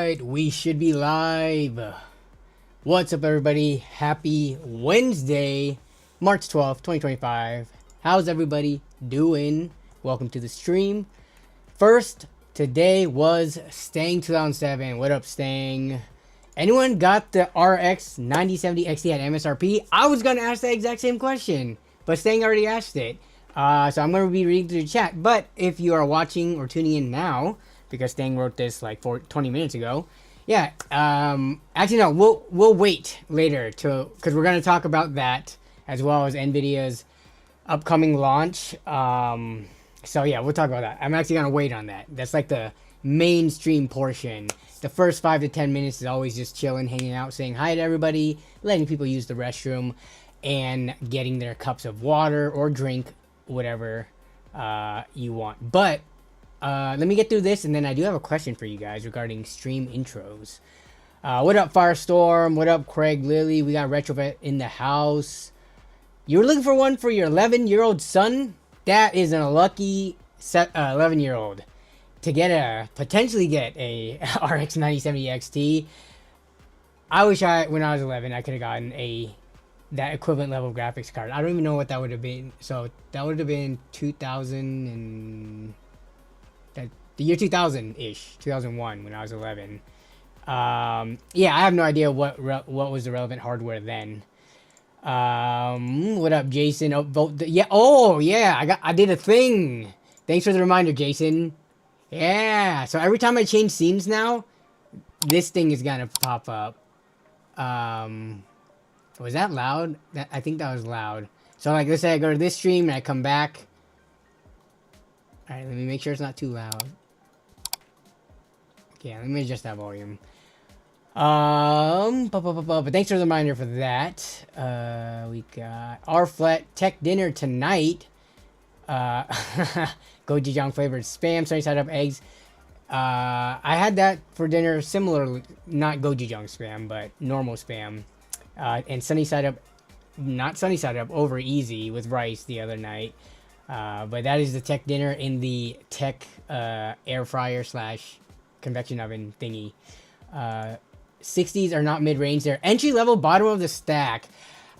Alright, we should be live. What's up, everybody? Happy Wednesday, March 12th, 2025. How's everybody doing? Welcome to the stream. First, today was Stang 2007. What up, Stang? Anyone got the RX 9070 XT at MSRP? I was going to ask that exact same question, but Stang already asked it. So I'm going to be reading through the chat. But if you are watching or tuning in now, because Stang wrote this like 20 minutes ago, yeah. Actually, no. We'll wait later because we're going to talk about that as well as Nvidia's upcoming launch. So yeah, we'll talk about that. I'm actually going to wait on that. That's like the mainstream portion. The first 5 to 10 minutes is always just chilling, hanging out, saying hi to everybody, letting people use the restroom, and getting their cups of water or drink, whatever you want. But let me get through this, and then I do have a question for you guys regarding stream intros. What up, Firestorm? What up, Craig Lilly? We got Retrovet in the house. You were looking for one for your 11-year-old son? That is a lucky 11-year-old to potentially get a RX 9070 XT. I wish when I was 11, I could have gotten that equivalent level of graphics card. I don't even know what that would have been. So that would have been 2000 and the year 2000-ish, 2001, when I was 11. Yeah, I have no idea what was the relevant hardware then. What up, Jason? Oh yeah, I did a thing. Thanks for the reminder, Jason. Yeah, so every time I change scenes now, this thing is gonna pop up. Was that loud? I think that was loud. So like, let's say I go to this stream and I come back. All right, let me make sure it's not too loud. Okay, let me adjust that volume. But thanks for the reminder for that. We got our flat tech dinner tonight. Gochujang flavored spam, sunny side up eggs. I had that for dinner, similarly, not gochujang spam, but normal spam. And sunny side up, not sunny side up, over easy with rice the other night. But that is the tech dinner in the tech air fryer / convection oven thingy. 60s are not mid-range, they're entry-level, bottom of the stack.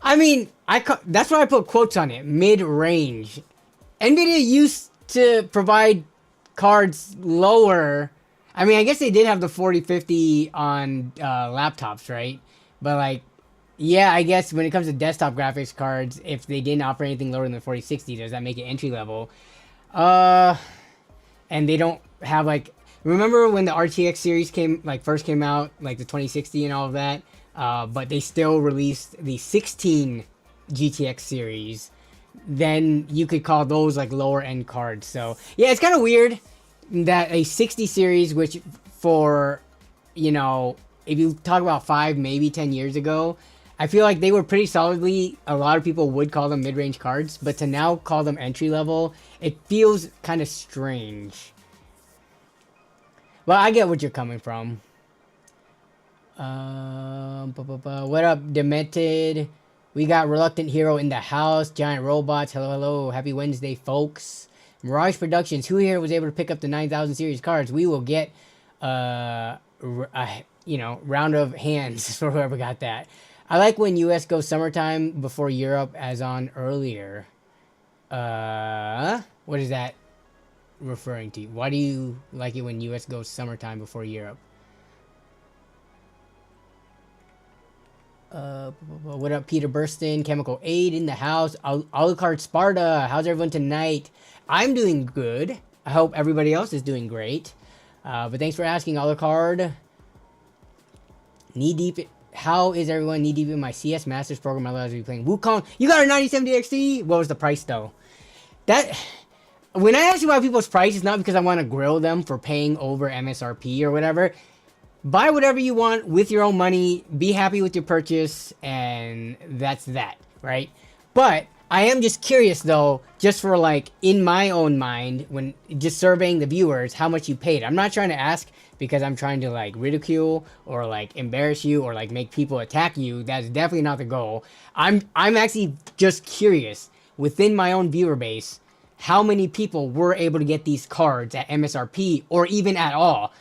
I mean, that's why I put quotes on it, mid-range. Nvidia used to provide cards lower. I mean, I guess they did have the 4050 on laptops, right? But like, yeah, I guess when it comes to desktop graphics cards, if they didn't offer anything lower than the 4060, does that make it entry-level? And they don't have like, remember when the RTX series first came out, like the 2060 and all of that? But they still released the 16 GTX series. Then you could call those like lower end cards. So yeah, it's kind of weird that a 60 series, which for, you know, if you talk about 5, maybe 10 years ago, I feel like they were pretty solidly, a lot of people would call them mid-range cards, but to now call them entry level, it feels kind of strange. Well, I get what you're coming from. What up, Demented? We got Reluctant Hero in the house. Giant Robots. Hello, hello. Happy Wednesday, folks. Mirage Productions. Who here was able to pick up the 9000 series cards? We will get, round of hands for whoever got that. I like when US goes summertime before Europe, as on earlier. What is that referring to? Why do you like it when US goes summertime before Europe? What up, Peter Burston? Chemical Aid in the house. Alucard Sparta. How's everyone tonight? I'm doing good. I hope everybody else is doing great. But thanks for asking, Alucard. Knee deep. How is everyone knee deep in my CS Masters program? I love to be playing Wukong. You got a 9070 XT? What was the price though? When I ask you about people's price, it's not because I want to grill them for paying over MSRP or whatever. Buy whatever you want with your own money. Be happy with your purchase, and that's that, right? But I am just curious, though, just for, like, in my own mind, when just surveying the viewers, how much you paid. I'm not trying to ask because I'm trying to, like, ridicule or, like, embarrass you or, like, make people attack you. That's definitely not the goal. I'm actually just curious, within my own viewer base, how many people were able to get these cards at MSRP or even at all.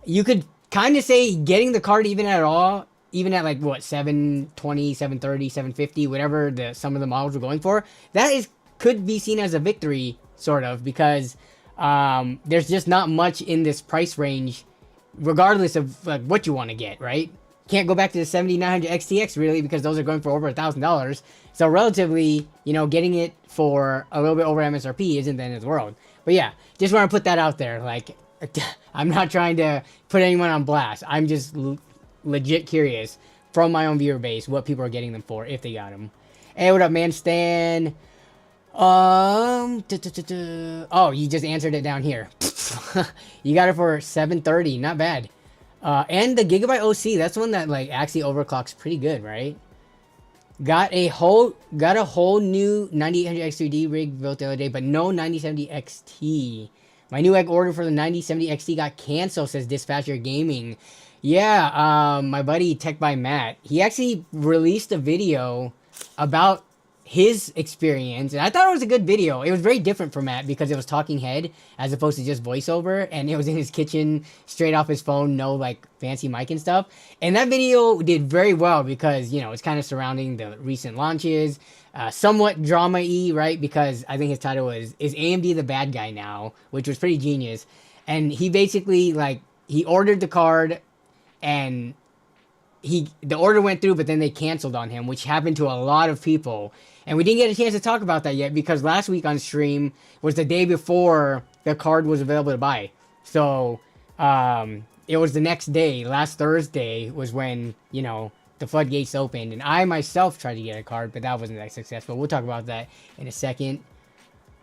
You could kind of say getting the card even at all, even at like what 720, 730, 750, whatever some of the models were going for, could be seen as a victory sort of, because there's just not much in this price range, regardless of like what you want to get, right? Can't go back to the 7900 XTX really, because those are going for over $1,000. So relatively, you know, getting it for a little bit over MSRP isn't the end of the world. But yeah, just want to put that out there. Like, I'm not trying to put anyone on blast. I'm just legit curious from my own viewer base what people are getting them for, if they got them. Hey, what up, man? Stan. Oh, you just answered it down here. You got it for 730. Not bad. And the Gigabyte OC, that's one that like actually overclocks pretty good, right? Got a whole new 9800 X3D rig built the other day, but no 9070 XT. My new egg order for the 9070 XT got canceled, says Dispatcher Gaming. Yeah, my buddy Tech by Matt, he actually released a video about his experience, and I thought it was a good video. It was very different from Matt because it was talking head as opposed to just voiceover, and it was in his kitchen straight off his phone, no like fancy mic and stuff. And that video did very well because, you know, it's kind of surrounding the recent launches, somewhat drama-y, right? Because I think his title was "Is AMD the Bad Guy Now?" which was pretty genius. And he basically like he ordered the card, and the order went through, but then they canceled on him, which happened to a lot of people. And we didn't get a chance to talk about that yet because last week on stream was the day before the card was available to buy. So it was the next day, last Thursday, was when, you know, the floodgates opened. And I myself tried to get a card, but that wasn't that successful. We'll talk about that in a second.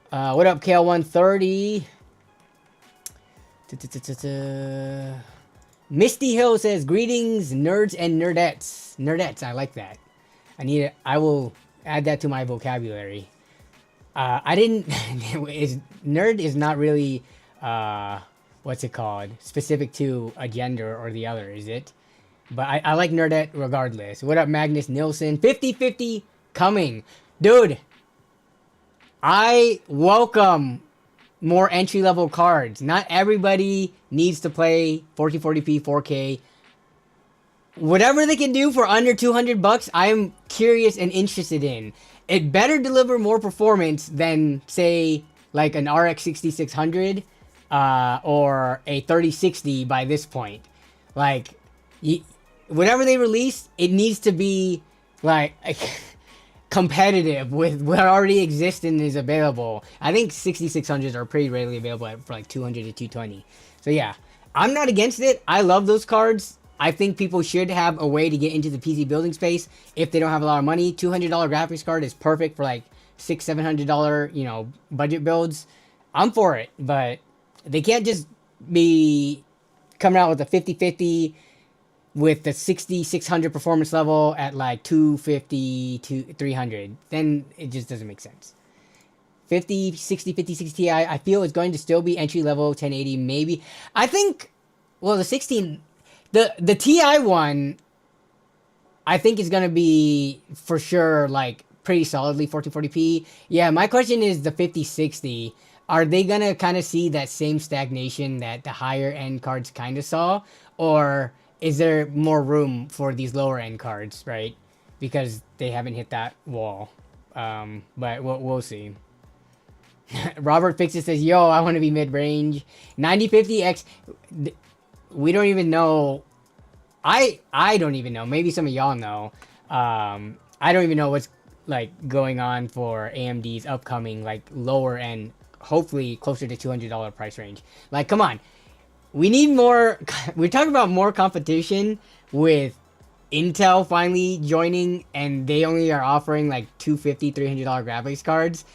What up, KL130? Misty Hill says, greetings, nerds and nerdettes. Nerdettes, I like that. I will add that to my vocabulary. Nerd is not really, what's it called? Specific to a gender or the other, is it? But I like nerdette regardless. What up, Magnus Nilsson? 50-50 coming. Dude, I welcome more entry-level cards. Not everybody needs to play 1440p 4K. Whatever they can do for under $200, I'm curious and interested in. It better deliver more performance than, say, like an RX 6600 or a 3060 by this point. Like, whatever they release, it needs to be like competitive with what already exists and is available. I think 6600s are pretty readily available for like 200 to 220. So yeah, I'm not against it. I love those cards. I think people should have a way to get into the PC building space if they don't have a lot of money. $200 graphics card is perfect for like $600-700, you know, budget builds. I'm for it, but they can't just be coming out with a 50-50 with the 6600 performance level at like 250 to 300. Then it just doesn't make sense. 5060 Ti, I feel is going to still be entry level 1080 maybe. I think, well, the 16, the Ti one, I think is going to be for sure like pretty solidly 1440p. Yeah, my question is the 5060. Are they going to kind of see that same stagnation that the higher end cards kind of saw? Or is there more room for these lower end cards, right? Because they haven't hit that wall. But we'll see. Robert Fixit says, yo, I want to be mid-range. 9050X, we don't even know. I don't even know. Maybe some of y'all know. I don't even know what's like going on for AMD's upcoming like lower end, hopefully closer to $200 price range. Like, come on. We need more. We're talking about more competition with Intel finally joining, and they only are offering like $250-300 graphics cards.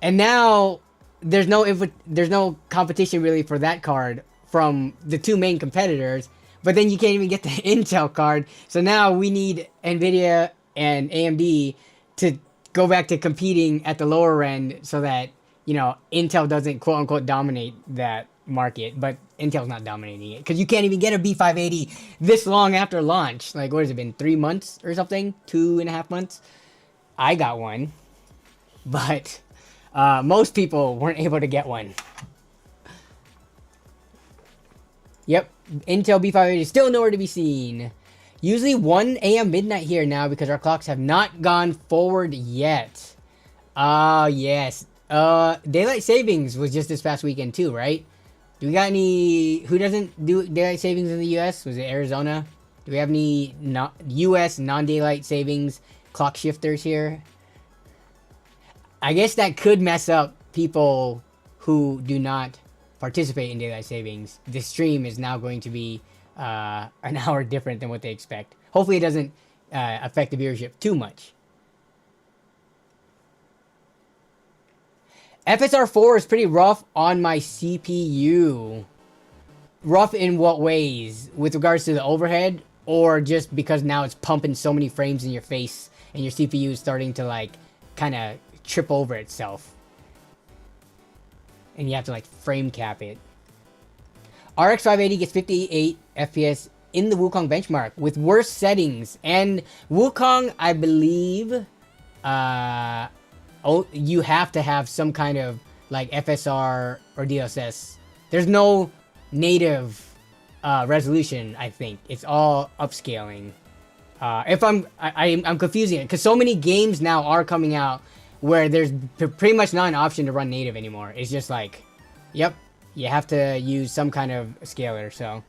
And now there's no competition really for that card from the two main competitors. But then you can't even get the Intel card. So now we need Nvidia and AMD to go back to competing at the lower end so that, you know, Intel doesn't quote unquote dominate that market. But Intel's not dominating it because you can't even get a B580 this long after launch. Like, what has it been, 3 months or something? 2.5 months? I got one, but most people weren't able to get one. Yep, Intel B580 is still nowhere to be seen. Usually 1 a.m. midnight here now because our clocks have not gone forward yet. Yes. Daylight savings was just this past weekend too, right? Do we got any... Who doesn't do daylight savings in the U.S.? Was it Arizona? Do we have any U.S. non-daylight savings clock shifters here? I guess that could mess up people who do not participate in daylight savings. This stream is now going to be an hour different than what they expect. Hopefully it doesn't affect the viewership too much. FSR4 is pretty rough on my CPU. Rough in what ways? With regards to the overhead, or just because now it's pumping so many frames in your face and your CPU is starting to like kind of trip over itself. And you have to like frame cap it. RX 580 gets 58 FPS in the Wukong benchmark with worse settings. And Wukong, I believe, you have to have some kind of like FSR or DLSS. There's no native resolution, I think. It's all upscaling. If I'm confusing it, because so many games now are coming out where there's pretty much not an option to run native anymore. It's just like, yep, you have to use some kind of scaler. So,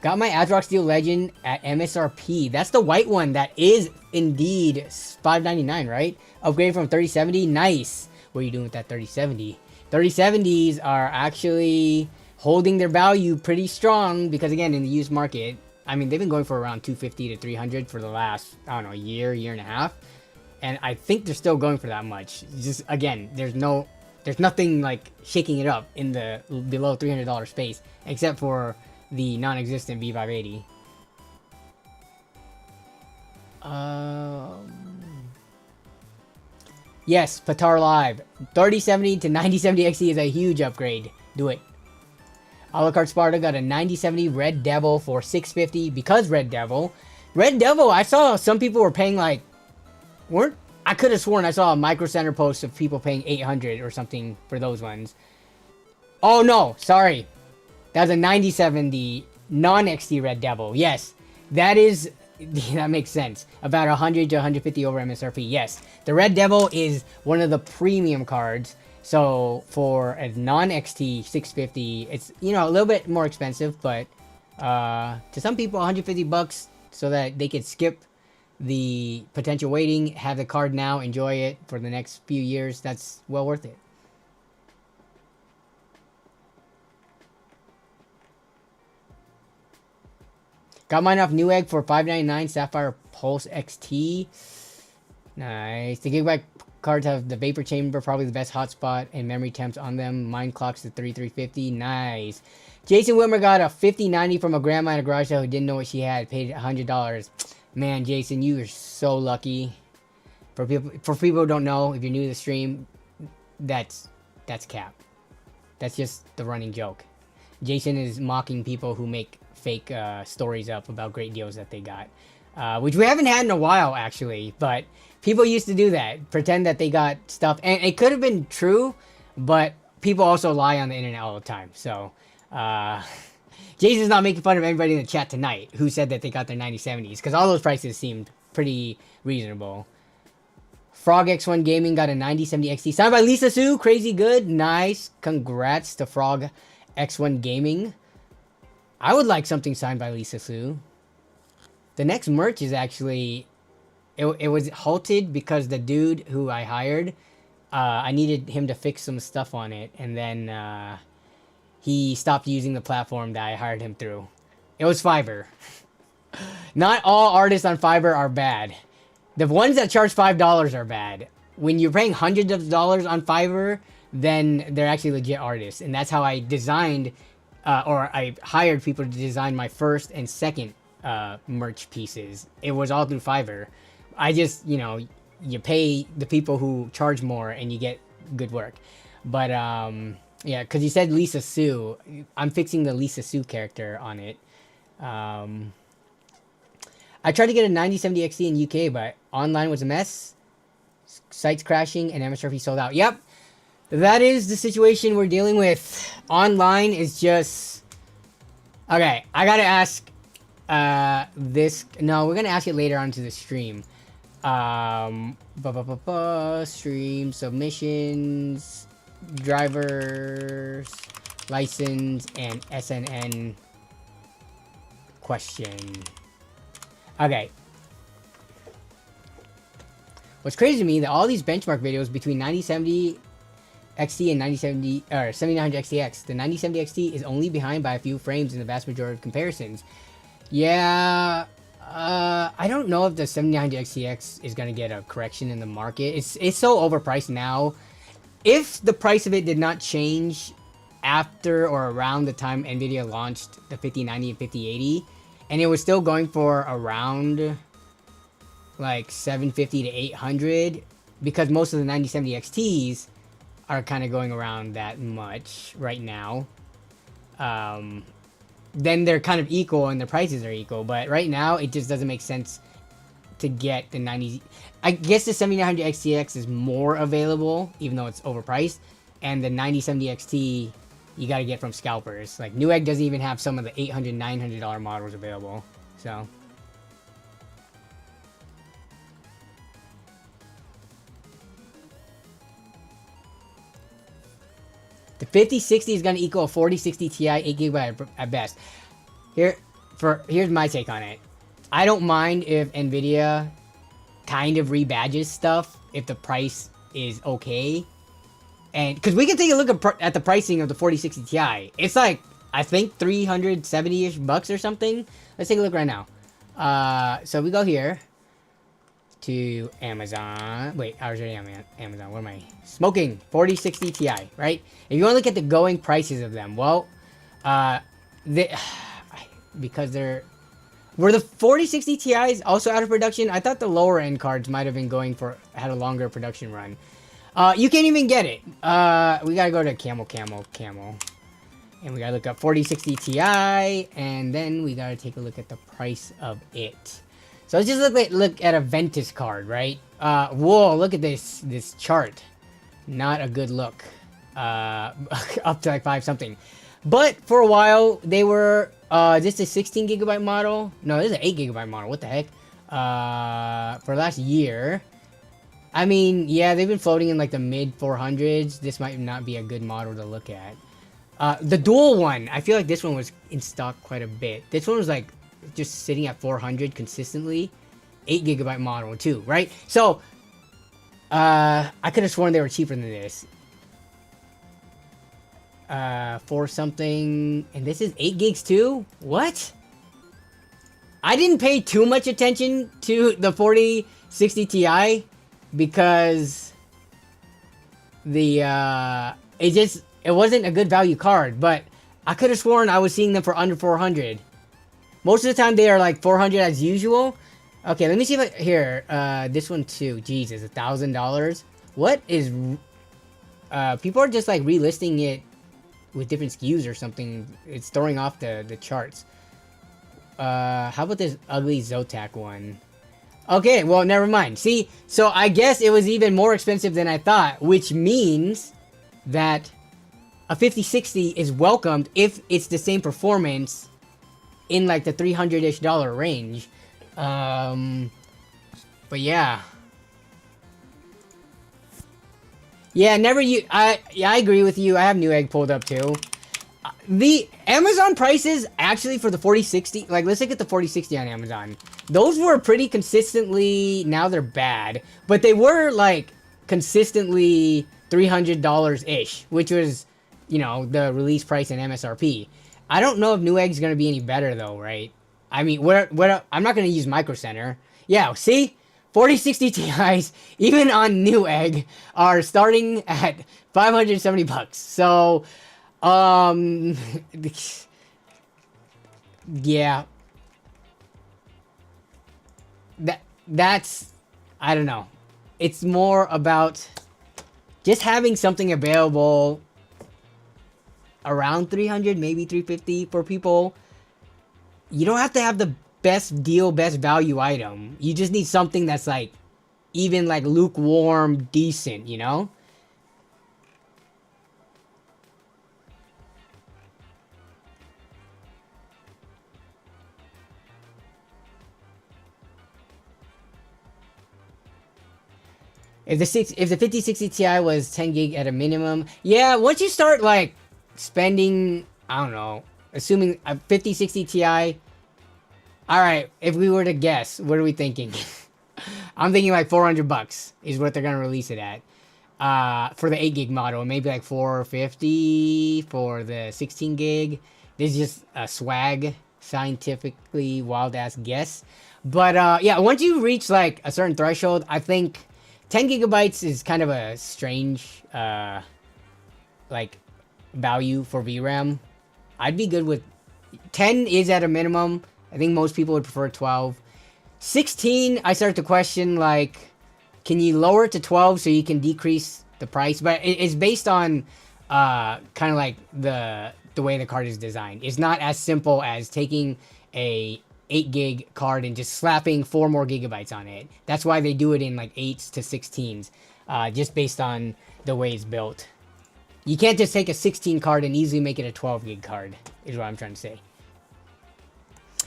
got my Adrock Steel Legend at MSRP. That's the white one that is indeed $599, right? Upgrade from 3070. Nice. What are you doing with that 3070? 3070s are actually holding their value pretty strong because, again, in the used market, I mean, they've been going for around 250 to 300 for the last, I don't know, year and a half. And I think they're still going for that much. Just, again, there's nothing like shaking it up in the below $300 space, except for the non-existent V580. Yes, Patar Live. 3070 to 9070 XT is a huge upgrade. Do it. A la carte Sparta got a 9070 Red Devil for $650 because Red Devil, I saw some people were paying like, I could have sworn I saw a Micro Center post of people paying $800 or something for those ones. Oh no, sorry. That was a 9070 non-XT Red Devil. Yes, that makes sense. About 100 to 150 over MSRP. Yes, the Red Devil is one of the premium cards. So for a non-XT 650, it's, you know, a little bit more expensive, but to some people, $150 so that they could skip the potential waiting, have the card now, enjoy it for the next few years. That's well worth it. Got mine off Newegg for $599. Sapphire Pulse XT. Nice. The Gigabyte cards have the vapor chamber, probably the best hotspot, and memory temps on them. Mine clocks to 3350. Nice. Jason Whitmer got a 5090 from a grandma in a garage sale who didn't know what she had. Paid $100. Man, Jason, you are so lucky. For people who don't know, if you're new to the stream, that's cap. That's just the running joke. Jason is mocking people who make fake stories up about great deals that they got, which we haven't had in a while actually. But people used to do that, pretend that they got stuff, and it could have been true, but people also lie on the internet all the time. So Jason's not making fun of everybody in the chat tonight who said that they got their 9070s, because all those prices seemed pretty reasonable. Frog X1 Gaming got a 9070 XT signed by Lisa Sue. Crazy good. Nice. Congrats to Frog X1 Gaming. I would like something signed by Lisa Sue. The next merch is actually... It was halted because the dude who I hired, I needed him to fix some stuff on it. And then he stopped using the platform that I hired him through. It was Fiverr. Not all artists on Fiverr are bad. The ones that charge $5 are bad. When you're paying hundreds of dollars on Fiverr, then they're actually legit artists. And that's how I designed... or I hired people to design my first and second merch pieces. It was all through Fiverr. I just, you know, you pay the people who charge more and you get good work. But, yeah, because you said Lisa Sue. I'm fixing the Lisa Sue character on it. I tried to get a 9070 XT in UK, but online was a mess. Sites crashing and MSRP sold out. Yep. that is the situation we're dealing with. Online is just... Okay, I gotta ask this... No, we're gonna ask it later on to the stream. Stream submissions, drivers, license, and SNN question. Okay. What's crazy to me that all these benchmark videos between 9070 XT and 9070 or 7900 XTX, the 9070 XT is only behind by a few frames in the vast majority of comparisons. Yeah, I don't know if the 7900 XTX is gonna get a correction in the market. It's so overpriced now. If the price of it did not change after or around the time Nvidia launched the 5090 and 5080, and it was still going for around like 750 to 800, because most of the 9070 XTs are kind of going around that much right now. Then they're kind of equal and the prices are equal, but right now it just doesn't make sense to get the 90. I guess the 7900 XTX is more available, even though it's overpriced, and the 9070 XT you got to get from scalpers. Like Newegg doesn't even have some of the $800, $900 models available. So the 5060 is going to equal a 4060 Ti 8GB at best. Here's my take on it. I don't mind if Nvidia kind of rebadges stuff if the price is okay. And because we can take a look at the pricing of the 4060 Ti. It's like, I think 370-ish bucks or something. Let's take a look right now. So we go here to Amazon. Wait, I was already on Amazon. What am I? Smoking 4060 Ti, right? If you want to look at the going prices of them, well, because they're... Were the 4060 Ti's also out of production? I thought the lower end cards might have been had a longer production run. You can't even get it. We gotta go to Camel. And we gotta look up 4060 Ti, and then we gotta take a look at the price of it. So let's just look at a Ventus card, right? Whoa, look at this chart. Not a good look. Up to like 5 something. But for a while, they were, this is a 16GB model. No, this is an 8GB model. What the heck? For last year. I mean, yeah, they've been floating in like the mid 400s. This might not be a good model to look at. The dual one, I feel like this one was in stock quite a bit. This one was like just sitting at 400 consistently. 8GB model too, right? So, I could have sworn they were cheaper than this. For something, and this is 8 gigs too? What? I didn't pay too much attention to the 4060 Ti because it wasn't a good value card, but I could have sworn I was seeing them for under 400. Most of the time they are like 400 as usual. Okay, let me see if here, this one too. Jesus, $1,000. What is, people are just like relisting it with different SKUs or something. It's throwing off the charts. How about this ugly Zotac one? Okay, well, never mind. See, so I guess it was even more expensive than I thought, which means that a 5060 is welcomed if it's the same performance in like the $300-ish range. But yeah. Yeah, I agree with you. I have Newegg pulled up too. The Amazon prices actually for the 4060, like let's look at the 4060 on Amazon. Those were pretty consistently, now they're bad, but they were like consistently $300-ish, which was, you know, the release price and MSRP. I don't know if Newegg's going to be any better though, right? I mean, I'm not going to use Micro Center. Yeah, see? 4060 Ti's, even on Newegg, are starting at 570 bucks. So, yeah. That's, I don't know. It's more about just having something available around 300, maybe 350 for people. You don't have to have the best deal, best value item. You just need something that's like even like lukewarm decent, you know? if the 5060 Ti was 10 gig at a minimum, yeah. Once you start like spending, I don't know, assuming a 5060 Ti. All right, if we were to guess, what are we thinking? I'm thinking like $400 is what they're gonna release it at. For the 8 gig model, maybe like 450 for the 16 gig. This is just a swag, scientifically wild ass guess. But yeah, once you reach like a certain threshold, I think 10 gigabytes is kind of a strange like value for VRAM. I'd be good with 10 is at a minimum. I think most people would prefer 12. 16, I start to question like, can you lower it to 12 so you can decrease the price? But it's based on kind of like the way the card is designed. It's not as simple as taking a 8 gig card and just slapping 4 more gigabytes on it. That's why they do it in like 8s to 16s, just based on the way it's built. You can't just take a 16 card and easily make it a 12 gig card, is what I'm trying to say.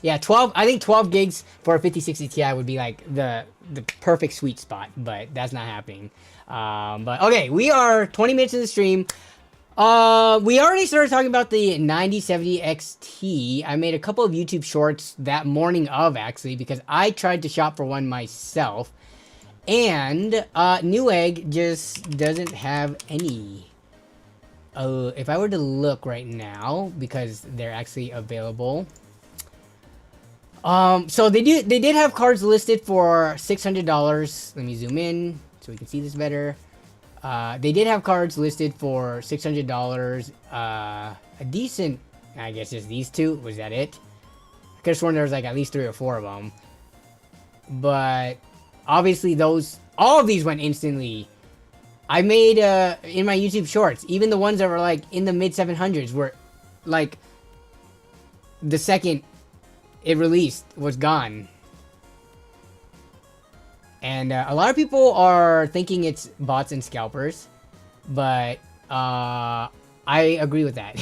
Yeah, 12. I think 12 gigs for a 5060 Ti would be like the perfect sweet spot, but that's not happening. But okay, we are 20 minutes in the stream. We already started talking about the 9070XT. I made a couple of YouTube shorts that morning of, actually, because I tried to shop for one myself. And Newegg just doesn't have any. If I were to look right now, because they're actually available. So they did have cards listed for $600. Let me zoom in so we can see this better. They did have cards listed for $600. A decent, I guess, just these two. Was that it? I could have sworn there was like at least 3 or 4 of them. But obviously all of these went instantly. I made in my YouTube shorts, even the ones that were like in the mid 700s were like the second it released was gone. And a lot of people are thinking it's bots and scalpers, but I agree with that.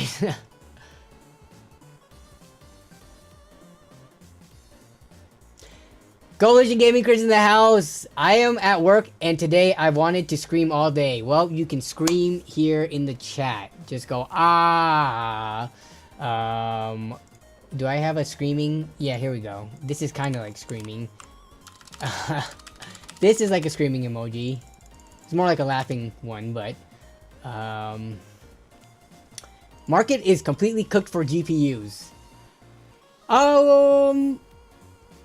Coalition Gaming Chris in the house. I am at work and today I wanted to scream all day. Well, you can scream here in the chat. Just go ah. Do I have a screaming? Yeah, here we go. This is kind of like screaming. This is like a screaming emoji. It's more like a laughing one, but market is completely cooked for GPUs.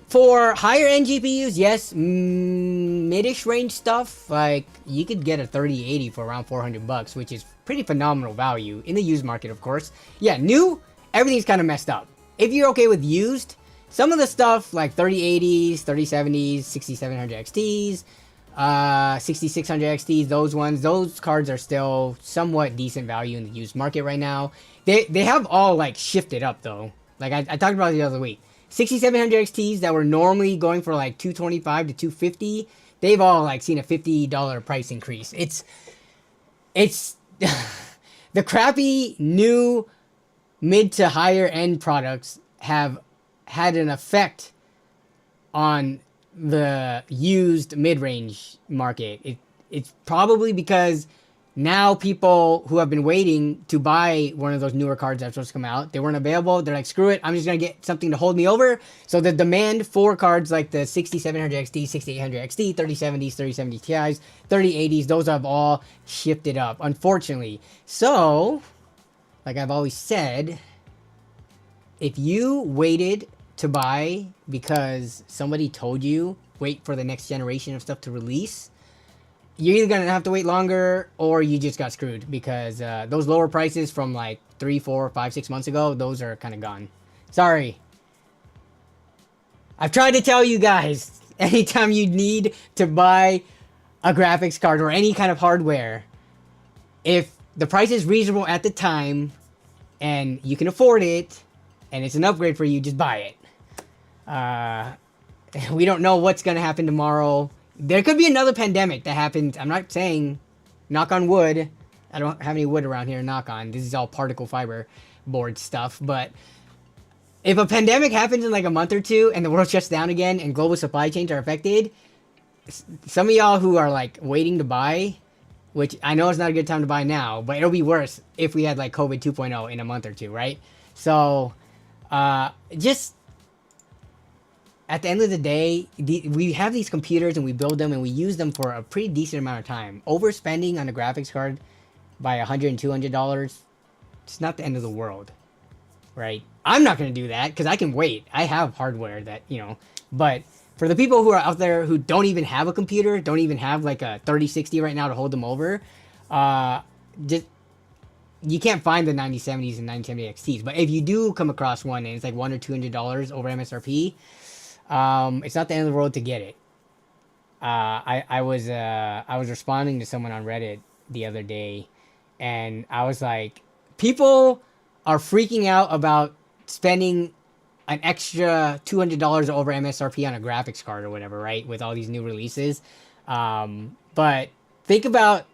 For higher end GPUs, yes, mid-ish range stuff, like you could get a 3080 for around $400, which is pretty phenomenal value in the used market, of course. Yeah, new, everything's kind of messed up. If you're okay with used, some of the stuff like 3080s, 3070s, 6700 XTs, 6600 XTs, those cards are still somewhat decent value in the used market right now. They have all like shifted up though. Like I talked about the other week. 6700 XTs that were normally going for like $225 to $250, they've all like seen a $50 price increase. It's the crappy new mid to higher end products have had an effect on the used mid-range market. It's probably because now people who have been waiting to buy one of those newer cards that are supposed to come out, they weren't available. They're like, screw it, I'm just going to get something to hold me over. So the demand for cards like the 6700 XT, 6800 XT, 3070s, 3070 Ti's, 3080s, those have all shifted up, unfortunately. So, like I've always said, if you waited to buy because somebody told you, wait for the next generation of stuff to release, you're either going to have to wait longer or you just got screwed because those lower prices from like 3, 4, 5, 6 months ago, those are kind of gone. Sorry. I've tried to tell you guys, anytime you need to buy a graphics card or any kind of hardware, if the price is reasonable at the time and you can afford it and it's an upgrade for you, just buy it. We don't know what's going to happen tomorrow. There could be another pandemic that happens. I'm not saying, knock on wood. I don't have any wood around here to knock on. This is all particle fiber board stuff. But if a pandemic happens in like a month or two and the world shuts down again and global supply chains are affected, some of y'all who are like waiting to buy, which I know it's not a good time to buy now, but it'll be worse if we had like COVID 2.0 in a month or two, right? So, just at the end of the day, we have these computers and we build them and we use them for a pretty decent amount of time. Overspending on a graphics card by $100 and $200, it's not the end of the world, right? I'm not going to do that because I can wait. I have hardware that, you know, but for the people who are out there who don't even have a computer, don't even have like a 3060 right now to hold them over, just you can't find the 9070s and 9070 XTs. But if you do come across one and it's like $100 or $200 over MSRP, it's not the end of the world to get it. I was responding to someone on Reddit the other day, and I was like, people are freaking out about spending an extra $200 over MSRP on a graphics card or whatever, right? With all these new releases. But think about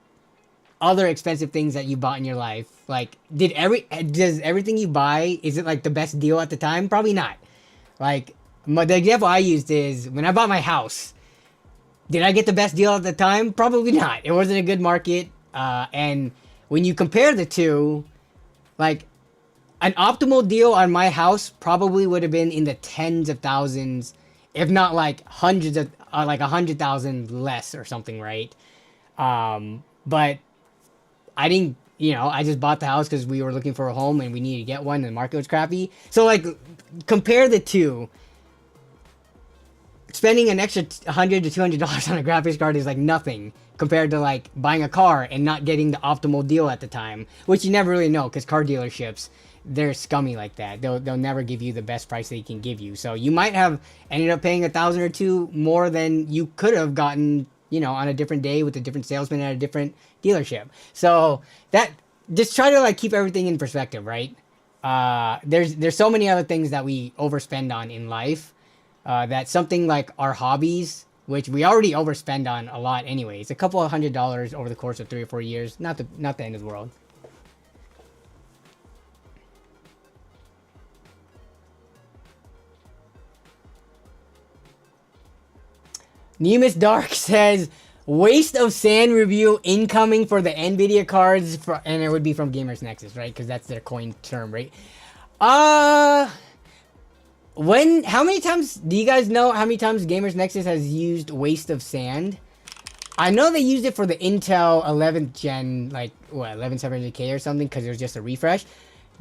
other expensive things that you bought in your life. Like, does everything you buy, is it like the best deal at the time? Probably not. Like, the example I used is when I bought my house. Did I get the best deal at the time? Probably not. It wasn't a good market. And when you compare the two, like, an optimal deal on my house probably would have been in the tens of thousands, if not like hundreds of, like 100,000 less or something, right? But I didn't, you know, I just bought the house because we were looking for a home and we needed to get one and the market was crappy. So like, compare the two. Spending an extra $100 to $200 on a graphics card is like nothing compared to like buying a car and not getting the optimal deal at the time, which you never really know because car dealerships, they're scummy like that. They'll never give you the best price they can give you. So you might have ended up paying $1,000 or $2,000 more than you could have gotten, you know, on a different day with a different salesman at a different dealership. So that, just try to like keep everything in perspective, right? There's so many other things that we overspend on in life. That something like our hobbies, which we already overspend on a lot anyways, a couple of $100 over the course of 3 or 4 years, not the end of the world. Nemus Dark says, waste of sand review incoming for the Nvidia cards, and it would be from Gamers Nexus, right? Because that's their coin term, right? How many times, do you guys know how many times Gamers Nexus has used waste of sand? I know they used it for the Intel 11th gen, like, what, 11700K or something, because it was just a refresh.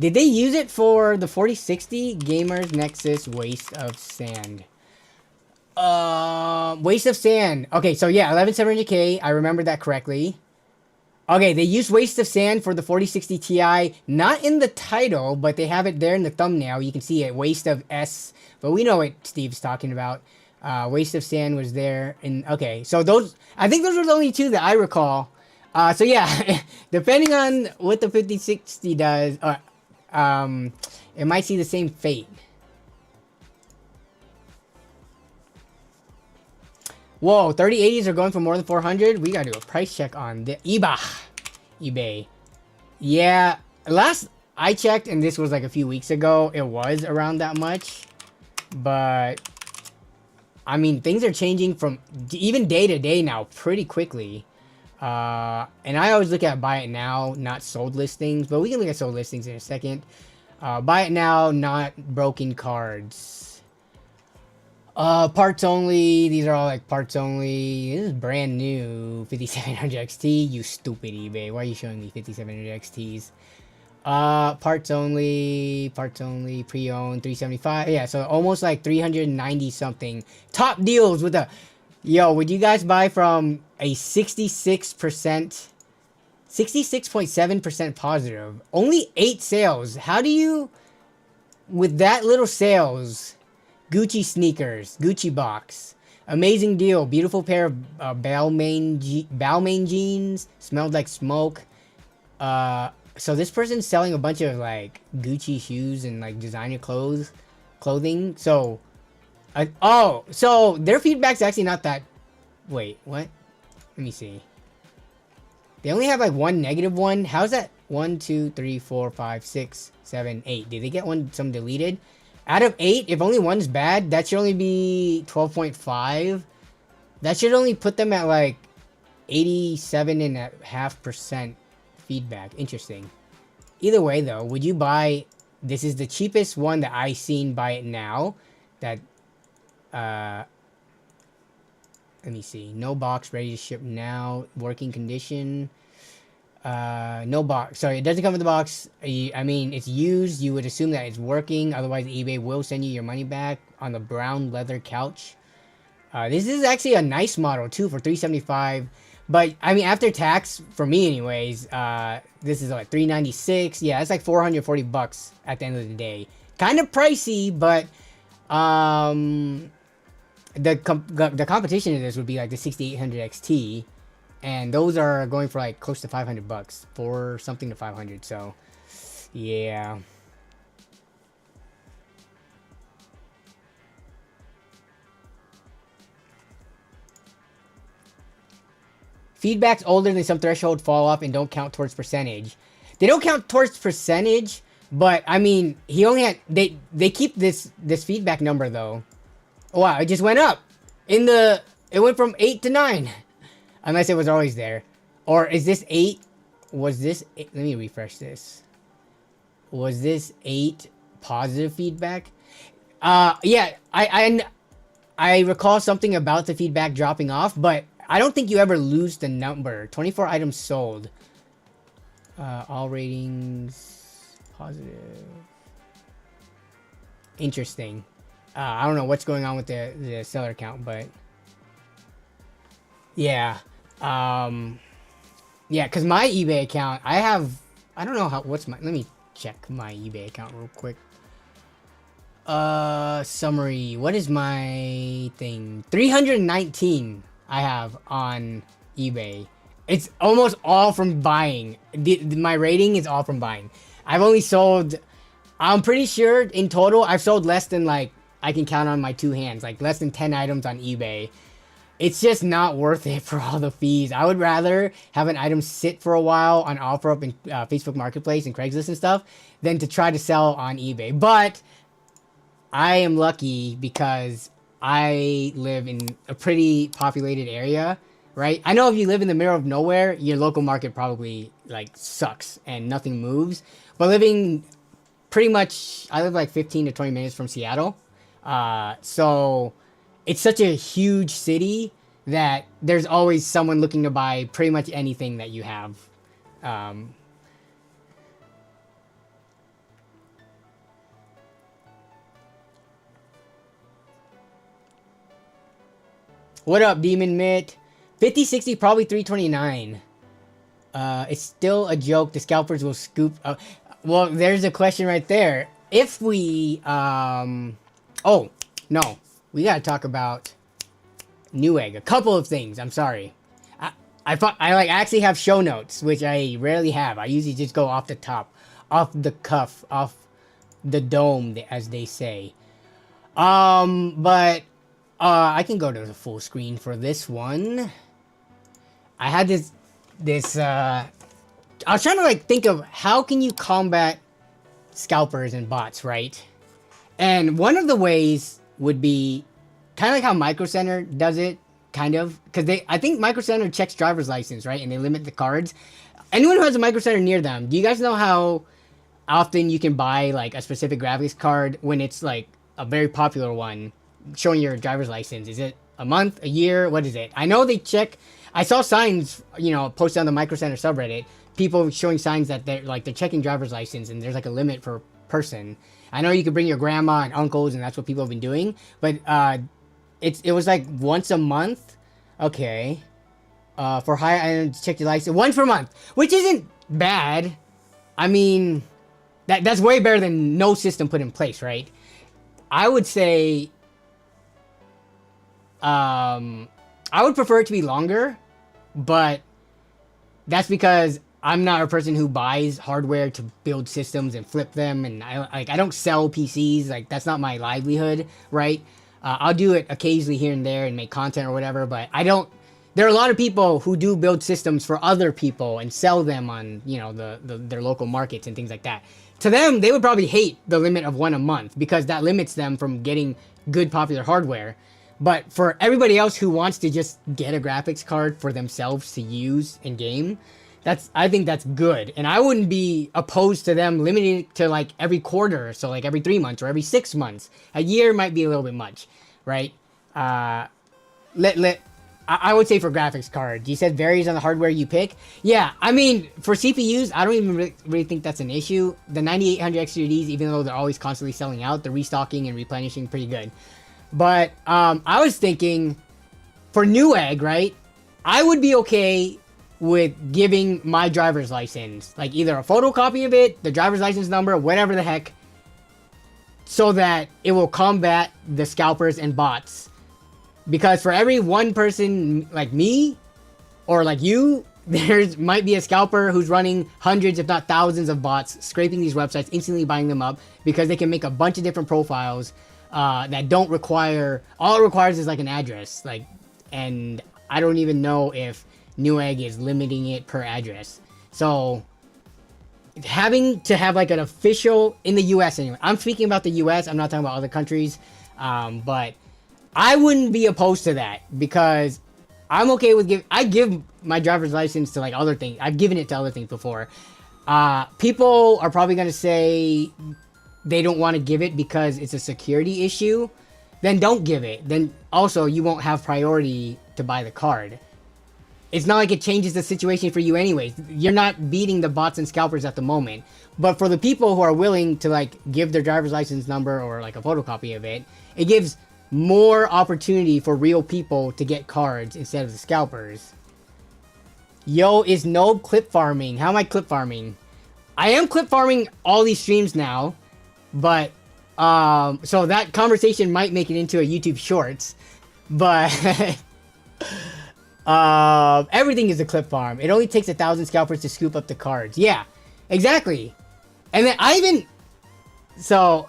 Did they use it for the 4060 Gamers Nexus waste of sand? Waste of sand. Okay, so yeah, 11700K, I remember that correctly. Okay, they used waste of sand for the 4060 Ti, not in the title, but they have it there in the thumbnail. You can see it, waste of S, but we know what Steve's talking about. Waste of sand was there, and okay, so those, I think those were the only two that I recall. So yeah, depending on what the 5060 does, it might see the same fate. Whoa, 3080s are going for more than 400. We gotta do a price check on the eBay. Yeah, last I checked, and this was like a few weeks ago, it was around that much. But I mean, things are changing from even day to day now pretty quickly. And I always look at buy it now, not sold listings, but we can look at sold listings in a second. Buy it now, not broken cards. Parts only. These are all like parts only. This is brand new 5700 XT. You stupid eBay. Why are you showing me 5700 XTs? Parts only, pre-owned, 375. Yeah, so almost like 390 something. Top deals with a, yo, would you guys buy from a 66.7% positive? Only 8 sales. How do you, with that little sales, Gucci sneakers, Gucci box, amazing deal, beautiful pair of Balmain jeans, smelled like smoke. So this person's selling a bunch of like Gucci shoes and like designer clothing. So, so their feedback's actually not that. Wait, what? Let me see. They only have like one negative one. How's that? 1, 2, 3, 4, 5, 6, 7, 8. Did they get some deleted? Out of 8, if only one's bad, that should only be 12.5. That should only put them at like 87.5% feedback. Interesting. Either way though, would you buy, this is the cheapest one that I seen buy it now. That, let me see. No box, ready to ship now. Working condition. No box. Sorry, it doesn't come with the box. I mean, it's used. You would assume that it's working. Otherwise, eBay will send you your money back on the brown leather couch. This is actually a nice model too for $375. But I mean, after tax, for me anyways, this is like $396. Yeah, it's like $440 at the end of the day. Kind of pricey, but the competition in this would be like the 6800 XT. And those are going for like close to $500, for something to 500. So, yeah. Feedbacks older than some threshold fall off and don't count towards percentage. They don't count towards percentage, but I mean, he only had, they keep this feedback number though. Oh, wow, it just went up. It went from 8 to 9. Unless it was always there. Or is this 8? Was this 8? Let me refresh this. Was this 8 positive feedback? Yeah, I recall something about the feedback dropping off, but I don't think you ever lose the number. 24 items sold. All ratings positive. Interesting. I don't know what's going on with the seller count, but yeah. Yeah, because my eBay account, I don't know what's my, let me check my eBay account real quick. Summary, what is my thing? 319 I have on eBay. It's almost all from buying. My rating is all from buying. I've only sold, I'm pretty sure in total, I've sold less than like, I can count on my 2 hands, like less than 10 items on eBay. It's just not worth it for all the fees. I would rather have an item sit for a while on OfferUp and Facebook Marketplace and Craigslist and stuff than to try to sell on eBay. But I am lucky because I live in a pretty populated area, right? I know if you live in the middle of nowhere, your local market probably like sucks and nothing moves. But living pretty much, I live like 15 to 20 minutes from Seattle. So it's such a huge city that there's always someone looking to buy pretty much anything that you have. What up, Demon Mitt? 50-60, probably 329. It's still a joke. The scalpers will scoop up. Well, there's a question right there. If we, oh, no. We gotta talk about Newegg. A couple of things. I'm sorry. I like actually have show notes, which I rarely have. I usually just go off the top, off the cuff, off the dome, as they say. But I can go to the full screen for this one. I had this. I was trying to like think of how can you combat scalpers and bots, right? And one of the ways would be kind of like how Micro Center does it, kind of, because I think Micro Center checks driver's license, right? And they limit the cards. Anyone who has a Micro Center near them, do you guys know how often you can buy like a specific graphics card when it's like a very popular one showing your driver's license? Is it a month, a year? What is it? I know they check. I saw signs, posted on the Micro Center subreddit, people showing signs that they're checking driver's license and there's like a limit per person. I know you could bring your grandma and uncles, and that's what people have been doing. But it was like once a month. Okay. For higher items, check your license once per month, which isn't bad. I mean, that's way better than no system put in place, right? I would say, I would prefer it to be longer, but that's because I'm not a person who buys hardware to build systems and flip them, and I don't sell PCs. Like, that's not my livelihood, right? I'll do it occasionally here and there and make content or whatever, but I don't. There are a lot of people who do build systems for other people and sell them on their local markets and things like that. To them, they would probably hate the limit of one a month because that limits them from getting good popular hardware. But for everybody else who wants to just get a graphics card for themselves to use in game, I think that's good. And I wouldn't be opposed to them limiting it to like every quarter, so like every 3 months or every 6 months. A year might be a little bit much, right? I would say for graphics cards, you said varies on the hardware you pick. Yeah, I mean, for CPUs, I don't even really think that's an issue. The 9800 XDRDs, even though they're always constantly selling out, they're restocking and replenishing pretty good. But I was thinking for Newegg, right? I would be okay with giving my driver's license, like either a photocopy of it, the driver's license number, whatever the heck, so that it will combat the scalpers and bots. Because for every one person like me or like you, there might be a scalper who's running hundreds, if not thousands of bots, scraping these websites, instantly buying them up because they can make a bunch of different profiles that don't require, all it requires is like an address. Like, and I don't even know if Newegg is limiting it per address. So having to have like an official in the US anyway. I'm speaking about the US. I'm not talking about other countries. But I wouldn't be opposed to that because I'm okay with I give my driver's license to like other things. I've given it to other things before. People are probably going to say they don't want to give it because it's a security issue. Then don't give it. Then also you won't have priority to buy the card. It's not like it changes the situation for you anyways. You're not beating the bots and scalpers at the moment. But for the people who are willing to like give their driver's license number or like a photocopy of it, it gives more opportunity for real people to get cards instead of the scalpers. Yo, is no clip farming. How am I clip farming? I am clip farming all these streams now, but so that conversation might make it into a YouTube Shorts, but everything is a clip farm. It only takes 1,000 scalpers to scoop up the cards. Yeah, exactly. And then so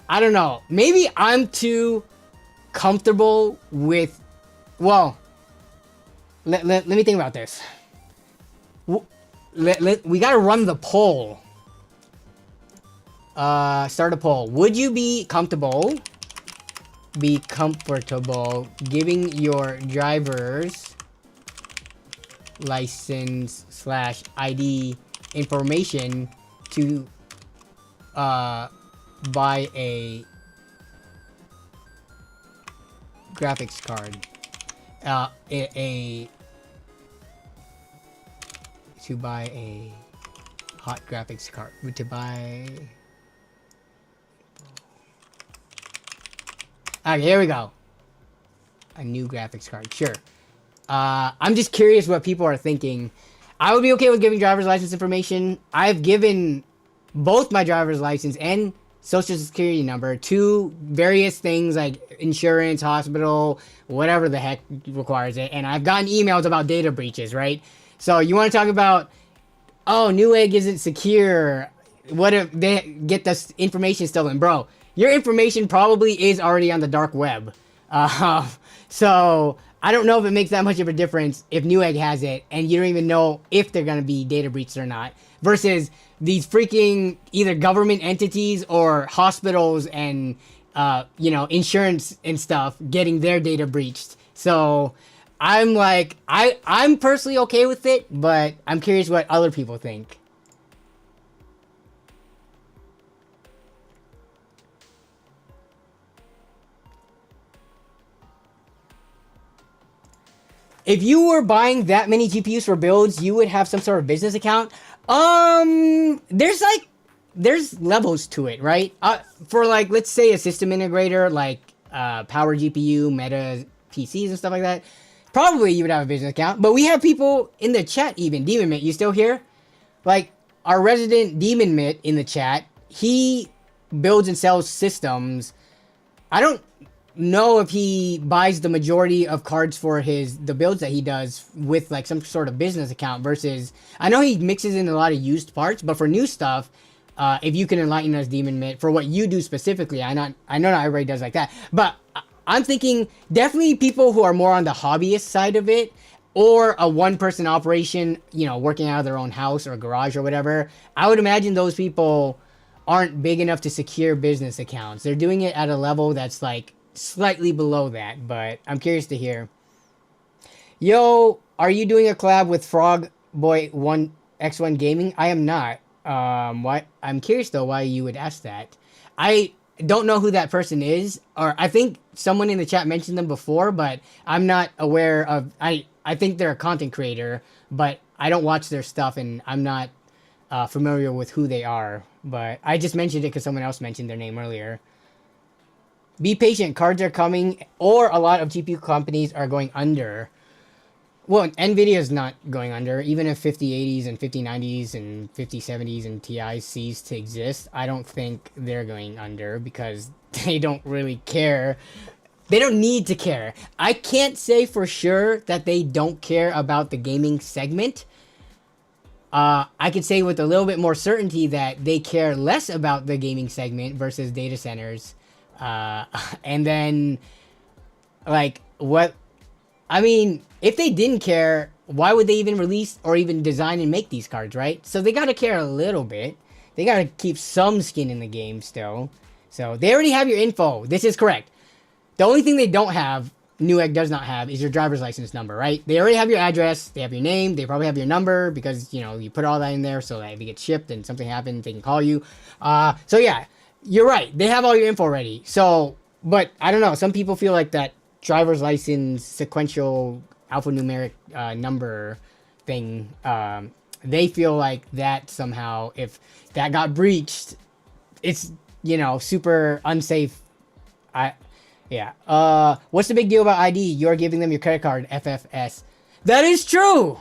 I don't know. Maybe I'm too comfortable with, well, let me think about this. We gotta run the poll. Start a poll. Would you be comfortable giving your driver's license / ID information to buy a graphics card? To buy a hot graphics card. To buy... Okay, here we go. A new graphics card, sure. I'm just curious what people are thinking. I would be okay with giving driver's license information. I've given both my driver's license and social security number to various things like insurance, hospital, whatever the heck requires it. And I've gotten emails about data breaches, right? So you want to talk about, oh, Newegg isn't secure. What if they get this information stolen? Bro, your information probably is already on the dark web. So I don't know if it makes that much of a difference if Newegg has it and you don't even know if they're going to be data breached or not. Versus these freaking either government entities or hospitals and, insurance and stuff getting their data breached. So I'm like, I'm personally okay with it, but I'm curious what other people think. If you were buying that many GPUs for builds, you would have some sort of business account. There's levels to it, right? For like, let's say a system integrator, like Power GPU, Meta PCs and stuff like that, probably you would have a business account. But we have people in the chat even. Demon Mitt, you still here? Like, our resident Demon Mitt in the chat, he builds and sells systems. I don't know if he buys the majority of cards for the builds that he does with like some sort of business account versus, I know he mixes in a lot of used parts, but for new stuff, if you can enlighten us, Demon Mitt, for what you do specifically, I know not everybody does like that, but I'm thinking definitely people who are more on the hobbyist side of it, or a one-person operation, working out of their own house or garage or whatever. I would imagine those people aren't big enough to secure business accounts. They're doing it at a level that's like slightly below that, but I'm curious to hear. Yo, are you doing a collab with Frog Boy One X1 Gaming? I am not. What? I'm curious though why you would ask that. I don't know who that person is, or I think someone in the chat mentioned them before, but I'm not aware of. I think they're a content creator, but I don't watch their stuff, and I'm not familiar with who they are. But I just mentioned it because someone else mentioned their name earlier. Be patient. Cards are coming, or a lot of GPU companies are going under. Well, Nvidia is not going under. Even if 5080s and 5090s and 5070s and Ti's cease to exist, I don't think they're going under because they don't really care. They don't need to care. I can't say for sure that they don't care about the gaming segment. I could say with a little bit more certainty that they care less about the gaming segment versus data centers. And then, like, what... I mean, if they didn't care, why would they even release or even design and make these cards, right? So they gotta care a little bit. They gotta keep some skin in the game still. So they already have your info. This is correct. The only thing they don't have, Newegg does not have, is your driver's license number, right? They already have your address. They have your name. They probably have your number because, you know, you put all that in there so that if it gets shipped and something happens, they can call you. So yeah, you're right. They have all your info already. So, but I don't know. Some people feel like that driver's license sequential alphanumeric number thing, they feel like that somehow, if that got breached, it's, you know, super unsafe. What's the big deal about ID? You're giving them your credit card, FFS. That is true.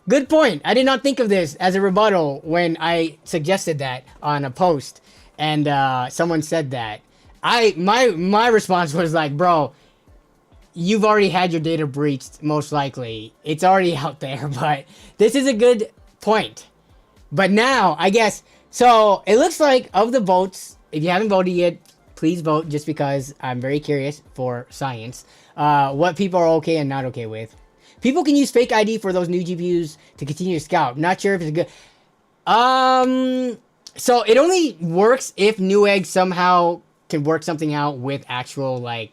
Good point. I did not think of this as a rebuttal when I suggested that on a post, and someone said that. My response was like, bro, you've already had your data breached, most likely. It's already out there, but this is a good point. But now, I guess, so it looks like of the votes, if you haven't voted yet, please vote just because I'm very curious for science. What people are okay and not okay with. People can use fake ID for those new GPUs to continue to scout. Not sure if it's good. So it only works if Newegg somehow can work something out with actual, like,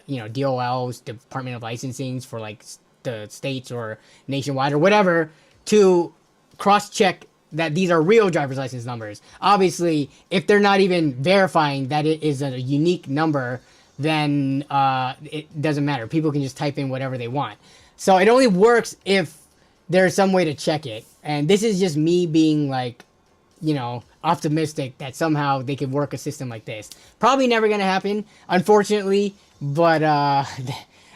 you know, DOLs, Department of Licensings for like the states or nationwide or whatever, to cross-check that these are real driver's license numbers. Obviously, if they're not even verifying that it is a unique number, then it doesn't matter. People can just type in whatever they want. So it only works if there's some way to check it. And this is just me being like, you know, optimistic that somehow they could work a system like this. Probably never going to happen, unfortunately. But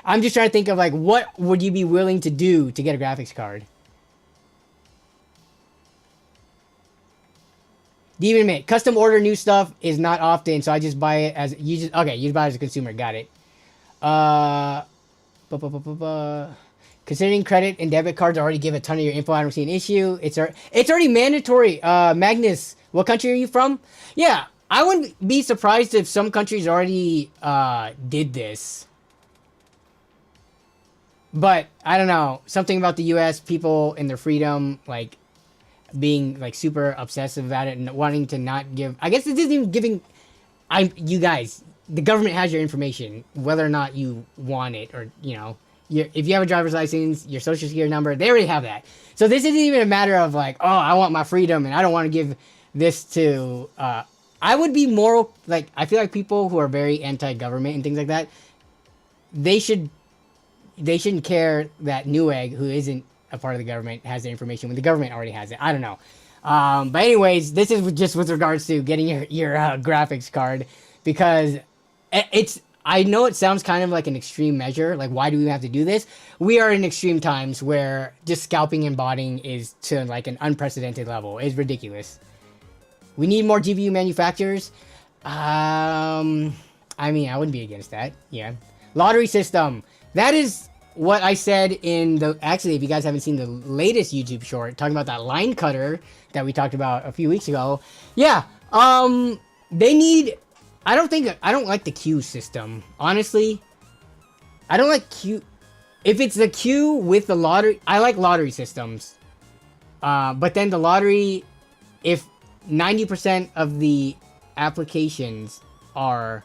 I'm just trying to think of, like, what would you be willing to do to get a graphics card? Even admit, custom order new stuff is not often, so I just buy it as you just you buy it as a consumer. Got it. Considering credit and debit cards already give a ton of your info, I don't see an issue. It's already mandatory. Magnus, what country are you from? Yeah, I wouldn't be surprised if some countries already did this. But I don't know, something about the U.S. people and their freedom, like, being like super obsessive about it and wanting to not give. I guess it isn't even giving. You guys, the government has your information, whether or not you want it, or, you know, if you have a driver's license, your social security number, they already have that. So this isn't even a matter of like, oh, I want my freedom and I don't want to give this to. I would be more like, I feel like people who are very anti-government and things like that, they shouldn't care that Newegg, who isn't a part of the government, has the information when the government already has it. I don't know. But anyways, this is just with regards to getting your graphics card, because it's, I know it sounds kind of like an extreme measure. Like, why do we have to do this? We are in extreme times where just scalping and botting is to like an unprecedented level. It's ridiculous. We need more GPU manufacturers. I mean, I wouldn't be against that. Yeah. Lottery system. That is what I said in the, actually, if you guys haven't seen the latest YouTube short talking about that line cutter that we talked about a few weeks ago. Yeah. They need, I don't like the queue system. Honestly, I don't like queue. If it's the queue with the lottery, I like lottery systems. But then the lottery, if 90% of the applications are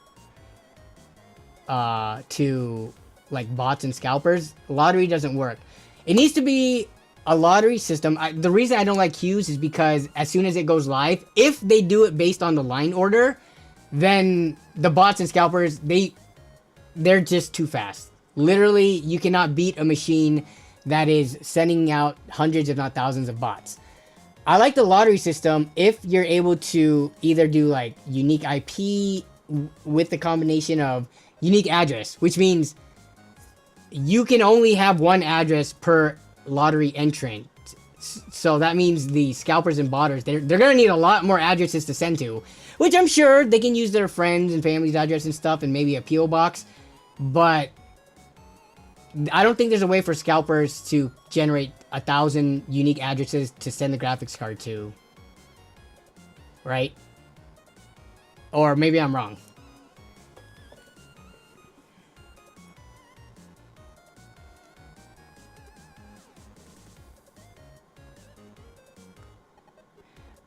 to like bots and scalpers, lottery doesn't work. It needs to be a lottery system. The reason I don't like queues is because as soon as it goes live, if they do it based on the line order, then the bots and scalpers, they're just too fast. Literally, you cannot beat a machine that is sending out hundreds if not thousands of bots. I like the lottery system if you're able to either do like unique IP with the combination of unique address, which means you can only have one address per lottery entrant. So that means the scalpers and botters, they're going to need a lot more addresses to send to, which I'm sure they can use their friends and family's address and stuff and maybe a PO box. But I don't think there's a way for scalpers to generate 1,000 unique addresses to send the graphics card to. Right? Or maybe I'm wrong.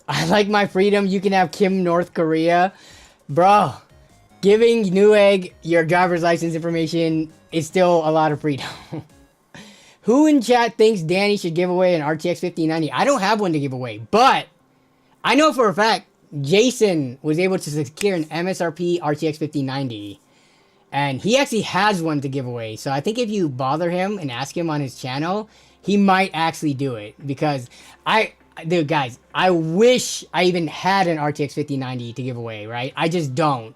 I like my freedom. You can have Kim North Korea. Bro, giving Newegg your driver's license information is still a lot of freedom. Who in chat thinks Danny should give away an RTX 5090? I don't have one to give away, but I know for a fact Jason was able to secure an MSRP RTX 5090. And he actually has one to give away. So I think if you bother him and ask him on his channel, he might actually do it. Because dude, guys, I wish I even had an RTX 5090 to give away, right? I just don't.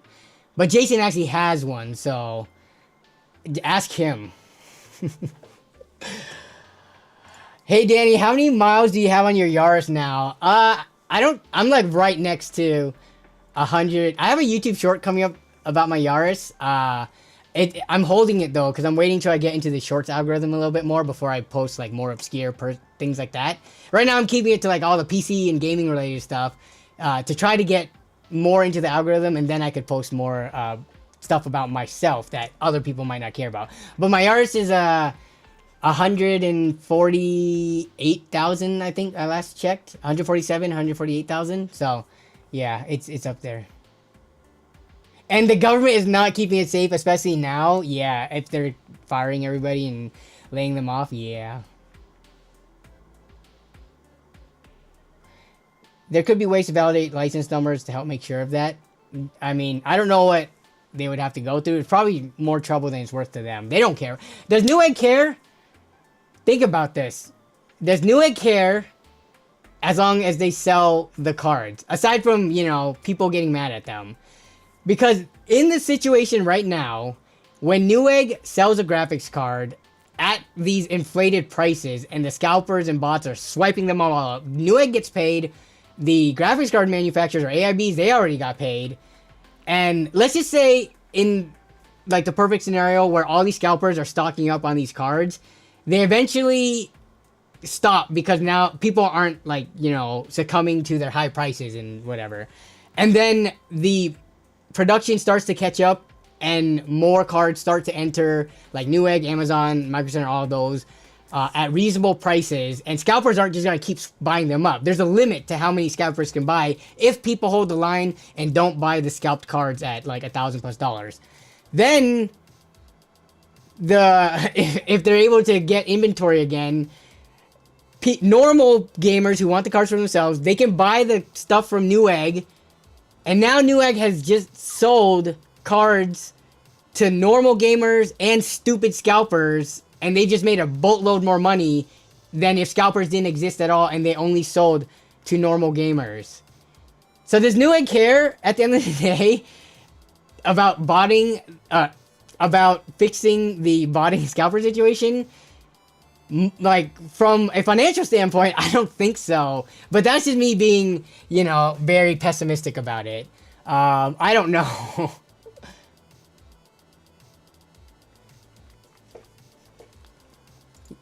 But Jason actually has one, so ask him. Hey, Danny, how many miles do you have on your Yaris now? I'm like right next to 100. I have a YouTube short coming up about my Yaris. I'm holding it though, because I'm waiting till I get into the shorts algorithm a little bit more before I post like more obscure things like that. Right now I'm keeping it to like all the PC and gaming related stuff to try to get more into the algorithm, and then I could post more stuff about myself that other people might not care about. But my Yaris is 148,000, I think I last checked. 147, 148,000. So yeah, it's up there. And the government is not keeping it safe, especially now. Yeah, if they're firing everybody and laying them off, yeah. There could be ways to validate license numbers to help make sure of that. I mean, I don't know what they would have to go through. It's probably more trouble than it's worth to them. They don't care. Does Newegg care? Think about this. Does Newegg care as long as they sell the cards? Aside from, you know, people getting mad at them. Because in the situation right now, when Newegg sells a graphics card at these inflated prices and the scalpers and bots are swiping them all up, Newegg gets paid. The graphics card manufacturers or AIBs, they already got paid. And let's just say in like the perfect scenario where all these scalpers are stocking up on these cards, they eventually stop because now people aren't like, you know, succumbing to their high prices and whatever. And then the production starts to catch up and more cards start to enter, like Newegg, Amazon, Microcenter, all of those at reasonable prices, and scalpers aren't just going to keep buying them up. There's a limit to how many scalpers can buy if people hold the line and don't buy the scalped cards at like $1,000+. Then if they're able to get inventory again, normal gamers who want the cards for themselves, they can buy the stuff from Newegg. And now Newegg has just sold cards to normal gamers and stupid scalpers, and they just made a boatload more money than if scalpers didn't exist at all and they only sold to normal gamers. So does Newegg care at the end of the day about botting, about fixing the botting scalper situation? Like, from a financial standpoint, I don't think so. But that's just me being, you know, very pessimistic about it. I don't know.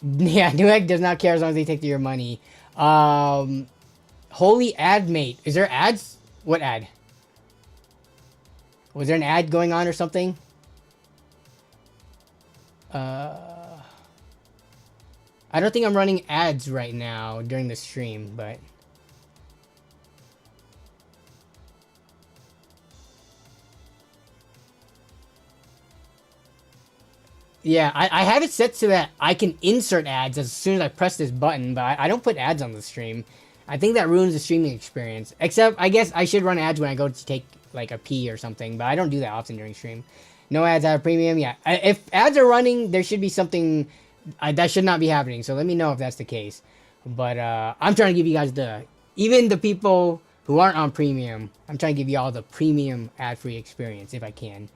Yeah, Newegg does not care as long as they take your money. Holy ad mate. Is there ads? What ad? Was there an ad going on or something? I don't think I'm running ads right now during the stream, but... Yeah, I have it set so that I can insert ads as soon as I press this button, but I don't put ads on the stream. I think that ruins the streaming experience. Except, I guess I should run ads when I go to take, like, a pee or something, but I don't do that often during stream. No ads out of premium, yeah. If ads are running, there should be something... that should not be happening, so let me know if that's the case. But, I'm trying to give you guys the... Even the people who aren't on premium, I'm trying to give you all the premium ad-free experience, if I can.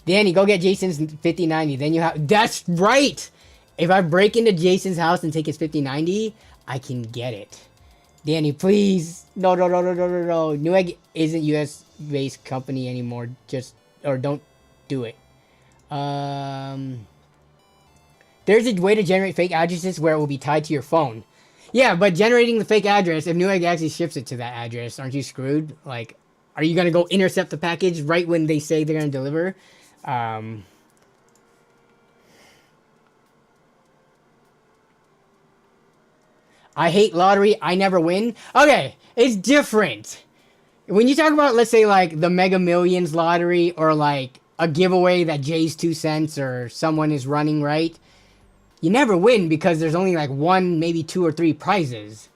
Danny, go get Jason's 5090. Then you have... That's right! If I break into Jason's house and take his 5090, I can get it. Danny, please. No. Newegg isn't US-based company anymore. Just... Or don't do it. There's a way to generate fake addresses where it will be tied to your phone. Yeah, but generating the fake address, if Newegg actually ships it to that address, aren't you screwed? Like, are you going to go intercept the package right when they say they're going to deliver? I hate lottery. I never win. Okay, it's different. When you talk about, let's say, like, the Mega Millions lottery or, like, a giveaway that Jay's 2 cents or someone is running, right? You never win because there's only, like, 1, maybe 2 or 3 prizes.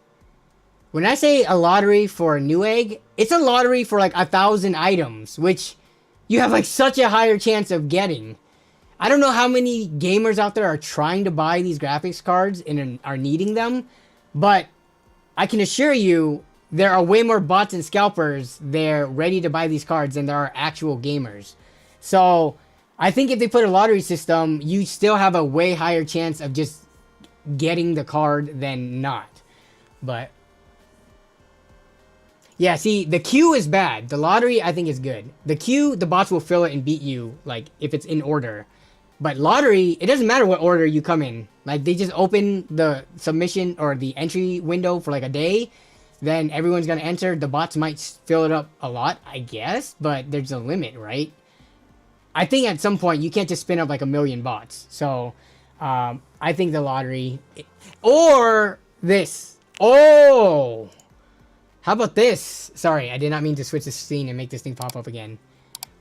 When I say a lottery for a Newegg, it's a lottery for, like, 1,000 items, which you have, like, such a higher chance of getting. I don't know how many gamers out there are trying to buy these graphics cards and are needing them, but I can assure you there are way more bots and scalpers there ready to buy these cards than there are actual gamers. So I think if they put a lottery system, you still have a way higher chance of just getting the card than not. But yeah, see, the queue is bad. The lottery, I think, is good. The queue, the bots will fill it and beat you, like, if it's in order. But lottery, it doesn't matter what order you come in. Like, they just open the submission or the entry window for, like, a day. Then everyone's going to enter. The bots might fill it up a lot, I guess. But there's a limit, right? I think at some point, you can't just spin up, like, 1,000,000 bots. So, I think the lottery... Or this. Oh! How about this? Sorry, I did not mean to switch the scene and make this thing pop up again.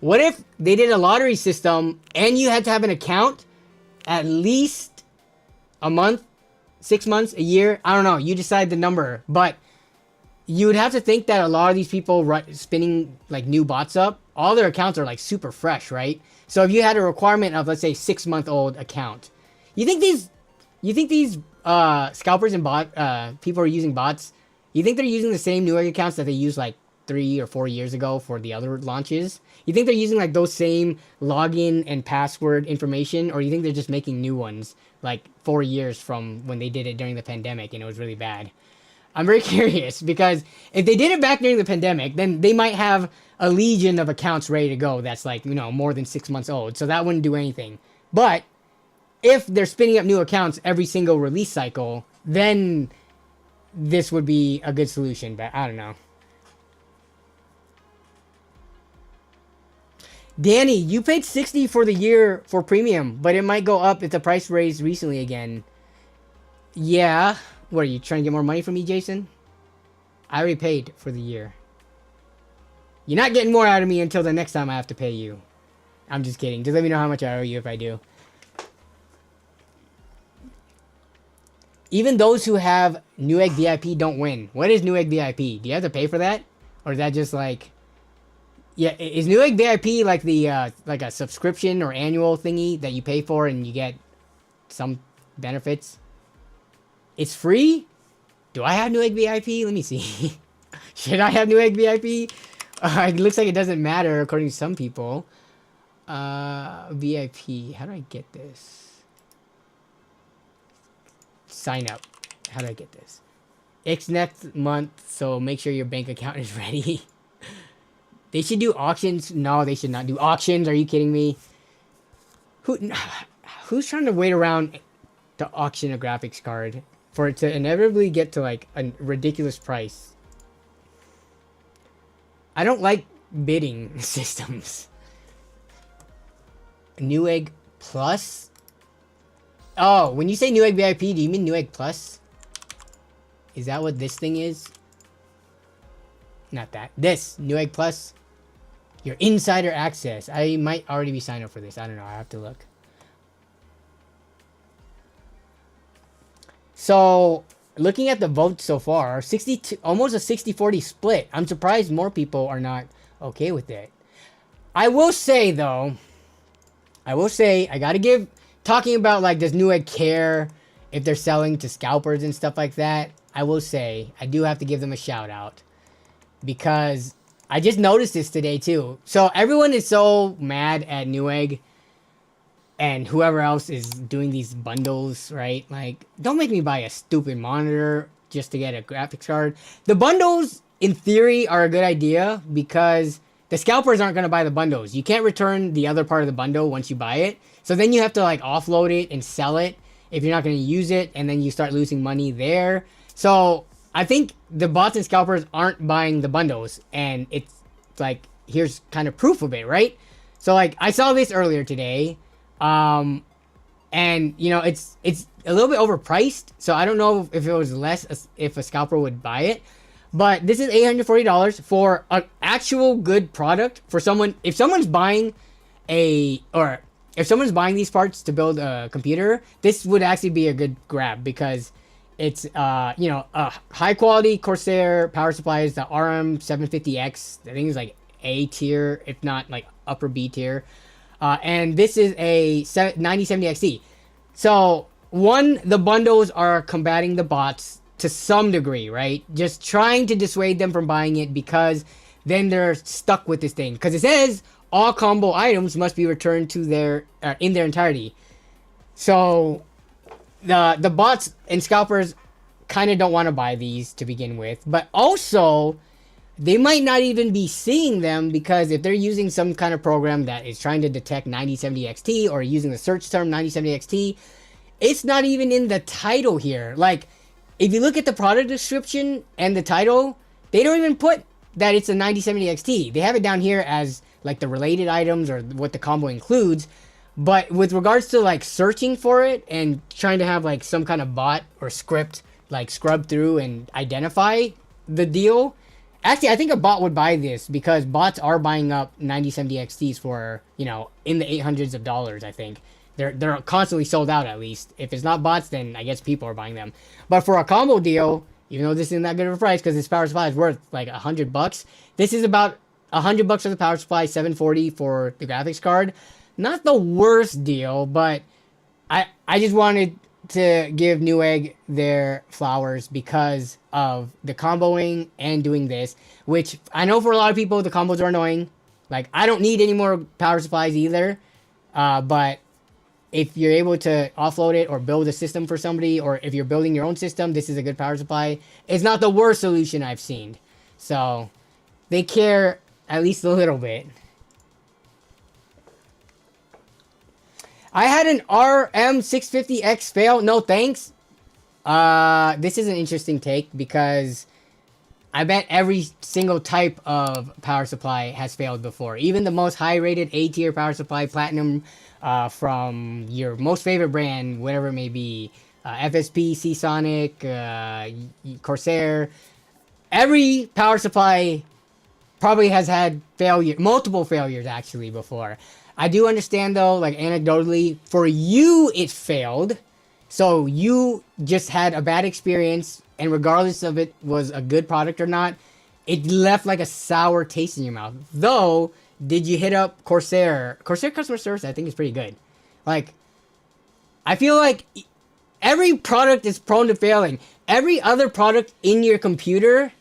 What if they did a lottery system and you had to have an account at least a month, 6 months, a year? I don't know. You decide the number. But you would have to think that a lot of these people spinning like new bots up, all their accounts are like super fresh, right? So if you had a requirement of, let's say, 6-month-old account, you think these scalpers and people are using bots? You think they're using the same Newegg accounts that they used like 3 or 4 years ago for the other launches? You think they're using like those same login and password information, or you think they're just making new ones like 4 years from when they did it during the pandemic and it was really bad? I'm very curious, because if they did it back during the pandemic, then they might have a legion of accounts ready to go that's like, you know, more than 6 months old. So that wouldn't do anything. But if they're spinning up new accounts every single release cycle, then this would be a good solution, but I don't know. Danny, you paid $60 for the year for premium, but it might go up if the price raised recently again. Yeah. What, are you trying to get more money from me, Jason? I already paid for the year. You're not getting more out of me until the next time I have to pay you. I'm just kidding. Just let me know how much I owe you if I do. Even those who have Newegg VIP don't win. What is Newegg VIP? Do you have to pay for that? Or is that just like... Yeah, is Newegg VIP like the like a subscription or annual thingy that you pay for and you get some benefits? It's free? Do I have Newegg VIP? Let me see. Should I have Newegg VIP? It looks like it doesn't matter according to some people. VIP. How do I get this? Sign up. How do I get this? It's next month, so make sure your bank account is ready. They should do auctions. No, they should not do auctions. Are you kidding me? Who's trying to wait around to auction a graphics card for it to inevitably get to like a ridiculous price? I don't like bidding systems. Newegg Plus? Oh, when you say Newegg VIP, do you mean Newegg Plus? Is that what this thing is? Not that. This. Newegg Plus. Your insider access. I might already be signed up for this. I don't know. I have to look. So, looking at the votes so far, 62, almost a 60-40 split. I'm surprised more people are not okay with it. I will say, though, I gotta give, talking about, like, does Newegg care if they're selling to scalpers and stuff like that? I will say, I do have to give them a shout out. Because I just noticed this today, too. So, everyone is so mad at Newegg and whoever else is doing these bundles, right? Like, don't make me buy a stupid monitor just to get a graphics card. The bundles, in theory, are a good idea because the scalpers aren't going to buy the bundles. You can't return the other part of the bundle once you buy it. So then you have to, like, offload it and sell it if you're not going to use it, and then you start losing money there. So I think the bots and scalpers aren't buying the bundles, and it's like, here's kind of proof of it, right? So, like, I saw this earlier today. And you know, it's a little bit overpriced, so I don't know if it was less if a scalper would buy it, but this is $840 for an actual good product for someone. If someone's buying these parts to build a computer, this would actually be a good grab because it's you know, a high quality Corsair power supply is the RM750X. I think it's like A tier, if not like upper B tier. And this is a 9070XT. So, one, the bundles are combating the bots to some degree, right? Just trying to dissuade them from buying it because then they're stuck with this thing. Because it says all combo items must be returned to their in their entirety. So, the bots and scalpers kind of don't want to buy these to begin with. But also, they might not even be seeing them because if they're using some kind of program that is trying to detect 9070XT or using the search term 9070XT, it's not even in the title here. Like, if you look at the product description and the title, they don't even put that it's a 9070XT. They have it down here as like the related items or what the combo includes. But with regards to like searching for it and trying to have like some kind of bot or script like scrub through and identify the deal, actually, I think a bot would buy this because bots are buying up 9070XTs for, you know, in the $800s of dollars, I think. They're constantly sold out, at least. If it's not bots, then I guess people are buying them. But for a combo deal, even though this isn't that good of a price because this power supply is worth like $100, this is about $100 for the power supply, $740 for the graphics card. Not the worst deal, but I just wanted to give Newegg their flowers because of the comboing and doing this, which I know for a lot of people the combos are annoying. Like, I don't need any more power supplies either, but if you're able to offload it or build a system for somebody, or if you're building your own system, this is a good power supply. It's not the worst solution I've seen. So they care at least a little bit. I had an RM650X fail. No thanks. This is an interesting take because I bet every single type of power supply has failed before. Even the most high-rated A-tier power supply, Platinum, from your most favorite brand, whatever it may be, FSP, Seasonic, Corsair. Every power supply probably has had multiple failures actually before. I do understand though, like anecdotally, for you it failed. So you just had a bad experience, and regardless of it was a good product or not, it left like a sour taste in your mouth. Though, did you hit up Corsair? Corsair customer service, I think, is pretty good. Like, I feel like every product is prone to failing. Every other product in your computer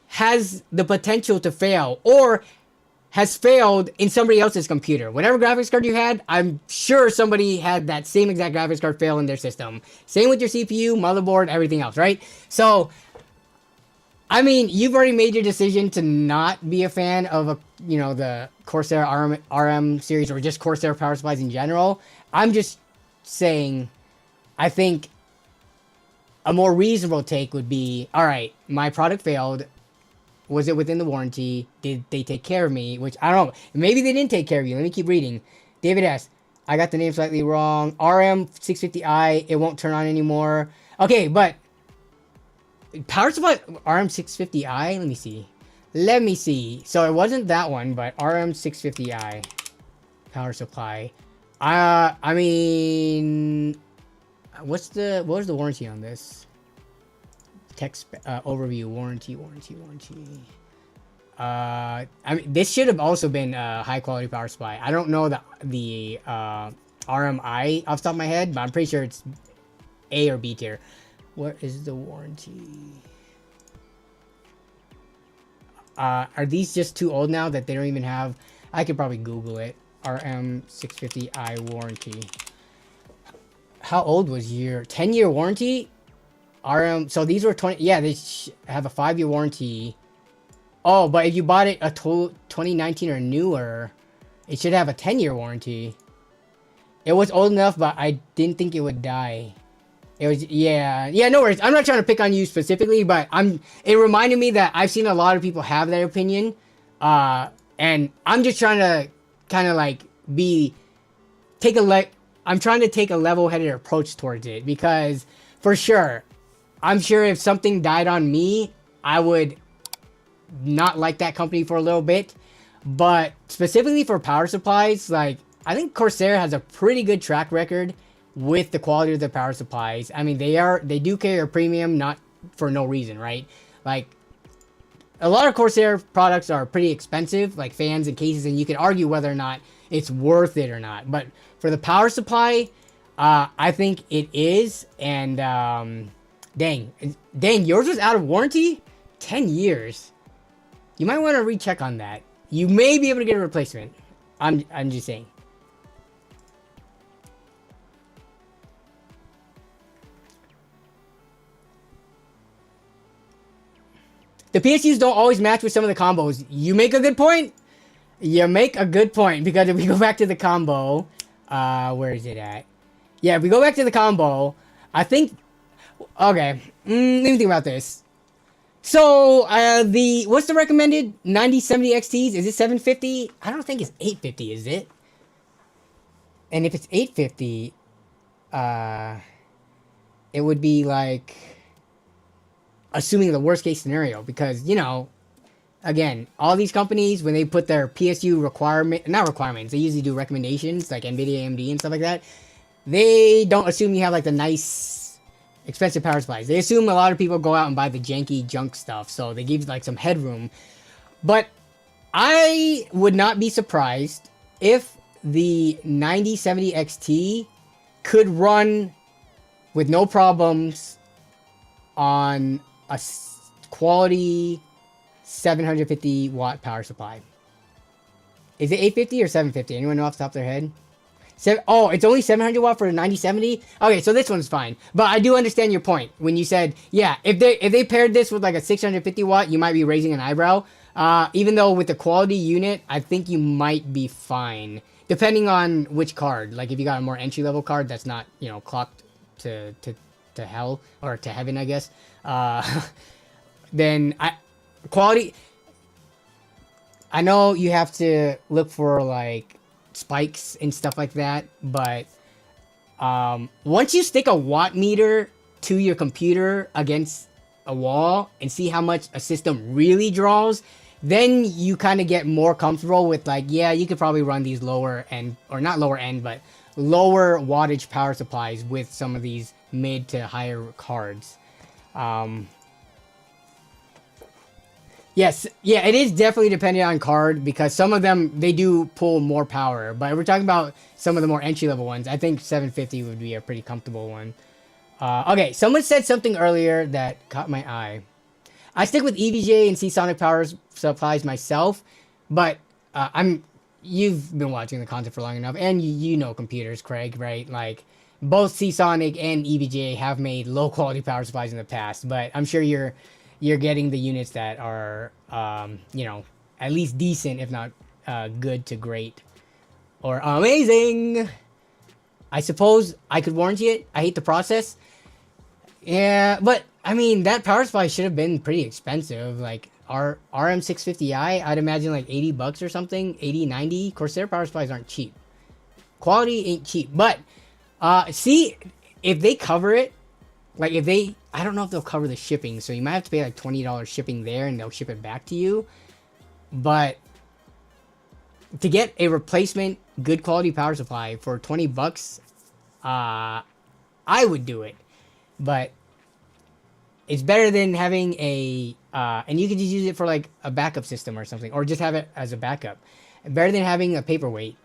has the potential to fail, or has failed in somebody else's computer. Whatever graphics card you had, I'm sure somebody had that same exact graphics card fail in their system. Same with your CPU, motherboard, everything else, right? So, I mean, you've already made your decision to not be a fan of the Corsair RM series, or just Corsair power supplies in general. I'm just saying, I think a more reasonable take would be, all right, my product failed. Was it within the warranty? Did they take care of me? Which, I don't know. Maybe they didn't take care of you. Let me keep reading. David S. I got the name slightly wrong. RM650i. It won't turn on anymore. Okay, but power supply RM650i. Let me see. Let me see. So it wasn't that one, but RM650i power supply. I mean, what was the warranty on this? Text overview, warranty. I mean, this should have also been a high quality power supply. I don't know the RMI off the top of my head, but I'm pretty sure it's A or B tier. What is the warranty? Are these just too old now that they don't even have? I could probably Google it. RM650i warranty. How old was your 10-year warranty? So these were 20. Yeah, they have a 5-year warranty. Oh, but if you bought it a 2019 or newer, it should have a 10-year warranty. It was old enough, but I didn't think it would die. It was, yeah, no worries. I'm not trying to pick on you specifically, but it reminded me that I've seen a lot of people have that opinion. And I'm just trying to kind of like I'm trying to take a level-headed approach towards it, because for sure, I'm sure if something died on me, I would not like that company for a little bit. But specifically for power supplies, like, I think Corsair has a pretty good track record with the quality of their power supplies. I mean, they do carry a premium, not for no reason, right? Like, a lot of Corsair products are pretty expensive, like fans and cases, and you can argue whether or not it's worth it or not. But for the power supply, I think it is. And dang, yours was out of warranty? 10 years. You might want to recheck on that. You may be able to get a replacement. I'm just saying. The PSUs don't always match with some of the combos. You make a good point. Because if we go back to the combo, where is it at? Yeah, if we go back to the combo, I think, okay, let me think about this. So, what's the recommended 9070 XTs? Is it 750? I don't think it's 850, is it? And if it's 850, it would be like, assuming the worst case scenario, because, you know, again, all these companies, when they put their PSU not requirements, they usually do recommendations, like Nvidia, AMD, and stuff like that. They don't assume you have, like, the nice, expensive power supplies. They assume a lot of people go out and buy the janky junk stuff, so they give, like, some headroom. But I would not be surprised if the 9070 XT could run with no problems on a quality 750 watt power supply. Is it 850 or 750? Anyone know off the top of their head? Oh, it's only 700 watt for the 9070? Okay, so this one's fine. But I do understand your point when you said, yeah, if they paired this with like a 650 watt, you might be raising an eyebrow. Even though with the quality unit, I think you might be fine. Depending on which card. Like if you got a more entry level card that's not, you know, clocked to hell or to heaven, I guess. Then quality, I know you have to look for like spikes and stuff like that, but once you stick a watt meter to your computer against a wall and see how much a system really draws, then you kind of get more comfortable with like, yeah, you could probably run these lower end, or not lower end, but lower wattage power supplies with some of these mid to higher cards. Yes, yeah, it is definitely dependent on card, because some of them, they do pull more power. But if we're talking about some of the more entry-level ones, I think 750 would be a pretty comfortable one. Okay, someone said something earlier that caught my eye. I stick with EVGA and Seasonic power supplies myself, but you've been watching the content for long enough, and you know computers, Craig, right? Like, both Seasonic and EVGA have made low-quality power supplies in the past, but I'm sure you're getting the units that are, you know, at least decent, if not good to great or amazing. I suppose I could warranty it. I hate the process. Yeah, but I mean, that power supply should have been pretty expensive. Like our RM650i, I'd imagine like 80 bucks or something, 80, 90. Corsair power supplies aren't cheap. Quality ain't cheap. But see, if they cover it, like if they, I don't know if they'll cover the shipping, so you might have to pay like $20 shipping there and they'll ship it back to you. But to get a replacement good quality power supply for 20 bucks, I would do it. But it's better than having a, and you can just use it for like a backup system or something, or just have it as a backup. Better than having a paperweight.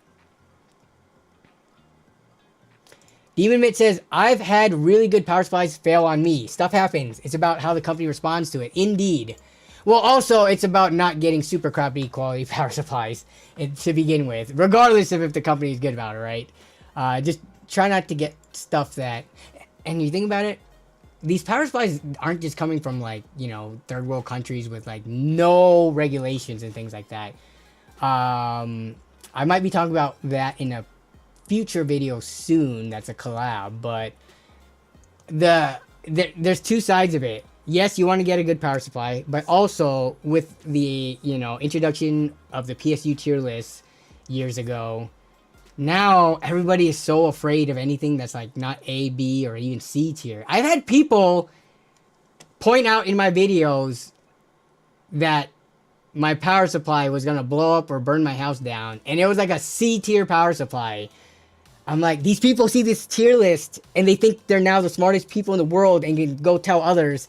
Demon Mitt says, I've had really good power supplies fail on me. Stuff happens. It's about how the company responds to it. Indeed. Well, also, it's about not getting super crappy quality power supplies to begin with, regardless of if the company is good about it, right? Just try not to get stuff that... And you think about it, these power supplies aren't just coming from, like, you know, third world countries with, like, no regulations and things like that. I might be talking about that in a future video soon. That's a collab, but there's two sides of it. Yes, you want to get a good power supply, but also with the, you know, introduction of the PSU tier list years ago, now everybody is so afraid of anything that's like not A, B, or even C tier. I've had people point out in my videos that my power supply was gonna blow up or burn my house down, and it was like a C tier power supply. I'm like, these people see this tier list and they think they're now the smartest people in the world and can go tell others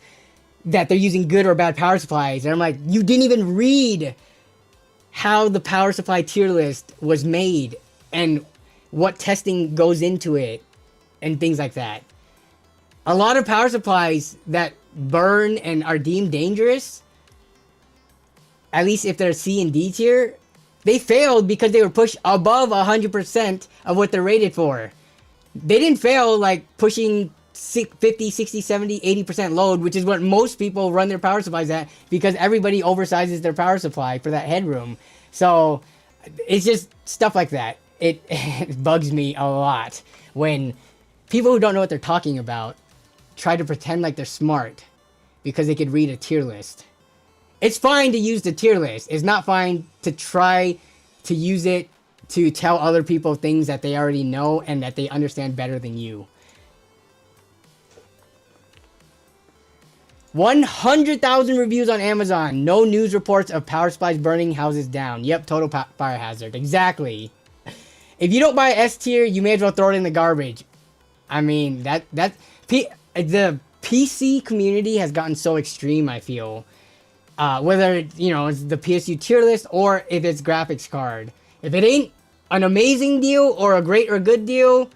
that they're using good or bad power supplies. And I'm like, you didn't even read how the power supply tier list was made and what testing goes into it and things like that. A lot of power supplies that burn and are deemed dangerous, at least if they're C and D tier, they failed because they were pushed above 100% of what they're rated for. They didn't fail like pushing 50, 60, 70, 80% load, which is what most people run their power supplies at because everybody oversizes their power supply for that headroom. So it's just stuff like that. It, it bugs me a lot when people who don't know what they're talking about try to pretend like they're smart because they could read a tier list. It's fine to use the tier list. It's not fine to try to use it to tell other people things that they already know and that they understand better than you. 100,000 reviews on Amazon. No news reports of power supplies burning houses down. Yep, total fire hazard. Exactly. If you don't buy S tier, you may as well throw it in the garbage. I mean, the PC community has gotten so extreme, I feel. Whether, you know, it's the PSU tier list or if it's graphics card. If it ain't an amazing deal or a great or good deal,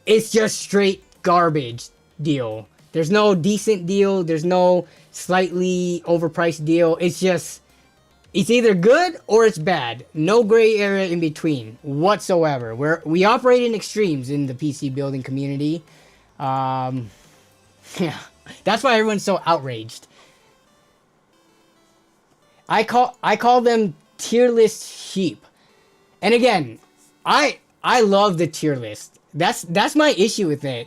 it's just straight garbage deal. There's no decent deal. There's no slightly overpriced deal. It's just, it's either good or it's bad. No gray area in between whatsoever. We operate in extremes in the PC building community. Yeah, that's why everyone's so outraged. I call them tier list sheep. And again, I love the tier list. That's my issue with it.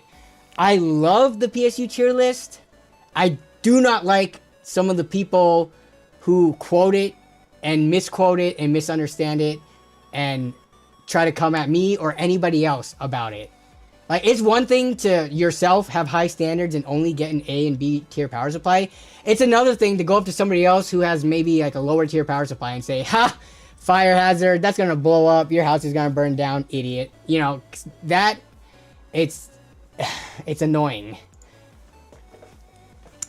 I love the PSU tier list. I do not like some of the people who quote it and misquote it and misunderstand it and try to come at me or anybody else about it. Like, it's one thing to yourself have high standards and only get an A and B tier power supply. It's another thing to go up to somebody else who has maybe like a lower tier power supply and say, ha, fire hazard, that's gonna blow up, your house is gonna burn down, idiot. You know, that, it's annoying.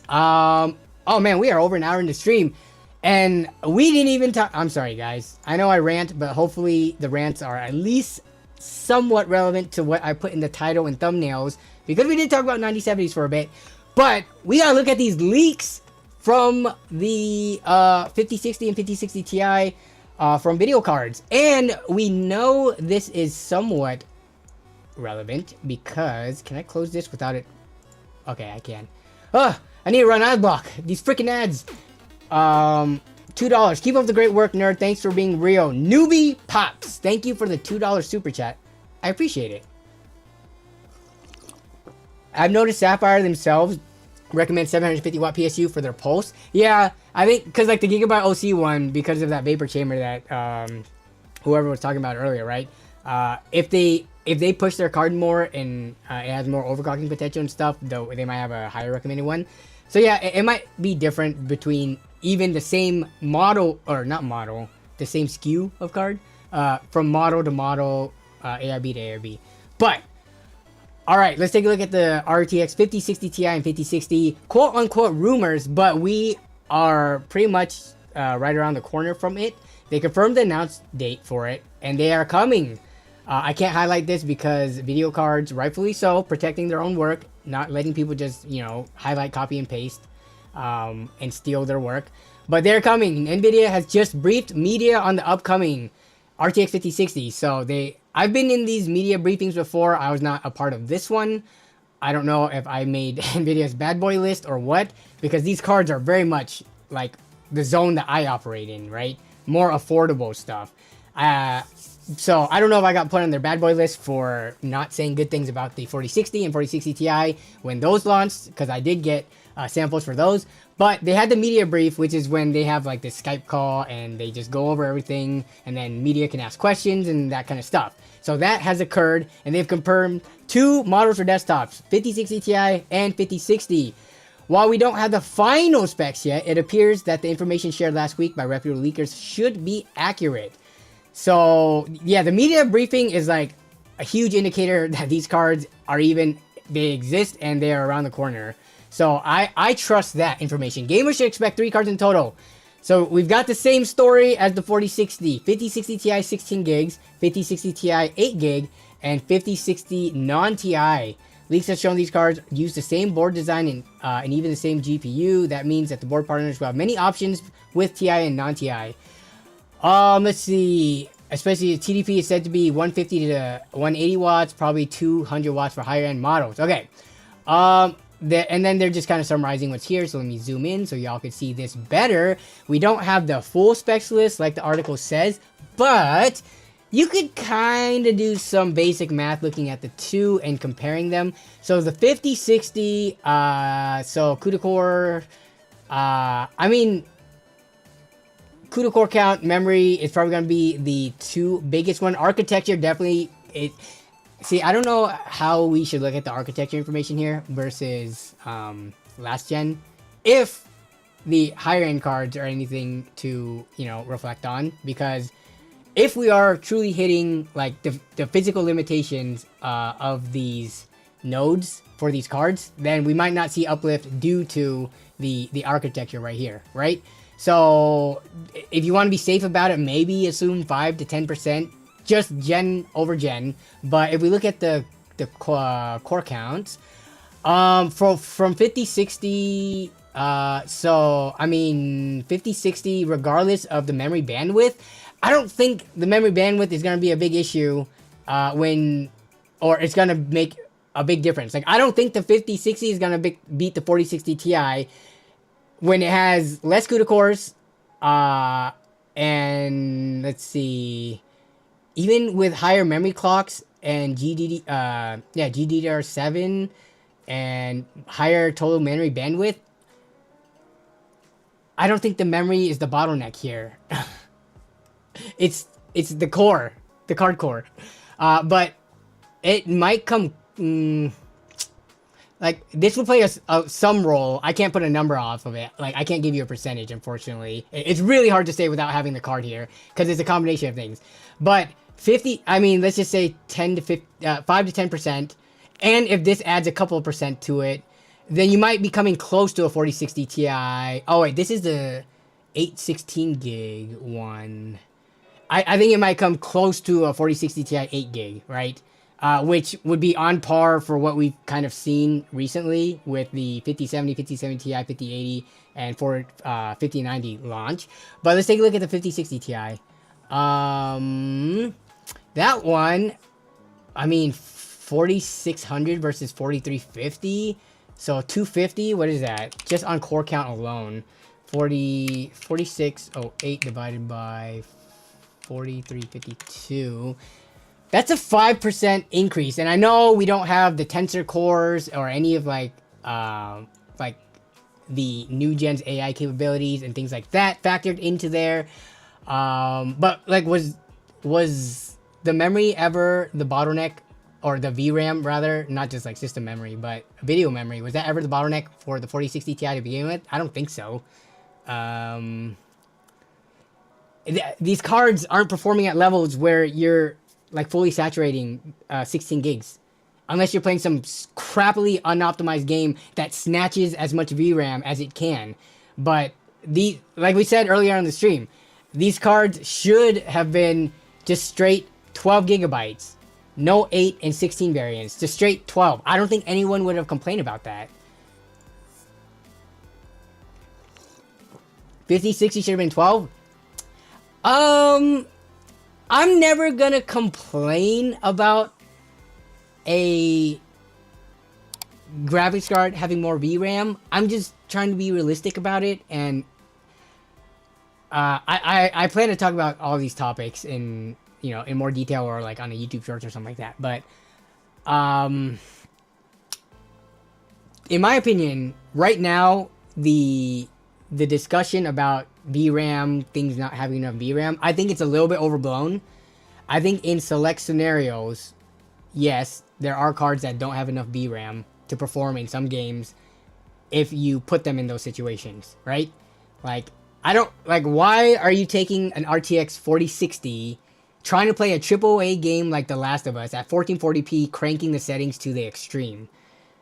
Oh man, we are over an hour in the stream. And we didn't even talk, I'm sorry guys. I know I rant, but hopefully the rants are at least somewhat relevant to what I put in the title and thumbnails, because we did talk about 9070s for a bit. But we gotta look at these leaks from the 5060 and 5060 Ti from video cards. And we know this is somewhat relevant because, can I close this without it? Okay, I can. I need to run ad block. These freaking ads. $2. Keep up the great work, nerd. Thanks for being real. Newbie Pops. Thank you for the $2 super chat. I appreciate it. I've noticed Sapphire themselves recommend 750 watt PSU for their pulse. Yeah, I think because like the Gigabyte OC one, because of that vapor chamber that whoever was talking about earlier, right? If they push their card more and it has more overclocking potential and stuff, though they might have a higher recommended one. So yeah, it might be different between even the same model, or not model, the same SKU of card from model to model, AIB to AIB. But all right, let's take a look at the RTX 5060 Ti and 5060 quote unquote rumors, but we are pretty much right around the corner from it. They confirmed the announced date for it, and they are coming. I can't highlight this because video cards, rightfully so, protecting their own work, not letting people just, you know, highlight, copy, and paste and steal their work. But they're coming. Nvidia has just briefed media on the upcoming RTX 5060. So I've been in these media briefings before. I was not a part of this one. I don't know if I made Nvidia's bad boy list or what, because these cards are very much like the zone that I operate in, right? More affordable stuff. So I don't know if I got put on their bad boy list for not saying good things about the 4060 and 4060 Ti when those launched, because I did get samples for those. But they had the media brief, which is when they have like this Skype call and they just go over everything, and then media can ask questions and that kind of stuff. So that has occurred, and they've confirmed 2 models for desktops, 5060 Ti and 5060. While we don't have the final specs yet, it appears that the information shared last week by reputable leakers should be accurate. So yeah, the media briefing is like a huge indicator that these cards are they exist and they are around the corner. So I trust that information. Gamers should expect 3 cards in total. So we've got the same story as the 4060. 5060 Ti 16 gigs, 5060 Ti 8 gig, and 5060 non-Ti. Leaks have shown these cards use the same board design and even the same GPU. That means that the board partners will have many options with Ti and non-Ti. Let's see. Especially the TDP is said to be 150 to 180 watts, probably 200 watts for higher end models. Okay. And then they're just kind of summarizing what's here. So let me zoom in so y'all can see this better. We don't have the full specs list like the article says, but you could kind of do some basic math looking at the two and comparing them. So the 5060, so CUDA core, CUDA core count, memory is probably going to be the 2 biggest one. Architecture, definitely. See, I don't know how we should look at the architecture information here versus last gen. If the higher end cards are anything to, you know, reflect on. Because if we are truly hitting like the physical limitations of these nodes for these cards, then we might not see uplift due to the architecture right here, right? So if you want to be safe about it, maybe assume 5 to 10%, just gen over gen. But if we look at the core counts, from 5060, so I mean 5060, regardless of the memory bandwidth, I don't think the memory bandwidth is going to be a big issue or it's going to make a big difference. Like, I don't think the 5060 is going to beat the 4060 Ti when it has less CUDA cores, and let's see, even with higher memory clocks and GDDR7 and higher total memory bandwidth, I don't think the memory is the bottleneck here. It's the core, the card core, but it might come. Like, this will play some role. I can't put a number off of it. Like, I can't give you a percentage, unfortunately. It's really hard to say without having the card here, because it's a combination of things. But 50, I mean, let's just say 5 to 10%. And if this adds a couple of percent to it, then you might be coming close to a 4060 Ti. Oh, wait, this is the 816 gig one. I think it might come close to a 4060 Ti 8 gig, right? Which would be on par for what we've kind of seen recently with the 5070, 5070 Ti, 5080, and 5090 launch. But let's take a look at the 5060 Ti. That one, I mean, 4600 versus 4350. So 250, what is that? Just on core count alone. 4608 divided by 4352. That's a 5% increase. And I know we don't have the tensor cores or any of like the new gen's AI capabilities and things like that factored into there. But like, was the memory ever the bottleneck, or the VRAM rather, not just like system memory, but video memory? Was that ever the bottleneck for the 4060 Ti to begin with? I don't think so. these cards aren't performing at levels where you're like fully saturating 16 gigs. Unless you're playing some crappily unoptimized game that snatches as much VRAM as it can. But like we said earlier on the stream, these cards should have been just straight 12 gigabytes. No 8 and 16 variants. Just straight 12. I don't think anyone would have complained about that. 5060 should have been 12. I'm never gonna complain about a graphics card having more VRAM. I'm just trying to be realistic about it, and I plan to talk about all these topics in more detail, or like on a YouTube shorts or something like that. But in my opinion, right now the discussion about VRAM, things not having enough VRAM, I think it's a little bit overblown. I think in select scenarios, yes, there are cards that don't have enough VRAM to perform in some games if you put them in those situations, right? Like, why are you taking an RTX 4060, trying to play a AAA game like The Last of Us at 1440p, cranking the settings to the extreme?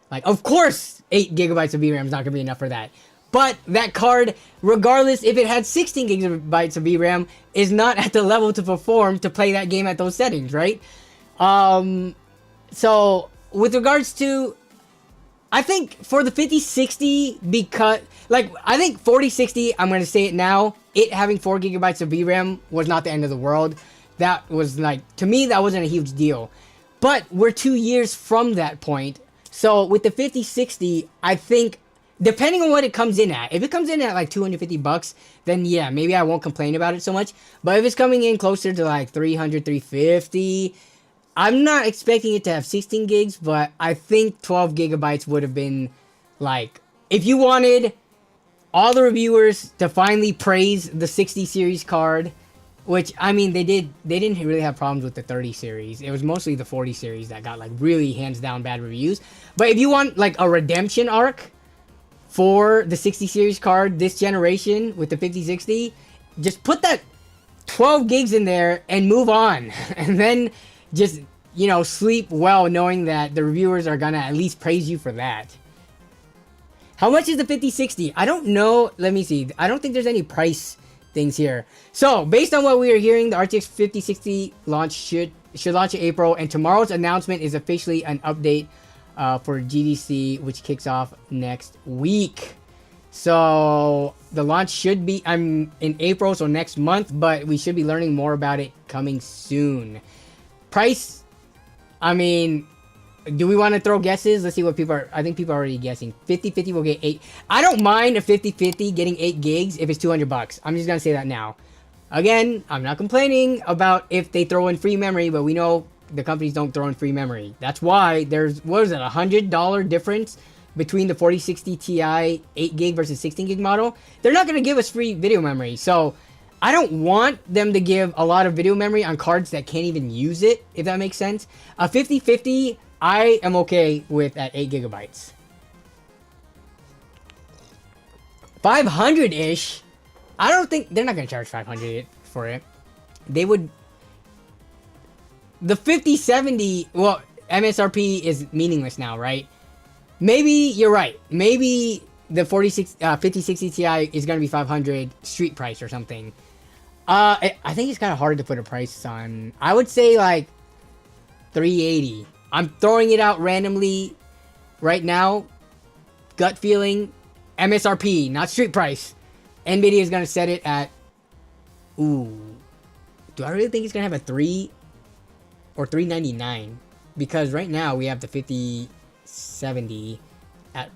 Like, of course, 8 gigabytes of VRAM is not going to be enough for that. But that card, regardless if it had 16 gigabytes of VRAM, is not at the level to perform to play that game at those settings, right? So, with regards to, I think for the 5060, because, like, I think 4060, I'm going to say it now, it having 4 gigabytes of VRAM was not the end of the world. That was, like, to me, that wasn't a huge deal. But we're 2 years from that point. So, with the 5060, I think, depending on what it comes in at, if it comes in at, like, $250, then, yeah, maybe I won't complain about it so much. But if it's coming in closer to, like, 300, 350... I'm not expecting it to have 16 gigs, but I think 12 gigabytes would have been, like, if you wanted all the reviewers to finally praise the 60 series card, which, I mean, they didn't really have problems with the 30 series. It was mostly the 40 series that got, like, really hands down bad reviews. But if you want, like, a redemption arc for the 60 series card this generation with the 5060, just put that 12 gigs in there and move on. And then just, sleep well knowing that the reviewers are gonna at least praise you for that. How much is the 5060? I don't know. Let me see. I don't think there's any price things here. So, based on what we are hearing, the RTX 5060 launch should launch in April, and tomorrow's announcement is officially an update for GDC, which kicks off next week. So, the launch should be in April, so next month, but we should be learning more about it coming soon. Price, I mean, do we want to throw guesses? Let's see what people are. I think people are already guessing. 5050 will get 8. I don't mind a 5050 getting 8 gigs if it's $200. I'm just going to say that now. Again, I'm not complaining about if they throw in free memory, but we know the companies don't throw in free memory. That's why there's, what is it, $100 difference between the 4060 Ti 8 gig versus 16 gig model. They're not going to give us free video memory. So I don't want them to give a lot of video memory on cards that can't even use it, if that makes sense. A 5050, I am okay with at 8 gigabytes. 500-ish? I don't think, they're not going to charge 500 for it. They would, the 5070, well, MSRP is meaningless now, right? Maybe you're right. Maybe the 5060 Ti is going to be 500 street price or something. I think it's kind of hard to put a price on. I would say like 380. I'm throwing it out randomly right now. Gut feeling, MSRP, not street price. Nvidia is going to set it at, ooh, do I really think it's going to have a 3 or 399? Because right now we have the 5070 at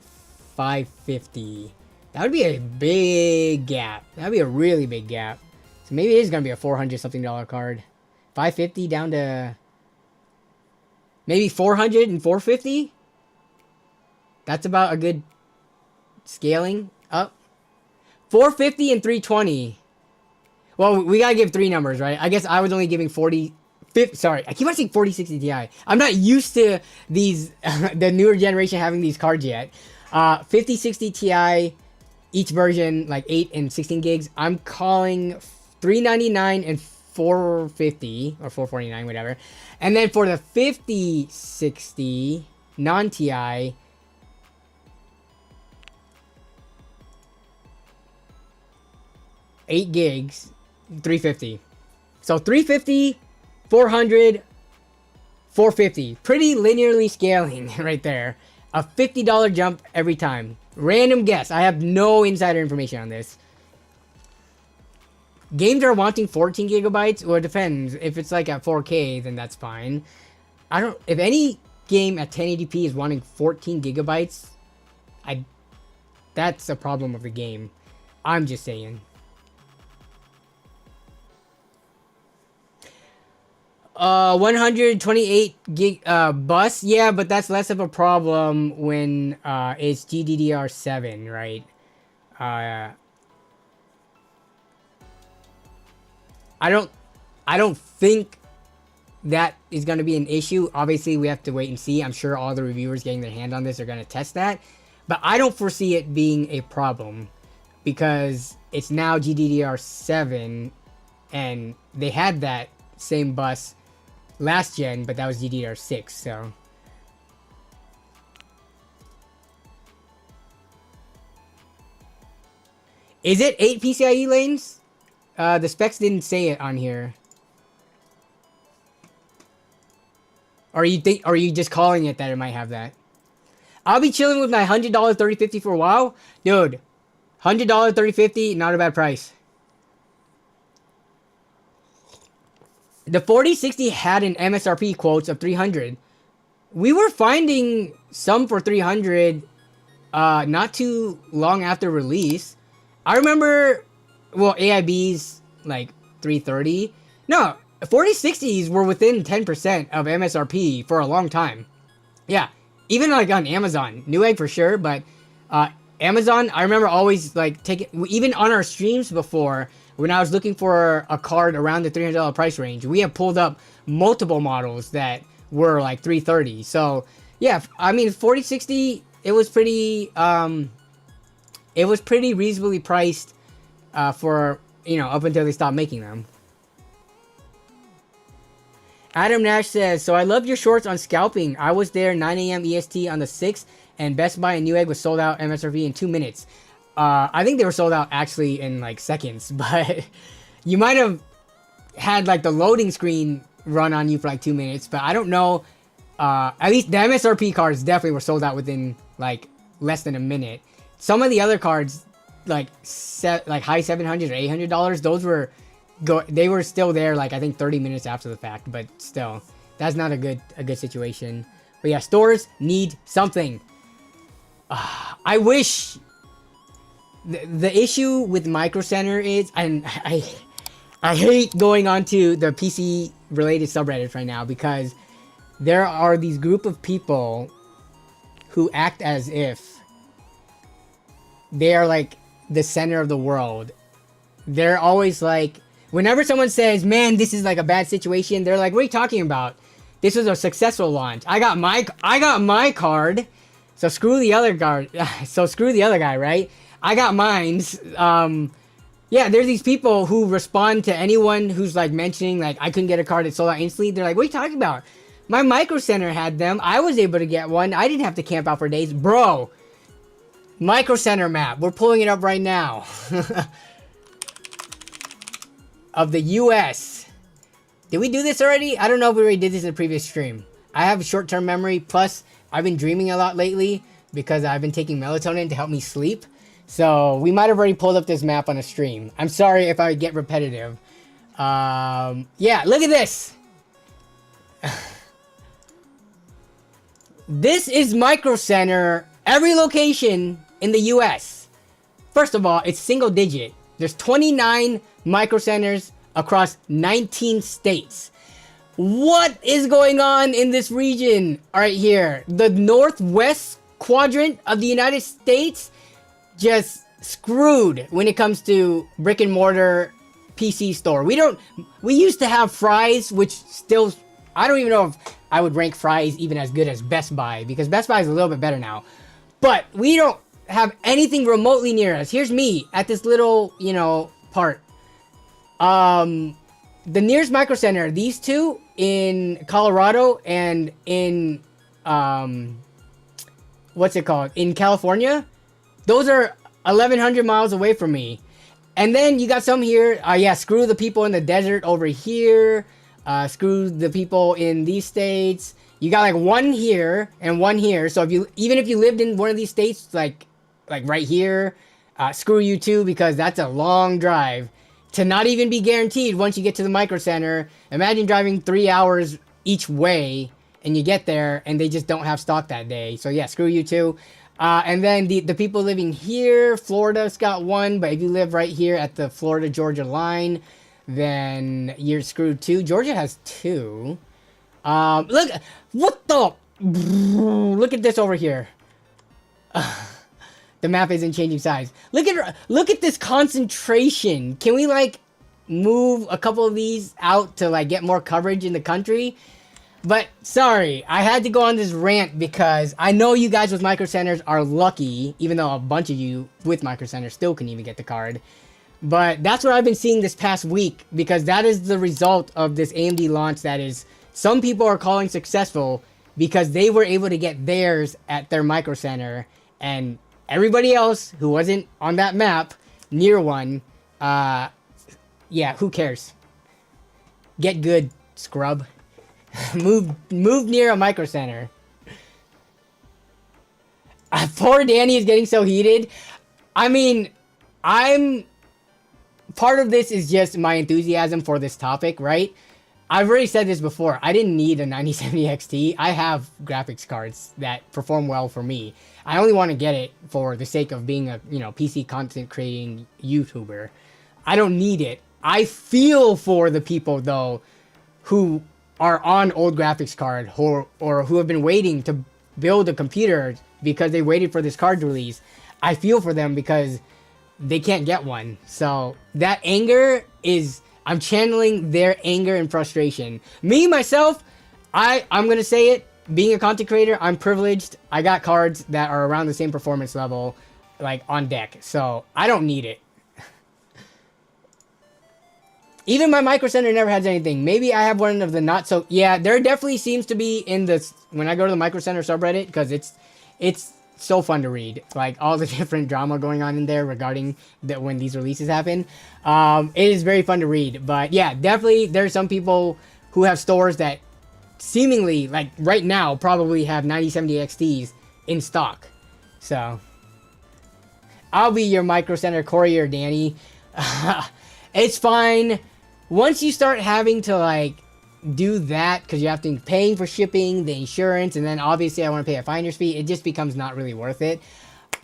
550. That would be a big gap. That would be a really big gap. So maybe it is going to be a $400 something card. 550 down to maybe 400 and 450. That's about a good scaling up. 450 and 320. Well, we got to give 3 numbers, right? I guess I was only giving 40. Sorry, I keep on saying 4060 Ti. I'm not used to these, the newer generation having these cards yet. 5060 Ti, each version, like 8 and 16 gigs. I'm calling $399 and $450 or $449, whatever. And then for the 5060 non-TI, 8 gigs, $350. So $350, $400, $450. Pretty linearly scaling right there. A $50 jump every time. Random guess. I have no insider information on this. Games are wanting 14 gigabytes. Well, it depends. If it's like at 4K, then that's fine. If any game at 1080p is wanting 14 gigabytes, that's a problem of the game. I'm just saying. 128 gig bus, yeah, but that's less of a problem when it's GDDR7, right? I don't think that is going to be an issue. Obviously, we have to wait and see. I'm sure all the reviewers getting their hand on this are going to test that, but I don't foresee it being a problem because it's now GDDR7, and they had that same bus last gen, but that was GDDR6, so. Is it 8 PCIe lanes? The specs didn't say it on here. Or are you just calling it that it might have that? I'll be chilling with my $100 3050 for a while. Dude, $100 3050, not a bad price. The 4060 had an MSRP quotes of 300. We were finding some for 300 not too long after release. I remember, well, AIB's like 330. No, 4060s were within 10% of MSRP for a long time. Yeah, even like on Amazon. Newegg for sure, but Amazon, I remember always like taking, even on our streams before, when I was looking for a card around the $300 price range, we have pulled up multiple models that were like 330. So yeah, I mean 4060, it was pretty reasonably priced for, you know, up until they stopped making them. Adam Nash says, so I love your shorts on scalping. I was there 9 a.m. EST on the 6th, and Best Buy and Newegg was sold out MSRP in 2 minutes. I think they were sold out actually in like seconds, but you might have had like the loading screen run on you for like 2 minutes, but I don't know. At least the MSRP cards definitely were sold out within like less than a minute. Some of the other cards, like high $700 or $800, those were they were still there like I think 30 minutes after the fact, but still, that's not a good situation. But yeah, stores need something. I wish. The issue with Micro Center is, and I hate going onto the PC related subreddits right now because there are these group of people who act as if they are like the center of the world. They're always like, whenever someone says, man, this is like a bad situation, they're like, what are you talking about? This was a successful launch. I got my card, so screw the other guy. So screw the other guy, right? I got mines. Yeah, there's these people who respond to anyone who's like mentioning like I couldn't get a card that sold out instantly. They're like, what are you talking about? My Micro Center had them. I was able to get one. I didn't have to camp out for days. Bro, Micro Center map. We're pulling it up right now. Of the US. Did we do this already? I don't know if we already did this in a previous stream. I have short-term memory. Plus, I've been dreaming a lot lately because I've been taking melatonin to help me sleep. So we might have already pulled up this map on a stream. I'm sorry if I get repetitive. Yeah, look at this. This is Micro Center, every location in the US. First of all, it's single digit. There's 29 Micro Centers across 19 states. What is going on in this region right here? The northwest quadrant of the United States just screwed when it comes to brick and mortar PC store. We used to have Fry's, which still, I don't even know if I would rank Fry's even as good as Best Buy, because Best Buy is a little bit better now. But we don't have anything remotely near us. Here's me at this little, you know, part The nearest micro center, these two in Colorado and in what's it called, in California, those are 1,100 miles away from me. And then you got some here. Yeah, screw the people in the desert over here. Screw the people in these states. You got like one here and one here. So if you, even if you lived in one of these states, like right here, screw you too, because that's a long drive to not even be guaranteed once you get to the micro center. Imagine driving 3 hours each way and you get there and they just don't have stock that day. So yeah, screw you too. And then the people living here, Florida's got one, but if you live right here at the Florida-Georgia line, then you're screwed too. Georgia has two. Look, what the? Look at this over here. The map isn't changing size. Look at this concentration. Can we like move a couple of these out to like get more coverage in the country? But sorry, I had to go on this rant because I know you guys with micro centers are lucky, even though a bunch of you with micro centers still can even get the card. But that's what I've been seeing this past week, because that is the result of this AMD launch. That is, some people are calling successful because they were able to get theirs at their micro center, and everybody else who wasn't on that map near one, yeah, who cares? Get good, scrub. move near a micro center. Poor Danny is getting so heated. I mean, part of this is just my enthusiasm for this topic, right? I've already said this before. I didn't need a 9070 XT. I have graphics cards that perform well for me. I only want to get it for the sake of being a, PC content creating YouTuber. I don't need it. I feel for the people though who are on old graphics card or who have been waiting to build a computer because they waited for this card release. I feel for them because they can't get one. So that anger is, I'm channeling their anger and frustration. Me, myself, I'm going to say it, being a content creator, I'm privileged. I got cards that are around the same performance level, like on deck. So I don't need it. Even my micro center never has anything. Maybe I have one of the not so... Yeah, there definitely seems to be in this... When I go to the micro center subreddit, because it's so fun to read. Like, all the different drama going on in there regarding when these releases happen. It is very fun to read. But yeah, definitely there's some people who have stores that seemingly, like right now, probably have 9070 XTs in stock. So, I'll be your micro center courier, Danny. It's fine. Once you start having to like do that, because you have to be paying for shipping, the insurance, and then obviously I want to pay a finder's fee, it just becomes not really worth it.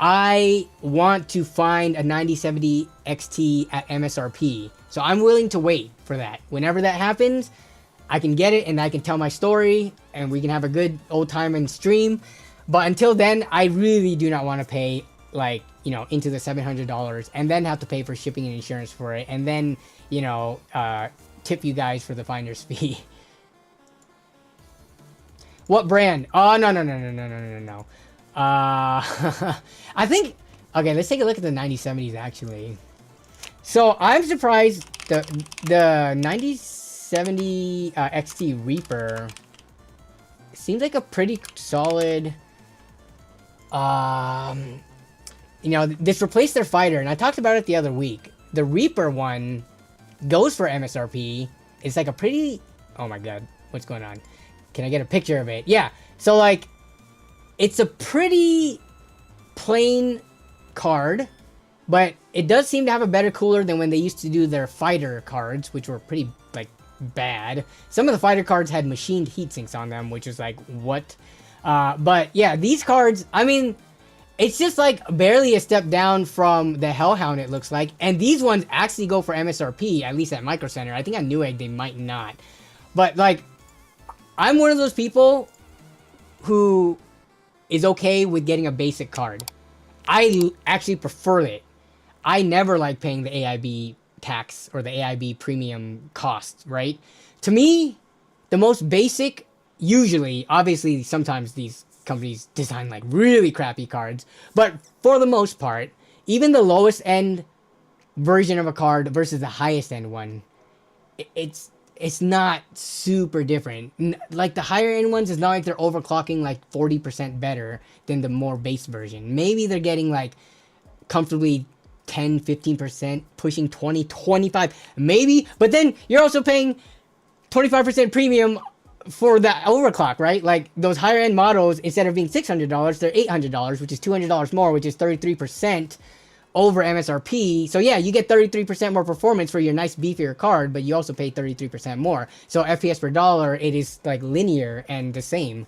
I want to find a 9070 XT at MSRP, so I'm willing to wait for that. Whenever that happens, I can get it and I can tell my story and we can have a good old time and stream. But until then, I really do not want to pay like, into the $700 and then have to pay for shipping and insurance for it, and then, tip you guys for the finder's fee. What brand? Oh, no. I think, okay, let's take a look at the 9070s actually. So I'm surprised the 9070 XT Reaper seems like a pretty solid, this replaced their fighter, and I talked about it the other week. The Reaper one goes for MSRP. It's like a pretty... Oh my god, what's going on? Can I get a picture of it? Yeah, so like, it's a pretty plain card, but it does seem to have a better cooler than when they used to do their fighter cards, which were pretty, like, bad. Some of the fighter cards had machined heatsinks on them, which is like, what? But yeah, these cards, I mean... It's just like barely a step down from the Hellhound, it looks like. And these ones actually go for MSRP, at least at Micro Center. I think at Newegg they might not. But like, I'm one of those people who is okay with getting a basic card. I actually prefer it. I never like paying the AIB tax or the AIB premium cost, right? To me, the most basic, usually, obviously sometimes these companies design like really crappy cards, but for the most part, even the lowest end version of a card versus the highest end one, it's not super different. Like the higher end ones, it's not like they're overclocking like 40% better than the more base version. Maybe they're getting like comfortably 10, 15%, pushing 20, 25, maybe. But then you're also paying 25% premium for that overclock, right? Like those higher end models, instead of being $600, they're $800, which is $200 more, which is 33% over MSRP. So yeah, you get 33% more performance for your nice beefier card, but you also pay 33% more. So FPS per dollar, it is like linear and the same.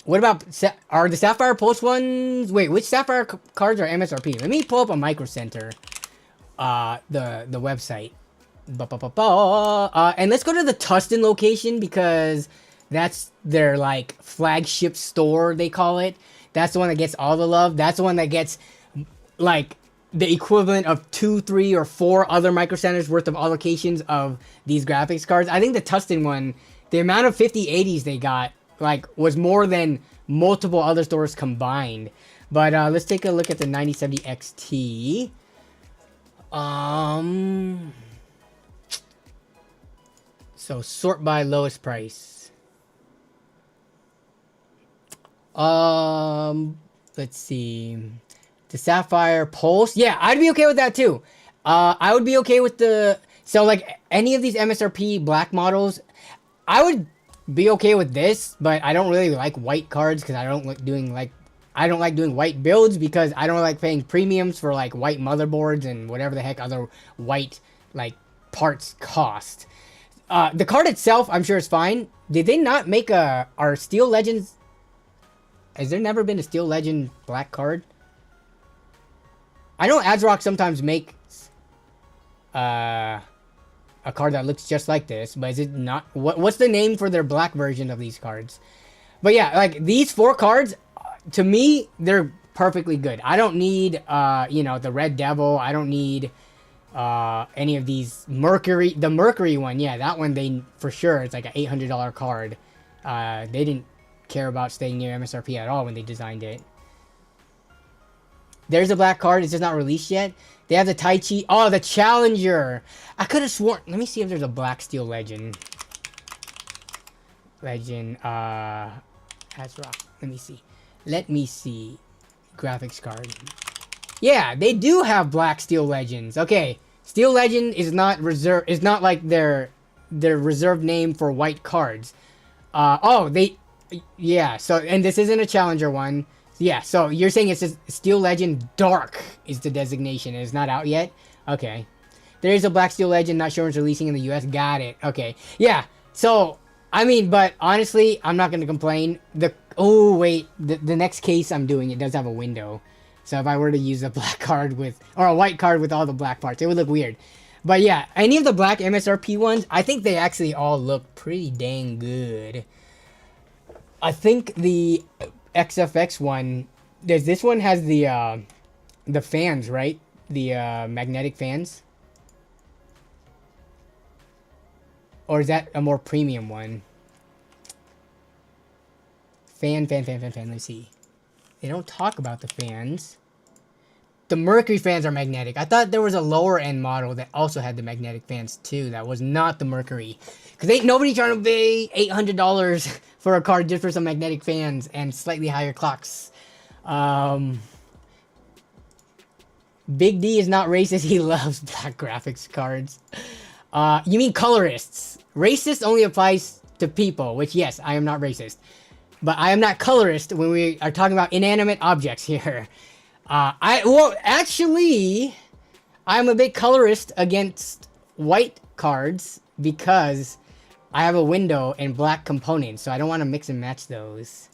What about, are the Sapphire Pulse ones? Wait, which Sapphire cards are MSRP? Let me pull up a Micro Center, the website. And let's go to the Tustin location because that's their like flagship store, they call it. That's the one that gets all the love. That's the one that gets like the equivalent of 2, 3, or 4 other Micro Centers worth of allocations of these graphics cards. I think the Tustin one, the amount of 5080s they got, like, was more than multiple other stores combined. But let's take a look at the 9070 XT. So sort by lowest price. Let's see. The Sapphire Pulse. Yeah, I'd be okay with that too. I would be okay with the, so like any of these MSRP black models, I would be okay with this, but I don't really like white cards because I don't like doing white builds because I don't like paying premiums for like white motherboards and whatever the heck other white like parts cost. The card itself, I'm sure is fine. Did they not make our Steel Legends? Has there never been a Steel Legend black card? I know AdsRock sometimes makes a card that looks just like this, but is it not? What's the name for their black version of these cards? But yeah, like these 4 cards, to me, they're perfectly good. I don't need, you know, the Red Devil. I don't need any of these Mercury. The Mercury one, yeah, that one, they for sure, it's like an $800 card. They didn't care about staying near MSRP at all when they designed it. There's a black card. It's just not released yet. They have the Tai Chi. Oh, the Challenger. I could have sworn. Let me see if there's a black Steel Legend. Legend. AdsRock. Let me see. Let me see. Graphics card. Yeah, they do have black Steel Legends. Okay. Steel Legend is not reserved. Is not like their reserved name for white cards. Oh, they. Yeah. So, and this isn't a Challenger one. Yeah, so you're saying it's just Steel Legend Dark is the designation. It's not out yet? Okay. There is a Black Steel Legend, not sure it's releasing in the US. Got it. Okay. Yeah, so, I mean, but honestly, I'm not going to complain. Oh, wait. The next case I'm doing, it does have a window. So if I were to use a black card with, or a white card with all the black parts, it would look weird. But yeah, any of the black MSRP ones, I think they actually all look pretty dang good. I think the XFX one, this one has the fans, right? The magnetic fans. Or is that a more premium one? Fan. Let's see. They don't talk about the fans. The Mercury fans are magnetic. I thought there was a lower end model that also had the magnetic fans too. That was not the Mercury. Because ain't nobody trying to pay $800 for a card just for some magnetic fans and slightly higher clocks. Big D is not racist. He loves black graphics cards. You mean colorists. Racist only applies to people, which yes, I am not racist. But I am not colorist when we are talking about inanimate objects here. Well, actually, I'm a bit colorist against white cards because I have a window and black components, so I don't want to mix and match those.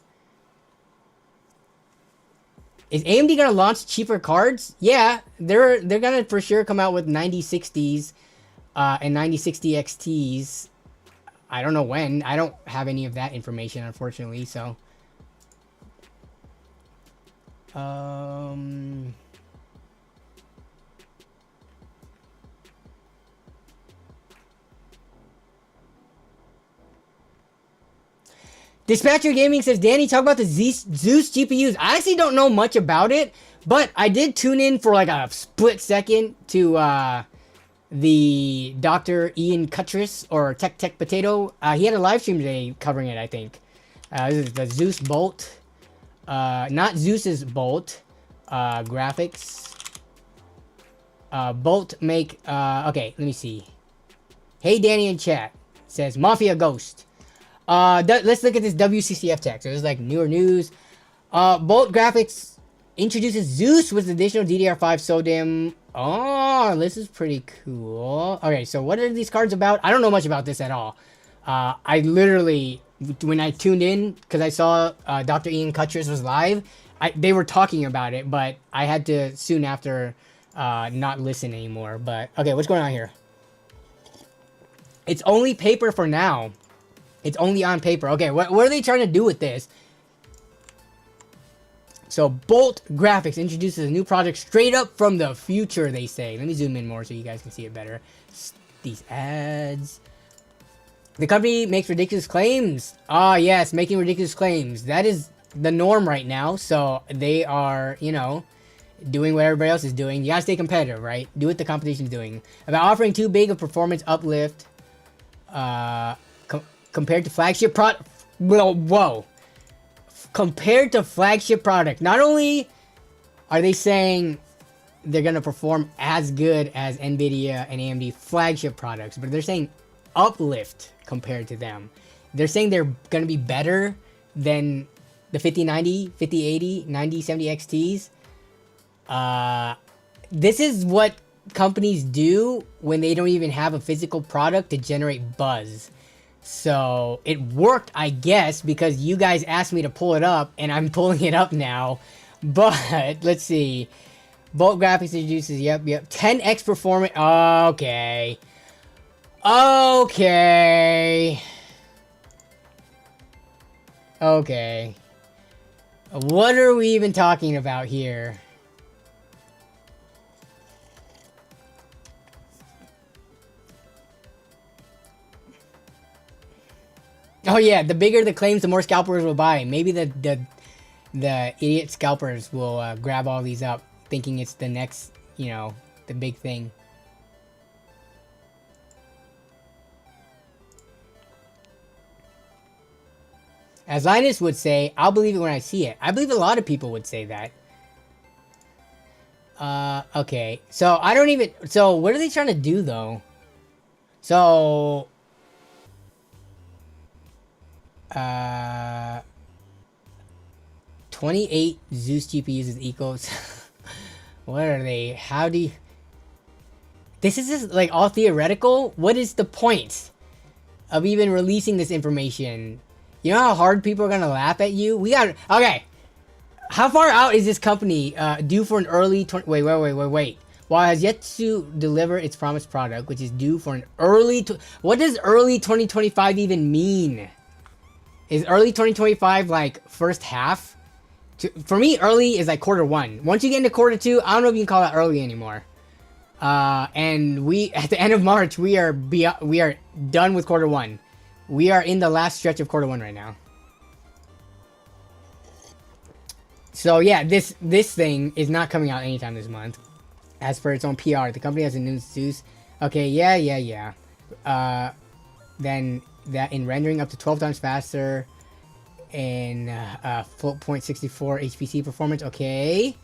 Is AMD gonna launch cheaper cards? Yeah, they're gonna for sure come out with 9060s and 9060 XTs. I don't know when. I don't have any of that information, unfortunately, so. Dispatcher Gaming says, Danny, talk about the Zeus GPUs. I actually don't know much about it, but I did tune in for like a split second to the Dr. Ian Cuttress or Tech Potato. He had a live stream today covering it, I think. This is the Zeus Bolt. Not Zeus's Bolt. Graphics. Bolt make... okay, let me see. Hey, Danny in chat. Says, Mafia Ghost. Let's look at this WCCF text. So this is like newer news. Bolt Graphics introduces Zeus with additional DDR5 SODIMM. Oh, this is pretty cool. Okay, so what are these cards about? I don't know much about this at all. I literally, when I tuned in, because I saw Dr. Ian Cuttress was live, they were talking about it, but I had to soon after not listen anymore. But, okay, what's going on here? It's only paper for now. It's only on paper. Okay, what are they trying to do with this? So, Bolt Graphics introduces a new project straight up from the future, they say. Let me zoom in more so you guys can see it better. These ads. The company makes ridiculous claims. Ah, yes, making ridiculous claims. That is the norm right now. So, they are, you know, doing what everybody else is doing. You gotta stay competitive, right? Do what the competition is doing. About offering too big a performance uplift. Compared to flagship product. Whoa. Compared to flagship product. Not only are they saying they're going to perform as good as Nvidia and AMD flagship products, but they're saying uplift compared to them. They're saying they're going to be better than the 5090, 5080, 9070 XTs. This is what companies do when they don't even have a physical product to generate buzz. So it worked, I guess, because you guys asked me to pull it up, and I'm pulling it up now. But let's see. Bolt Graphics introduces, yep, 10x performance. Okay. What are we even talking about here? Oh yeah, the bigger the claims, the more scalpers will buy. Maybe the idiot scalpers will grab all these up, thinking it's the next, you know, the big thing. As Linus would say, I'll believe it when I see it. I believe a lot of people would say that. Okay. So I don't even... So what are they trying to do though? So... 28 Zeus GPUs is equals. What are they? How do you... This is just like all theoretical? What is the point of even releasing this information? You know how hard people are gonna laugh at you? We got... Okay. How far out is this company due for an early... Wait. While it has yet to deliver its promised product, which is due for an early... What does early 2025 even mean? Is early 2025 like first half? For me, early is like Q1. Once you get into Q2, I don't know if you can call that early anymore. And we, at the end of March, we are done with Q1. We are in the last stretch of Q1 right now. So yeah, this thing is not coming out anytime this month. As per its own PR, the company has a new Zeus. Okay, yeah. Then that in rendering up to 12 times faster in 0.64 HPC performance. Okay.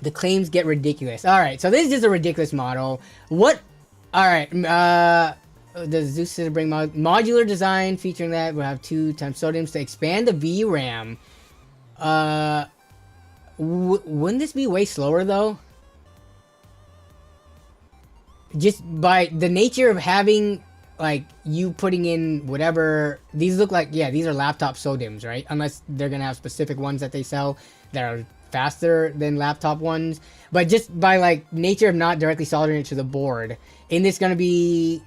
The claims get ridiculous. Alright, so this is just a ridiculous model. What? Alright, the Zeus system bring modular design featuring that. We'll have 2 times SODIMMs to expand the VRAM. Wouldn't this be way slower though? Just by the nature of having, like, you putting in whatever... These look like... Yeah, these are laptop SODIMMs, right? Unless they're going to have specific ones that they sell that are faster than laptop ones. But just by, like, nature of not directly soldering it to the board. Isn't this going to be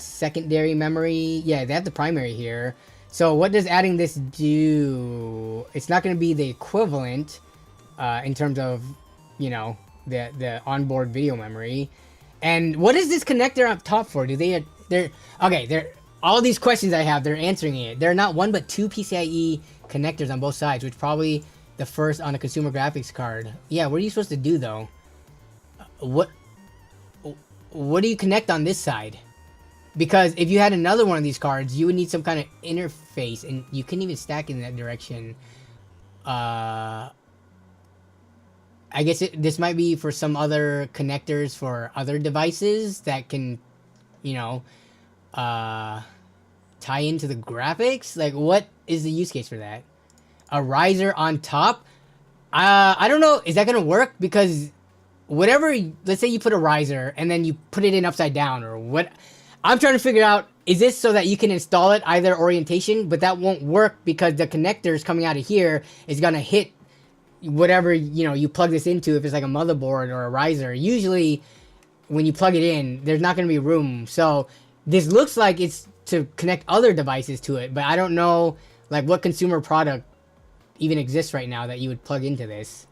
secondary memory? Yeah, they have the primary here. So what does adding this do? It's not going to be the equivalent in terms of, you know, the onboard video memory. And what is this connector up top for? Do they're all these questions I have, they're answering it. There are not one but two PCIe connectors on both sides, which probably the first on a consumer graphics card. Yeah, what are you supposed to do though? What do you connect on this side? Because if you had another one of these cards, you would need some kind of interface, and you couldn't even stack in that direction. I guess this might be for some other connectors for other devices that can, you know, tie into the graphics. Like, what is the use case for that? A riser on top? I don't know. Is that gonna work? Because whatever, let's say you put a riser and then you put it in upside down, or what? I'm trying to figure out, is this so that you can install it either orientation, but that won't work because the connectors coming out of here is gonna hit whatever, you know, you plug this into. If it's like a motherboard or a riser, usually when you plug it in, there's not gonna be room. So this looks like it's to connect other devices to it, but I don't know like what consumer product even exists right now that you would plug into this.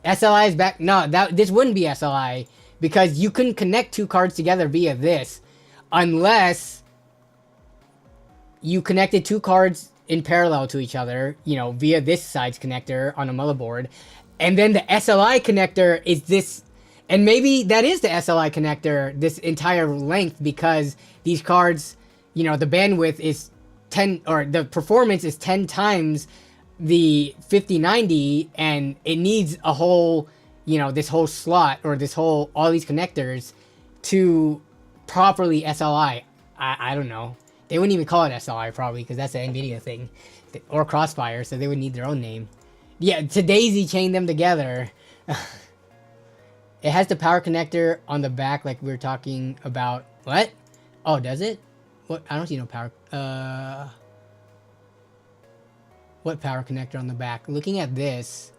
SLI is back. No, this wouldn't be SLI because you couldn't connect two cards together via this unless you connected two cards in parallel to each other, you know, via this side's connector on a motherboard. And then the SLI connector is this, and maybe that is the SLI connector, this entire length, because these cards, you know, the bandwidth is 10, or the performance is 10 times the 5090, and it needs a whole, you know, this whole slot, or this whole, all these connectors to properly SLI. I don't know. They wouldn't even call it SLI probably, because that's an Nvidia thing, or Crossfire, so they would need their own name. Yeah, to daisy chain them together. It has the power connector on the back, like we were talking about. What? Oh, does it? What? I don't see no power. What power connector on the back? Looking at this.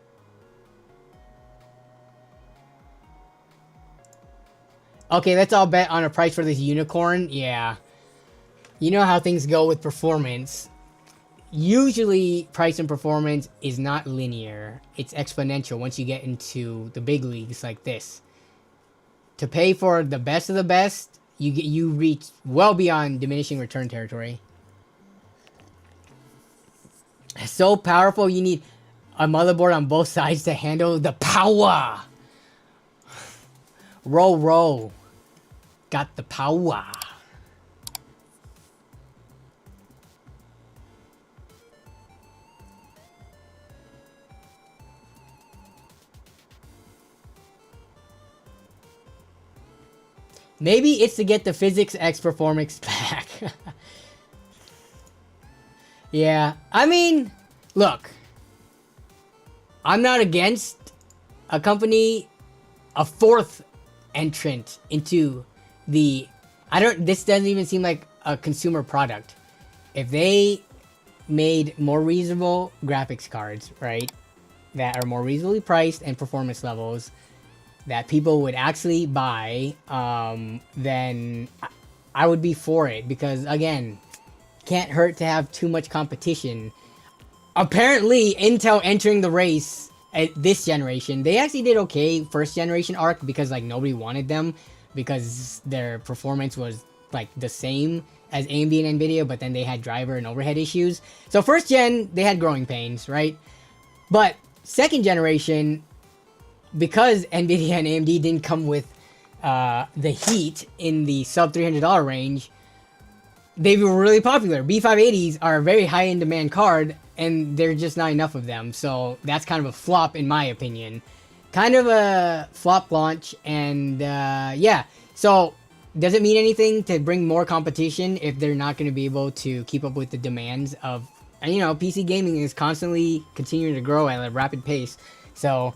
Okay, let's all bet on a price for this unicorn. Yeah. You know how things go with performance. Usually, price and performance is not linear. It's exponential once you get into the big leagues like this. To pay for the best of the best, you reach well beyond diminishing return territory. So powerful, you need a motherboard on both sides to handle the power. Roll. Got the power. Maybe it's to get the Physics X Performance back. Yeah, I mean, look. I'm not against a company, a fourth entrant into the... This doesn't even seem like a consumer product. If they made more reasonable graphics cards, right, that are more reasonably priced and performance levels that people would actually buy, then I would be for it. Because, again, can't hurt to have too much competition. Apparently, Intel entering the race at this generation, they actually did okay first generation ARC because, like, nobody wanted them because their performance was, like, the same as AMD and Nvidia, but then they had driver and overhead issues. So first gen, they had growing pains, right? But second generation, because Nvidia and AMD didn't come with the heat in the sub $300 range, they were really popular. B580s are a very high in demand card, and there's just not enough of them. So that's kind of a flop in my opinion. Kind of a flop launch, and yeah. So does it mean anything to bring more competition if they're not going to be able to keep up with the demands of, and you know, PC gaming is constantly continuing to grow at a rapid pace. So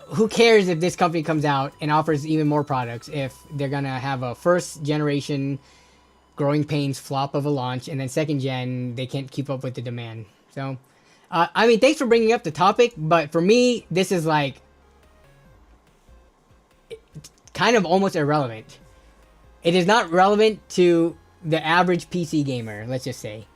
who cares if this company comes out and offers even more products if they're going to have a first generation growing pains flop of a launch, and then second gen, they can't keep up with the demand. So, I mean, thanks for bringing up the topic, but for me, this is like kind of almost irrelevant. It is not relevant to the average PC gamer, let's just say.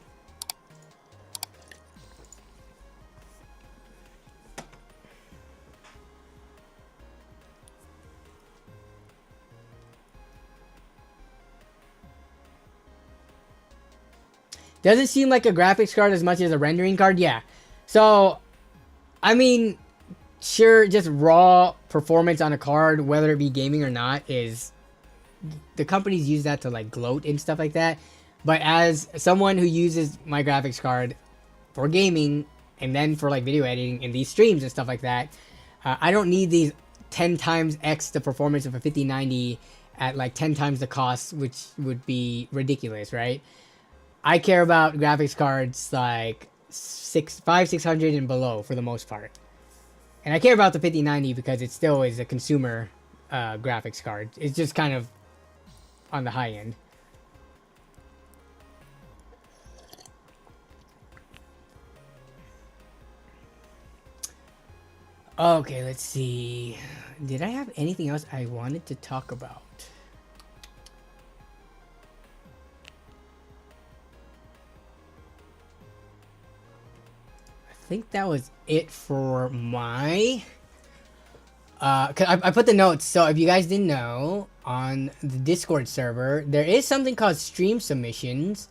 Doesn't seem like a graphics card as much as a rendering card. Yeah. So, I mean, sure, just raw performance on a card, whether it be gaming or not, is... The companies use that to, like, gloat and stuff like that. But as someone who uses my graphics card for gaming and then for, like, video editing in these streams and stuff like that, I don't need these 10 times X the performance of a 5090 at, like, 10 times the cost, which would be ridiculous, right? I care about graphics cards, like, 600 and below for the most part. And I care about the 5090 because it still is a consumer graphics card. It's just kind of on the high end. Okay, let's see. Did I have anything else I wanted to talk about? I think that was it for my... Cause I put the notes, so if you guys didn't know, on the Discord server, there is something called stream submissions.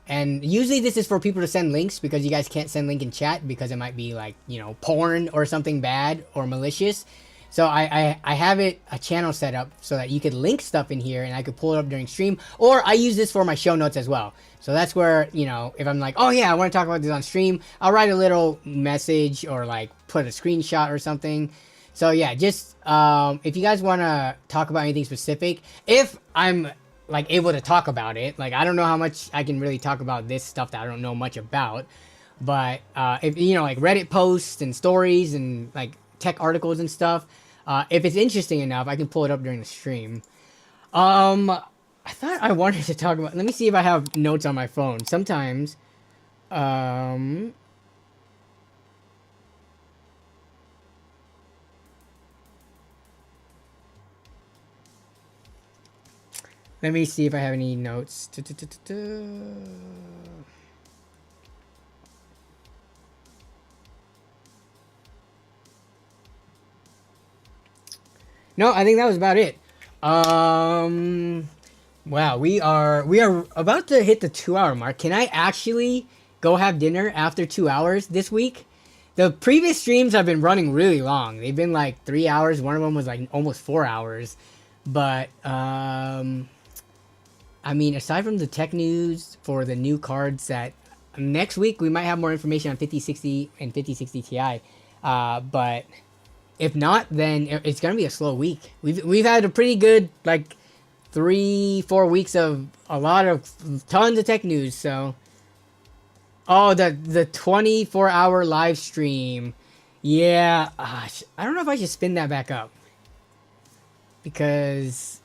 And usually this is for people to send links because you guys can't send link in chat because it might be like, you know, porn or something bad or malicious. So I have a channel set up so that you could link stuff in here and I could pull it up during stream. Or I use this for my show notes as well. So that's where, you know, if I'm like, oh yeah, I want to talk about this on stream, I'll write a little message or like put a screenshot or something. So yeah, just if you guys want to talk about anything specific, if I'm like able to talk about it, like I don't know how much I can really talk about this stuff that I don't know much about, but if you know, like Reddit posts and stories and like tech articles and stuff, if it's interesting enough, I can pull it up during the stream. I thought I wanted to talk about, let me see if I have notes on my phone. Sometimes let me see if I have any notes. No, I think that was about it. Wow, we are about to hit the 2-hour mark. Can I actually go have dinner after 2 hours this week? The previous streams have been running really long. They've been like 3 hours. One of them was like almost 4 hours. But I mean, aside from the tech news for the new cards that next week we might have more information on 5060 and 5060 Ti. But if not, then it's gonna be a slow week. We've had a pretty good like 3-4 weeks of a lot of tons of tech news. So, oh, the 24-hour live stream, yeah. I don't know if I should spin that back up because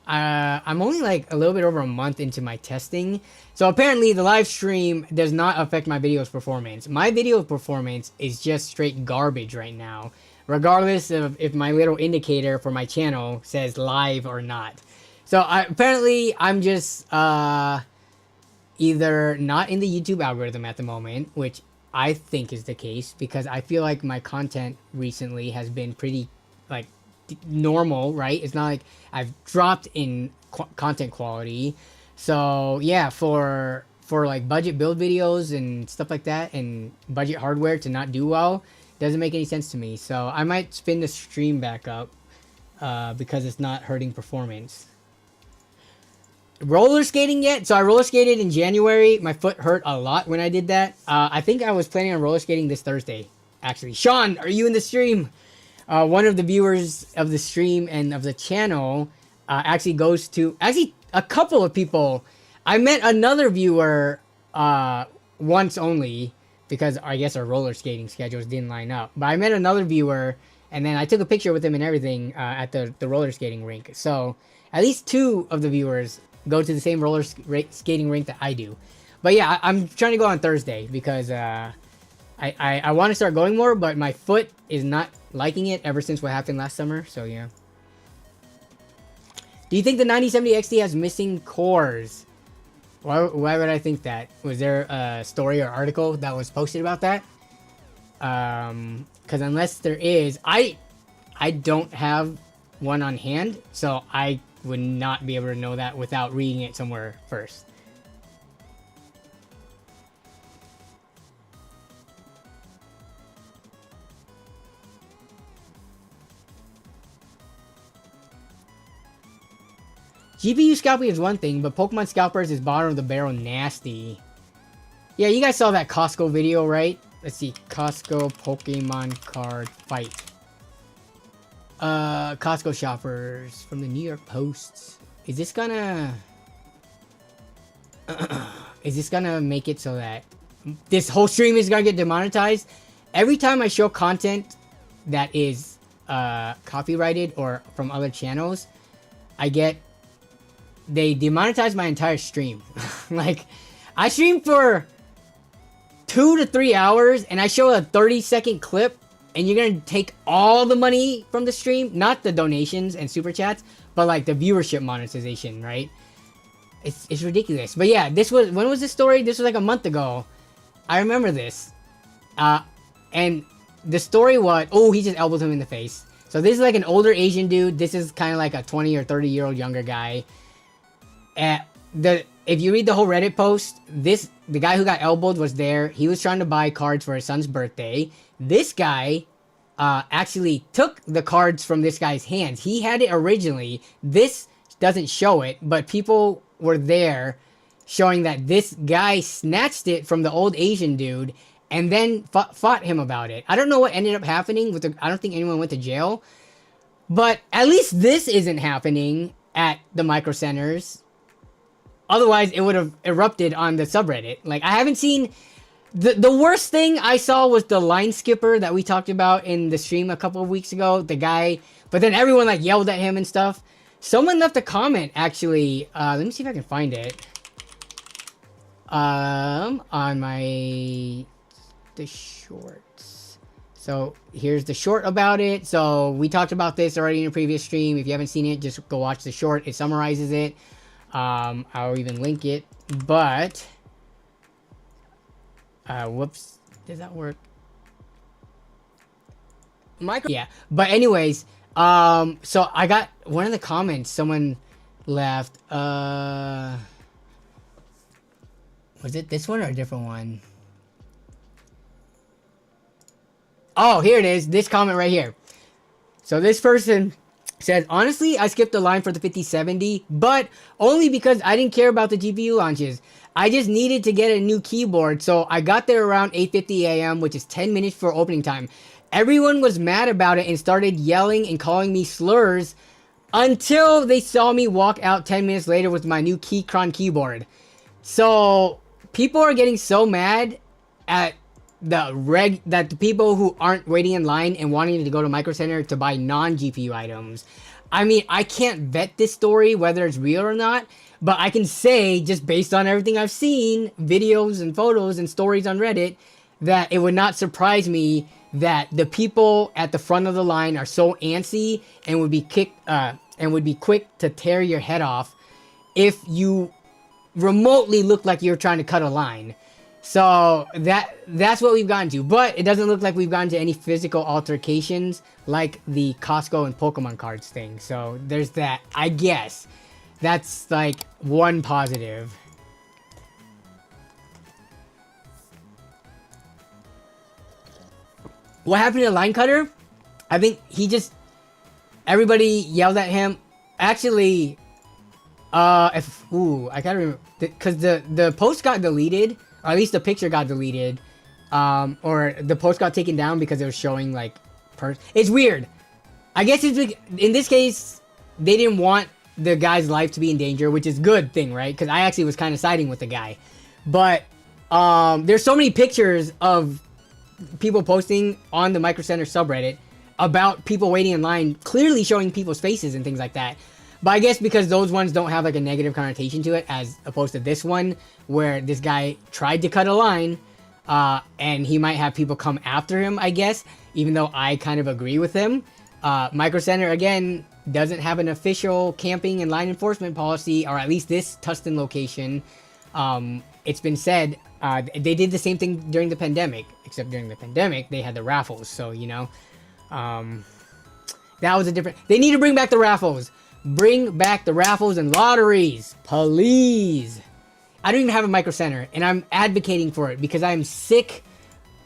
I'm only like a little bit over a month into my testing. So apparently the live stream does not affect my video's performance. My video performance is just straight garbage right now, regardless of if my little indicator for my channel says live or not. So apparently I'm just either not in the YouTube algorithm at the moment, which I think is the case because I feel like my content recently has been pretty like normal, right? It's not like I've dropped in content quality. So yeah, for like budget build videos and stuff like that and budget hardware to not do well doesn't make any sense to me. So I might spin the stream back up because it's not hurting performance. Roller skating yet? So I roller skated in January. My foot hurt a lot when I did that. I think I was planning on roller skating this Thursday actually. Sean, are you in the stream? One of the viewers of the stream and of the channel actually goes to... Actually, a couple of people. I met another viewer once only because I guess our roller skating schedules didn't line up. But I met another viewer and then I took a picture with him and everything at the roller skating rink. So at least 2 of the viewers go to the same roller skating rink that I do. But yeah, I'm trying to go on Thursday because I want to start going more, but my foot is not liking it ever since what happened last summer. So yeah. Do you think the 9070 XT has missing cores? Why would I think that? Was there a story or article that was posted about that? Because unless there is, I don't have one on hand, so I would not be able to know that without reading it somewhere first. GPU scalping is one thing, but Pokemon scalpers is bottom of the barrel nasty. Yeah, you guys saw that Costco video, right? Let's see, Costco Pokemon card fight. Costco shoppers from the New York Post. Is this gonna... is this gonna make it so that this whole stream is gonna get demonetized? Every time I show content that is copyrighted or from other channels, they demonetize my entire stream. Like, I stream for 2 to 3 hours and I show a 30-second clip, and you're gonna take all the money from the stream, not the donations and super chats, but like the viewership monetization, right? It's ridiculous. But yeah, when was this story? This was like a month ago. I remember this. And the story was, oh, he just elbowed him in the face. So this is like an older Asian dude. This is kind of like a 20 or 30-year-old younger guy. If you read the whole Reddit post, the guy who got elbowed was there. He was trying to buy cards for his son's birthday. This guy actually took the cards from this guy's hands. He had it originally. This doesn't show it, but people were there showing that this guy snatched it from the old Asian dude and then fought him about it. I don't know what ended up happening. I don't think anyone went to jail. But at least this isn't happening at the Micro Centers. Otherwise, it would have erupted on the subreddit. Like, I haven't seen... The worst thing I saw was the line skipper that we talked about in the stream a couple of weeks ago. The guy... But then everyone, like, yelled at him and stuff. Someone left a comment, actually. Let me see if I can find it. On the shorts. So, here's the short about it. So, we talked about this already in a previous stream. If you haven't seen it, just go watch the short. It summarizes it. I'll even link it. But... whoops. Does that work? Yeah. But anyways, so I got one of the comments someone left. Was it this one or a different one? Oh, here it is. This comment right here. So this person says, honestly, I skipped the line for the 5070, but only because I didn't care about the GPU launches. I just needed to get a new keyboard, so I got there around 8:50 a.m., which is 10 minutes for opening time. Everyone was mad about it and started yelling and calling me slurs until they saw me walk out 10 minutes later with my new Keychron keyboard. So people are getting so mad at the people who aren't waiting in line and wanting to go to Micro Center to buy non-GPU items. I mean, I can't vet this story whether it's real or not, but I can say, just based on everything I've seen, videos and photos and stories on Reddit, that it would not surprise me that the people at the front of the line are so antsy and would be quick to tear your head off if you remotely look like you're trying to cut a line. So that's what we've gotten to, but it doesn't look like we've gotten to any physical altercations like the Costco and Pokemon cards thing. So there's that, I guess. That's like one positive. What happened to Line Cutter? I think everybody yelled at him. Actually, I gotta remember, because the post got deleted, or at least the picture got deleted, or the post got taken down because it was showing like, it's weird. I guess it's like, in this case, they didn't want the guy's life to be in danger, which is a good thing, right? Because I actually was kind of siding with the guy. But there's so many pictures of people posting on the Micro Center subreddit about people waiting in line, clearly showing people's faces and things like that. But I guess because those ones don't have like a negative connotation to it, as opposed to this one, where this guy tried to cut a line, and he might have people come after him, I guess, even though I kind of agree with him. Micro Center, again, doesn't have an official camping and line enforcement policy, or at least this Tustin location. It's been said, they did the same thing during the pandemic, except during the pandemic, they had the raffles, so, you know, that was a different... They need to bring back the raffles. Bring back the raffles and lotteries, please. I don't even have a Micro Center, and I'm advocating for it because I'm sick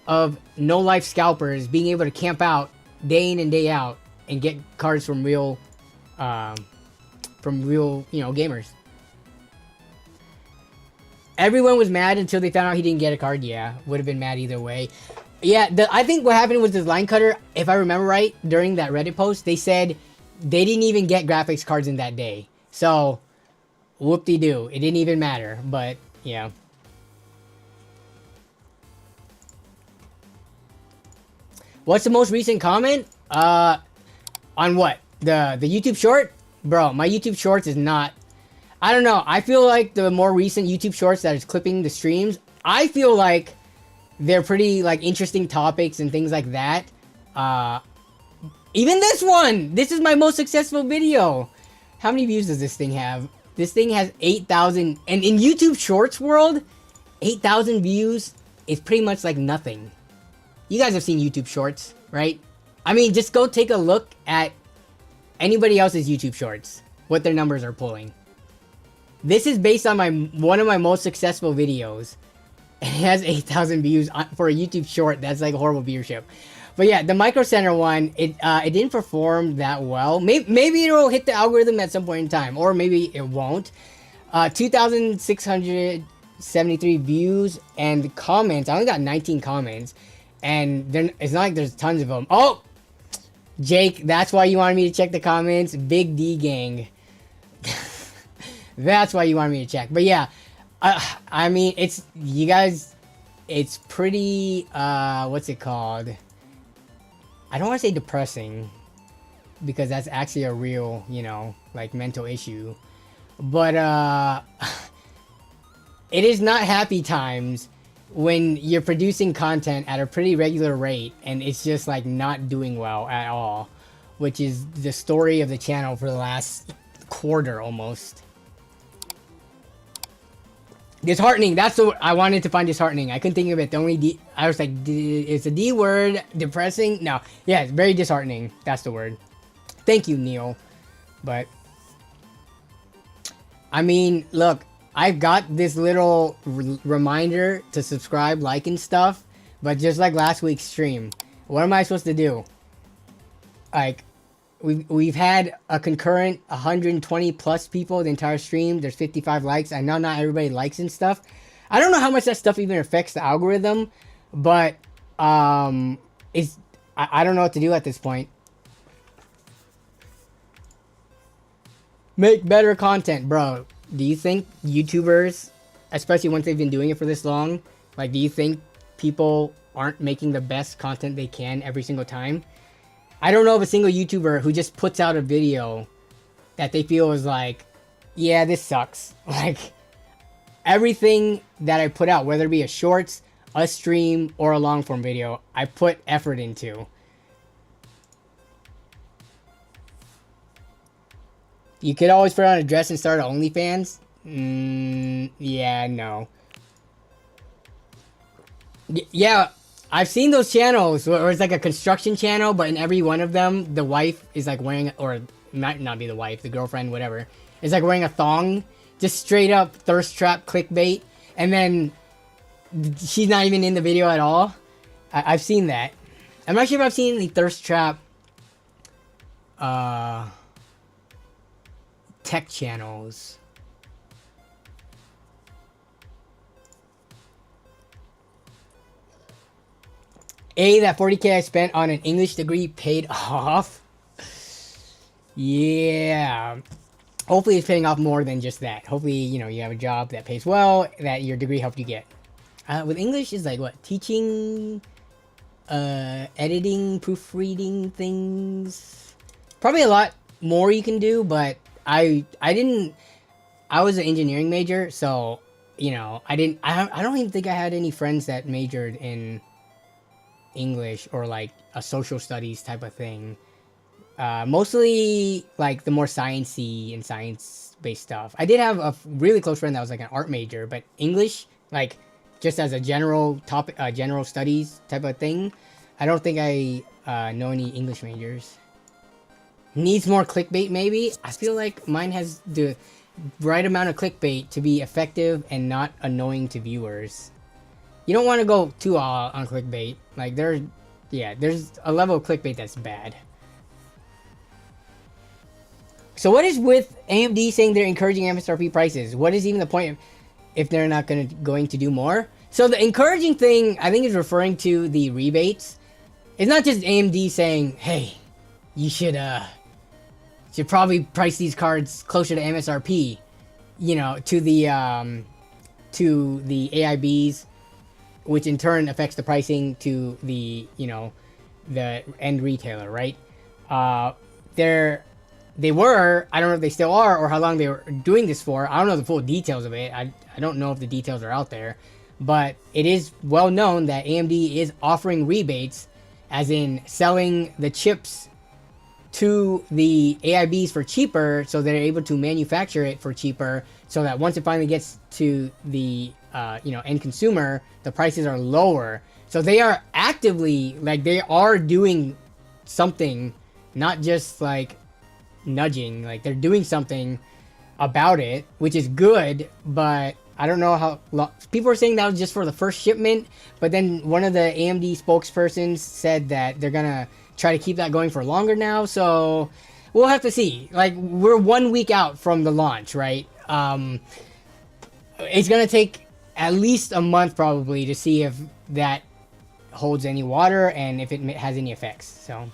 of no-life scalpers being able to camp out day in and day out and get cards from real from real, you know, gamers. Everyone was mad until they found out he didn't get a card. Yeah, would have been mad either way. Yeah, I think what happened with this line cutter, if I remember right, during that Reddit post, they said they didn't even get graphics cards in that day. So, whoop-de-doo. It didn't even matter, but, yeah. What's the most recent comment? On what? The YouTube short? Bro, my YouTube shorts is not... I don't know. I feel like the more recent YouTube shorts that is clipping the streams, I feel like they're pretty like interesting topics and things like that. Even this one! This is my most successful video. How many views does this thing have? This thing has 8,000. And in YouTube Shorts world, 8,000 views is pretty much like nothing. You guys have seen YouTube Shorts, right? I mean, just go take a look at anybody else's YouTube Shorts. What their numbers are pulling. This is based on one of my most successful videos. It has 8,000 views for a YouTube short. That's like a horrible viewership. But yeah, the Micro Center one, it didn't perform that well. Maybe it'll hit the algorithm at some point in time, or maybe it won't. 2,673 views and comments. I only got 19 comments, and it's not like there's tons of them. Oh, Jake, that's why you wanted me to check the comments. Big D gang. That's why you wanted me to check. But yeah, I mean, it's, you guys, it's pretty, what's it called? I don't want to say depressing, because that's actually a real, you know, like mental issue. But, it is not happy times when you're producing content at a pretty regular rate and it's just like not doing well at all, which is the story of the channel for the last quarter almost. Disheartening. That's what I wanted to find. Disheartening. I couldn't think of it. The only D. I was like, it's a D word. Depressing. No. Yeah, it's very disheartening. That's the word. Thank you, Neil. But I mean, look, I've got this little reminder to subscribe, like, and stuff. But just like last week's stream, what am I supposed to do? Like, we've had a concurrent 120 plus people the entire stream. There's 55 likes. I know not everybody likes and stuff. I don't know how much that stuff even affects the algorithm, but I don't know what to do at this point. Make better content, bro. Do you think YouTubers, especially once they've been doing it for this long, like, do you think people aren't making the best content they can every single time? I don't know of a single YouTuber who just puts out a video that they feel is like, yeah, this sucks. Like, everything that I put out, whether it be a shorts, a stream, or a long form video, I put effort into. You could always put on a dress and start OnlyFans? Yeah, no. Yeah. I've seen those channels where it's like a construction channel, but in every one of them, the wife is like wearing, or might not be the wife, the girlfriend, whatever, is like wearing a thong, just straight up thirst trap clickbait, and then she's not even in the video at all. I've seen that. I'm not sure if I've seen the thirst trap tech channels. That 40K I spent on an English degree paid off. Yeah. Hopefully it's paying off more than just that. Hopefully, you know, you have a job that pays well, that your degree helped you get. With English, is like what? Teaching, editing, proofreading things. Probably a lot more you can do, but I was an engineering major, so, you know, I don't even think I had any friends that majored in English or like a social studies type of thing. Mostly like the more sciencey and science-based stuff. I did have a really close friend that was like an art major, but English, like just as a general topic, general studies type of thing, I don't think I know any English majors. Needs more clickbait, maybe. I feel like mine has the right amount of clickbait to be effective and not annoying to viewers. You don't want to go too all on clickbait. Like, there's a level of clickbait that's bad. So what is with AMD saying they're encouraging MSRP prices? What is even the point if they're not going to do more? So the encouraging thing, I think, is referring to the rebates. It's not just AMD saying, hey, you should probably price these cards closer to MSRP, you know, to the AIBs, which in turn affects the pricing to the, you know, the end retailer, right? They were, I don't know if they still are or how long they were doing this for. I don't know the full details of it. I don't know if the details are out there, but it is well known that AMD is offering rebates, as in selling the chips to the AIBs for cheaper, so they're able to manufacture it for cheaper, so that once it finally gets to the you know, end consumer, the prices are lower. So they are actively, like, they are doing something, not just like nudging, like they're doing something about it, which is good. But I don't know how people are saying that was just for the first shipment, but then one of the AMD spokespersons said that they're gonna try to keep that going for longer now. So we'll have to see. Like, we're 1 week out from the launch, right? It's gonna take at least a month probably to see if that holds any water and if it has any effects. So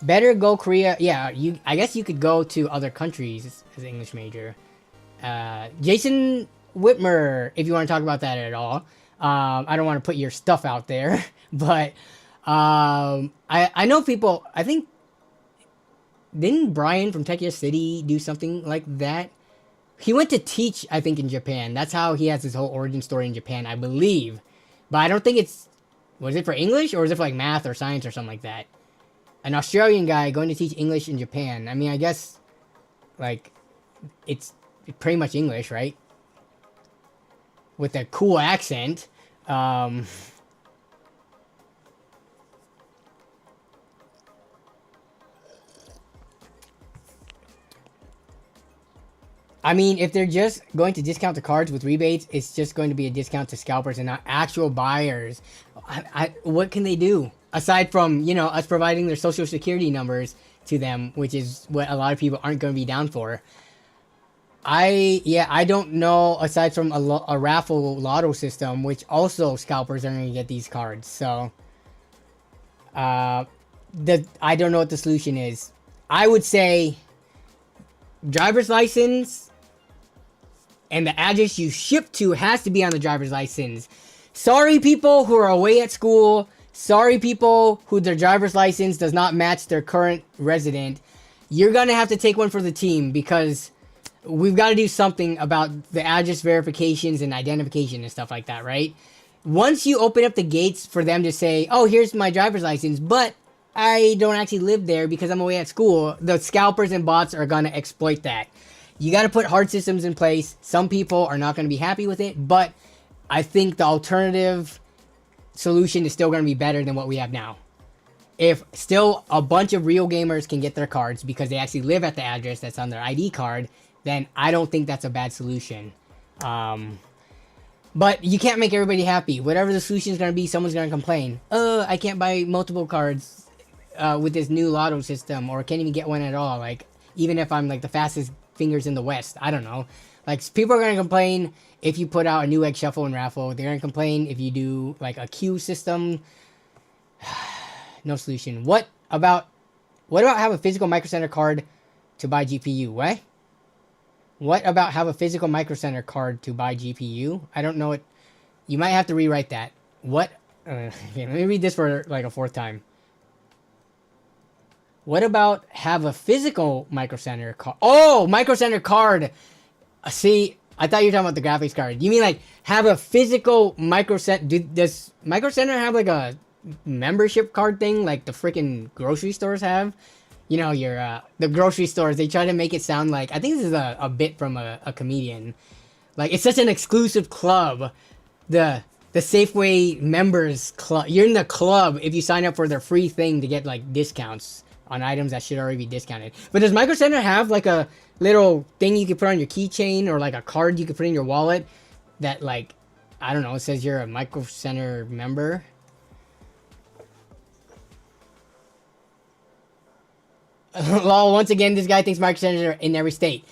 better go Korea. Yeah, I guess you could go to other countries as an English major. Jason Whitmer, if you want to talk about that at all. I don't want to put your stuff out there, but I know people. I think, didn't Brian from Tech City do something like that? He went to teach, I think, in Japan. That's how he has his whole origin story in Japan, I believe. But I don't think was it for English, or was it for like math or science or something like that? An Australian guy going to teach English in Japan. I mean, I guess, like, it's pretty much English, right? With a cool accent. I mean, if they're just going to discount the cards with rebates, it's just going to be a discount to scalpers and not actual buyers. What can they do? Aside from, you know, us providing their social security numbers to them, which is what a lot of people aren't going to be down for. I don't know, aside from a raffle lotto system, which also scalpers are going to get these cards. So, I don't know what the solution is. I would say driver's license, and the address you ship to has to be on the driver's license. Sorry, people who are away at school. Sorry, people who their driver's license does not match their current resident. You're going to have to take one for the team, because we've got to do something about the address verifications and identification and stuff like that, right? Once you open up the gates for them to say, oh, here's my driver's license, but I don't actually live there because I'm away at school, the scalpers and bots are going to exploit that. You got to put hard systems in place. Some people are not going to be happy with it, but I think the alternative solution is still going to be better than what we have now. If still a bunch of real gamers can get their cards because they actually live at the address that's on their ID card, then I don't think that's a bad solution. But you can't make everybody happy. Whatever the solution is going to be, someone's going to complain. I can't buy multiple cards with this new lotto system, or can't even get one at all. Like, even if I'm like the fastest fingers in the West, I don't know. Like, people are going to complain if you put out a new egg shuffle and raffle. They're going to complain if you do like a queue system. No solution. What about have a physical Micro Center card to buy GPU? What about have a physical Micro Center card to buy GPU? I don't know it. You might have to rewrite that. What? Okay, let me read this for like a fourth time. What about have a physical Micro Center card? Oh, Micro Center card. See, I thought you were talking about the graphics card. You mean like have a physical Micro Center? Does Micro Center have like a membership card thing like the freaking grocery stores have? You know, the grocery stores, they try to make it sound like, I think this is a bit from a comedian. Like, it's such an exclusive club. The Safeway members club. You're in the club if you sign up for their free thing to get like discounts on items that should already be discounted. But does Micro Center have like a little thing you can put on your keychain, or like a card you can put in your wallet that, like, I don't know, it says you're a Micro Center member? Lol, once again, this guy thinks Micro Centers are in every state.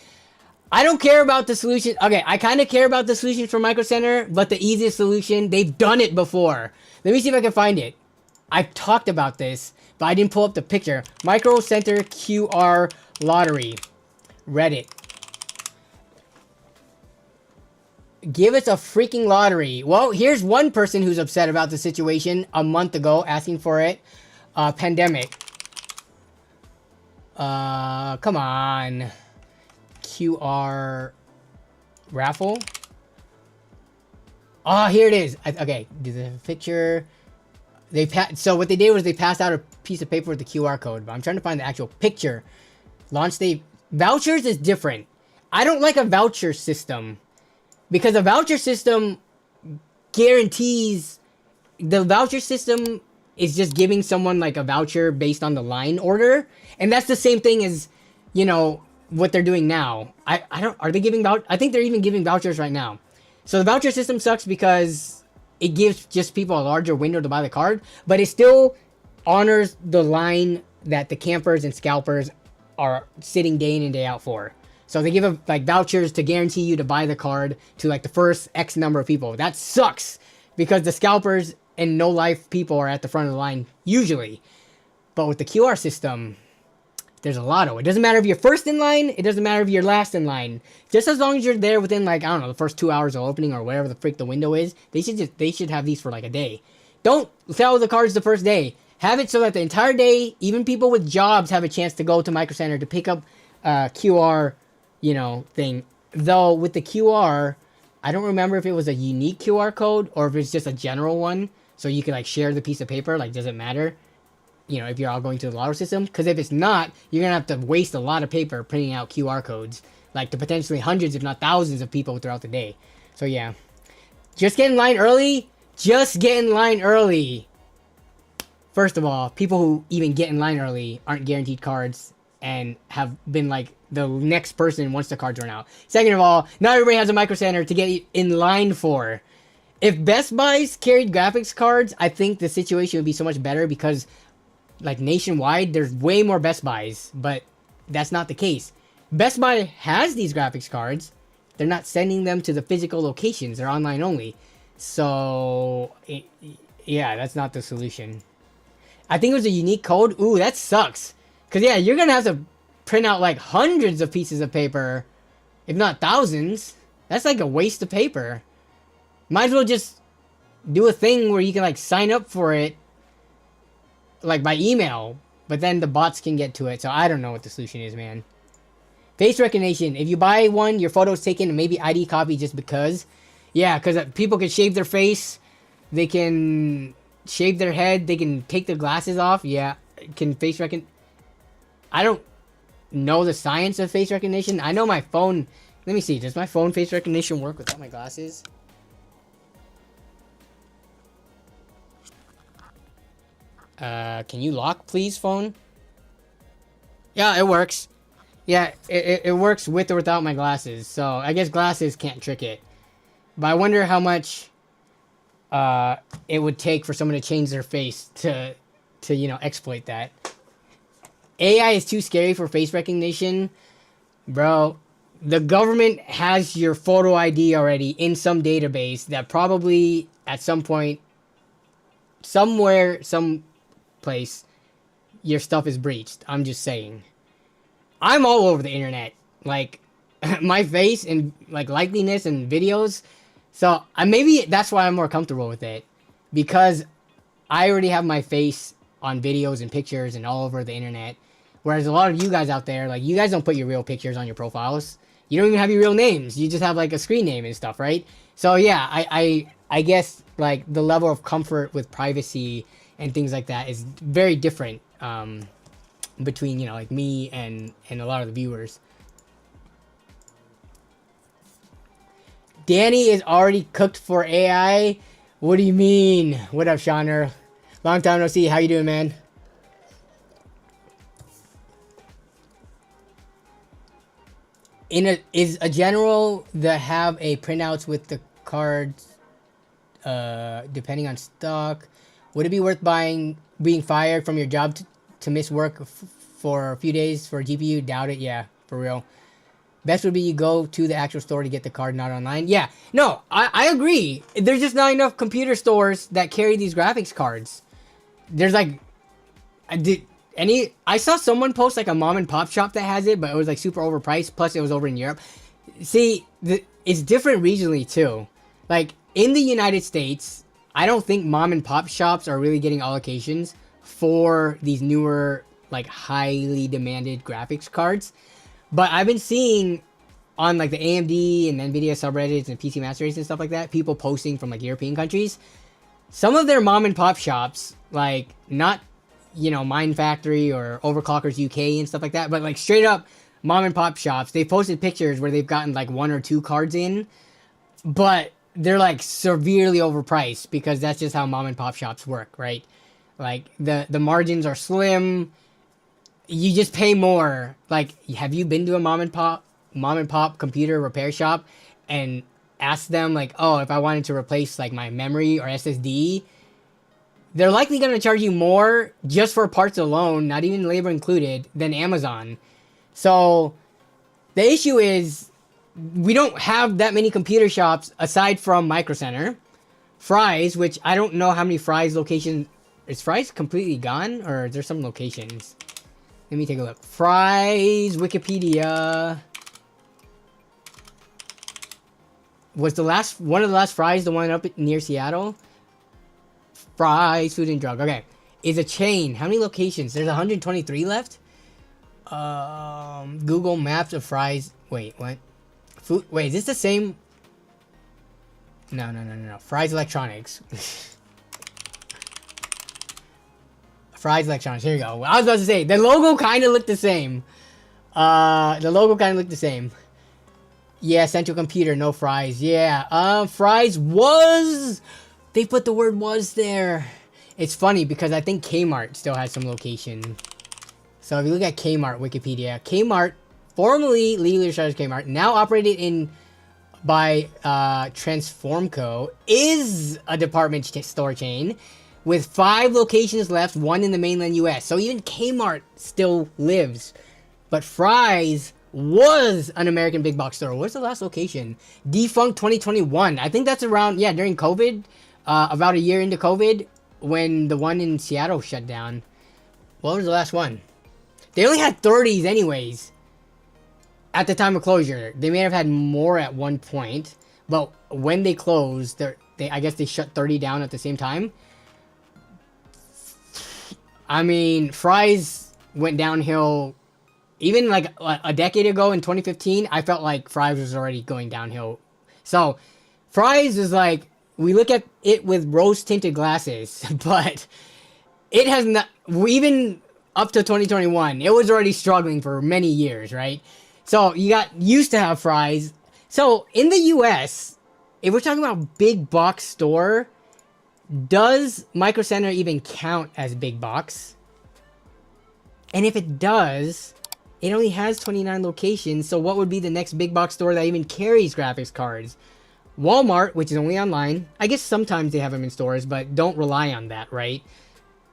I don't care about the solution. Okay, I kind of care about the solutions for Micro Center, but the easiest solution, they've done it before. Let me see if I can find it. I've talked about this, but I didn't pull up the picture. Micro Center QR lottery. Reddit. Give us a freaking lottery. Well, here's one person who's upset about the situation a month ago, asking for it. Pandemic. Come on. QR raffle. Oh, here it is. Okay, do the picture. So what they did was they passed out a piece of paper with the QR code, but I'm trying to find the actual picture. Launch day. Vouchers is different. I don't like a voucher system because a voucher system guarantees the voucher system is just giving someone like a voucher based on the line order, and that's the same thing as, you know, what they're doing now. I don't, are they giving I think they're even giving vouchers right now. So the voucher system sucks because it gives just people a larger window to buy the card, but it still honors the line that the campers and scalpers are sitting day in and day out for. So they give like vouchers to guarantee you to buy the card to like the first X number of people. That sucks because the scalpers and no life people are at the front of the line usually. But with the QR system, there's a lotto. It doesn't matter if you're first in line. It doesn't matter if you're last in line. Just as long as you're there within, like, I don't know, the first 2 hours of opening or whatever the freak the window is, they should have these for like a day. Don't sell the cards the first day. Have it so that the entire day, even people with jobs have a chance to go to Micro Center to pick up QR, you know, thing. Though with the QR, I don't remember if it was a unique QR code or if it's just a general one. So you can like share the piece of paper. Like, does it matter? You know, if you're all going to the lotto system, because if it's not, you're gonna have to waste a lot of paper printing out QR codes, like to potentially hundreds, if not thousands, of people throughout the day. So yeah, just get in line early. Just get in line early. First of all, people who even get in line early aren't guaranteed cards and have been like the next person once the cards run out. Second of all, not everybody has a Micro Center to get in line for. If Best Buys carried graphics cards, I think the situation would be so much better because, like, nationwide, there's way more Best Buys, but that's not the case. Best Buy has these graphics cards. They're not sending them to the physical locations. They're online only. So, yeah, that's not the solution. I think it was a unique code. Ooh, that sucks. Because, yeah, you're going to have to print out, like, hundreds of pieces of paper, if not thousands. That's like a waste of paper. Might as well just do a thing where you can, like, sign up for it, like, by email, but then the bots can get to it. So I don't know what the solution is, man. Face recognition. If you buy one, your photo's taken and maybe ID copy just because. Yeah, because people can shave their face. They can shave their head. They can take their glasses off. Yeah, can face recognition. I don't know the science of face recognition. I know my phone. Let me see. Does my phone face recognition work without my glasses? Can you lock, please, phone? Yeah, it works. Yeah, it works with or without my glasses. So I guess glasses can't trick it. But I wonder how much it would take for someone to change their face to you know, exploit that. AI is too scary for face recognition. Bro, the government has your photo ID already in some database that probably at some point, somewhere, some place, your stuff is breached. I'm just saying. I'm all over the internet. Like, my face and, like, likeliness and videos. So, maybe that's why I'm more comfortable with it. Because I already have my face on videos and pictures and all over the internet. Whereas a lot of you guys out there, like, you guys don't put your real pictures on your profiles. You don't even have your real names. You just have, like, a screen name and stuff, right? So, yeah, I guess, like, the level of comfort with privacy and things like that is very different between, you know, like, me and a lot of the viewers. Danny is already cooked for AI? What do you mean? What up, Shauner? Long time no see. How you doing, man? Is a general that have a printouts with the cards depending on stock, would it be worth being fired from your job to miss work for a few days for a GPU. Doubt it. Yeah, for real. Best would be you go to the actual store to get the card, not online. Yeah, no, I agree. There's just not enough computer stores that carry these graphics cards. There's like, I saw someone post like a mom and pop shop that has it, but it was like super overpriced. Plus, it was over in Europe. See, it's different regionally too. Like in the United States, I don't think mom and pop shops are really getting allocations for these newer, like highly demanded graphics cards. But I've been seeing on like the AMD and Nvidia subreddits and PC Master Race and stuff like that, people posting from like European countries. Some of their mom and pop shops, like not, you know, Mind Factory or Overclockers UK and stuff like that, but like straight up mom and pop shops, they posted pictures where they've gotten like 1 or 2 cards in, but they're like severely overpriced because that's just how mom and pop shops work, right? Like the margins are slim. You just pay more. Like, have you been to a mom and pop computer repair shop and asked them like, oh, if I wanted to replace like my memory or SSD, they're likely going to charge you more just for parts alone, not even labor included, than Amazon. So the issue is we don't have that many computer shops aside from Micro Center. Fry's, which I don't know how many Fry's locations. Is Fry's completely gone, or is there some locations? Let me take a look. Fry's Wikipedia. Was one of the last Fry's the one up near Seattle? Fry's Food and Drug. Okay. Is a chain. How many locations? There's 123 left. Google Maps of Fry's. Wait, what? Food. Wait, is this the same? No. Fry's Electronics. Fry's Electronics. Here you go. I was about to say, the logo kind of looked the same. Yeah, Central Computer, no Fry's. Yeah, Fry's was... They put the word was there. It's funny because I think Kmart still has some location. So if you look at Kmart Wikipedia, Kmart, formerly legally established Kmart, now operated by Transformco, is a department store chain with 5 locations left, 1 in the mainland US. So even Kmart still lives. But Fry's was an American big box store. Where's the last location? Defunct 2021. I think that's around, yeah, during COVID. About a year into COVID, when the one in Seattle shut down. What was the last one? They only had 30s anyways. At the time of closure. They may have had more at one point. But when they closed, I guess they shut 30 down at the same time. I mean, Fry's went downhill. Even like a decade ago in 2015, I felt like Fry's was already going downhill. So, Fry's is like, we look at it with rose-tinted glasses, but it has not, even up to 2021, it was already struggling for many years, right? So, you got used to have Fry's. So, in the US, if we're talking about big box store, does Micro Center even count as big box? And if it does, it only has 29 locations, so what would be the next big box store that even carries graphics cards? Walmart, which is only online. I guess sometimes they have them in stores, but don't rely on that, right?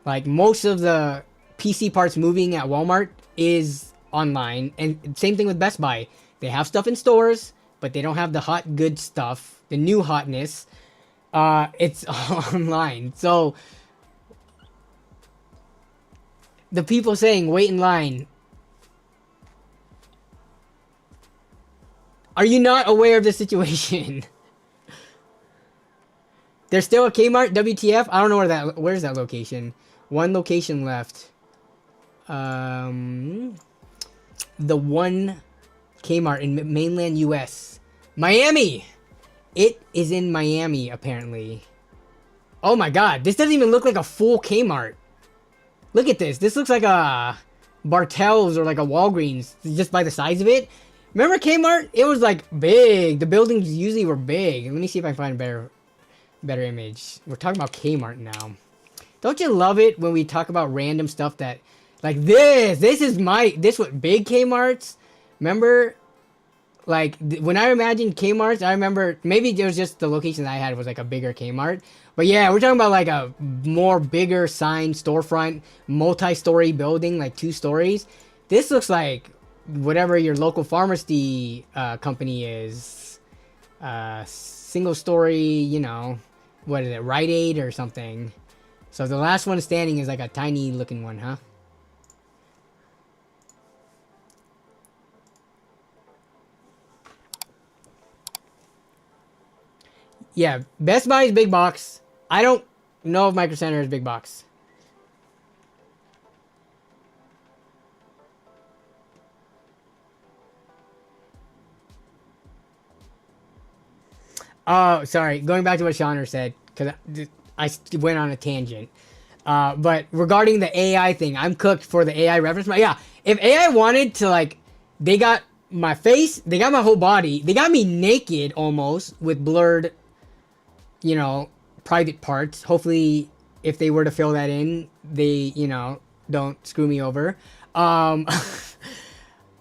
Like, most of the PC parts moving at Walmart is online, and same thing with Best Buy. They have stuff in stores, but they don't have the hot, good stuff, the new hotness. It's online. So, the people saying, wait in line. Are you not aware of the situation? There's still a Kmart, WTF? I don't know where's that location? 1 location left. The one Kmart in mainland US. Miami! It is in Miami, apparently. Oh my god, this doesn't even look like a full Kmart. Look at this. This looks like a Bartell's or like a Walgreens, just by the size of it. Remember Kmart? It was like big. The buildings usually were big. Let me see if I can find a better image. We're talking about Kmart now. Don't you love it when we talk about random stuff that, like this what big Kmart's? Remember, Like when I imagined Kmart's, I remember maybe it was just the location that I had was like a bigger Kmart. But yeah, we're talking about like a more bigger sign storefront, multi-story building, like 2 stories. This looks like whatever your local pharmacy company is, single story, you know, what is it, Rite Aid or something. So the last one standing is like a tiny looking one, huh? Yeah, Best Buy is big box. I don't know if Micro Center is big box. Oh, sorry. Going back to what Shauner said, because I went on a tangent. But regarding the AI thing, I'm cooked for the AI reference. But yeah, if AI wanted to, like, they got my face, they got my whole body, they got me naked almost with blurred, you know, private parts. Hopefully, if they were to fill that in, they, you know, don't screw me over.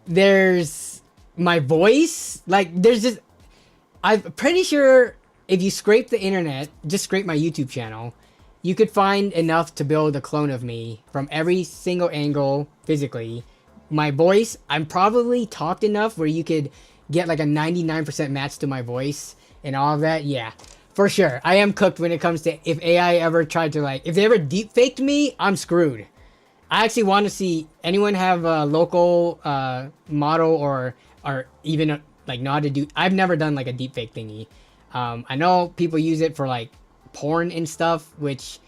There's my voice. Like, there's just, I'm pretty sure if you scrape the internet, just scrape my YouTube channel, you could find enough to build a clone of me from every single angle physically. My voice, I'm probably talked enough where you could get like a 99% match to my voice and all of that. Yeah, for sure. I am cooked when it comes to if AI ever tried to like, if they ever deep faked me, I'm screwed. I actually want to see anyone have a local model or even like know how to do. I've never done like a deepfake thingy. I know people use it for like porn and stuff, which,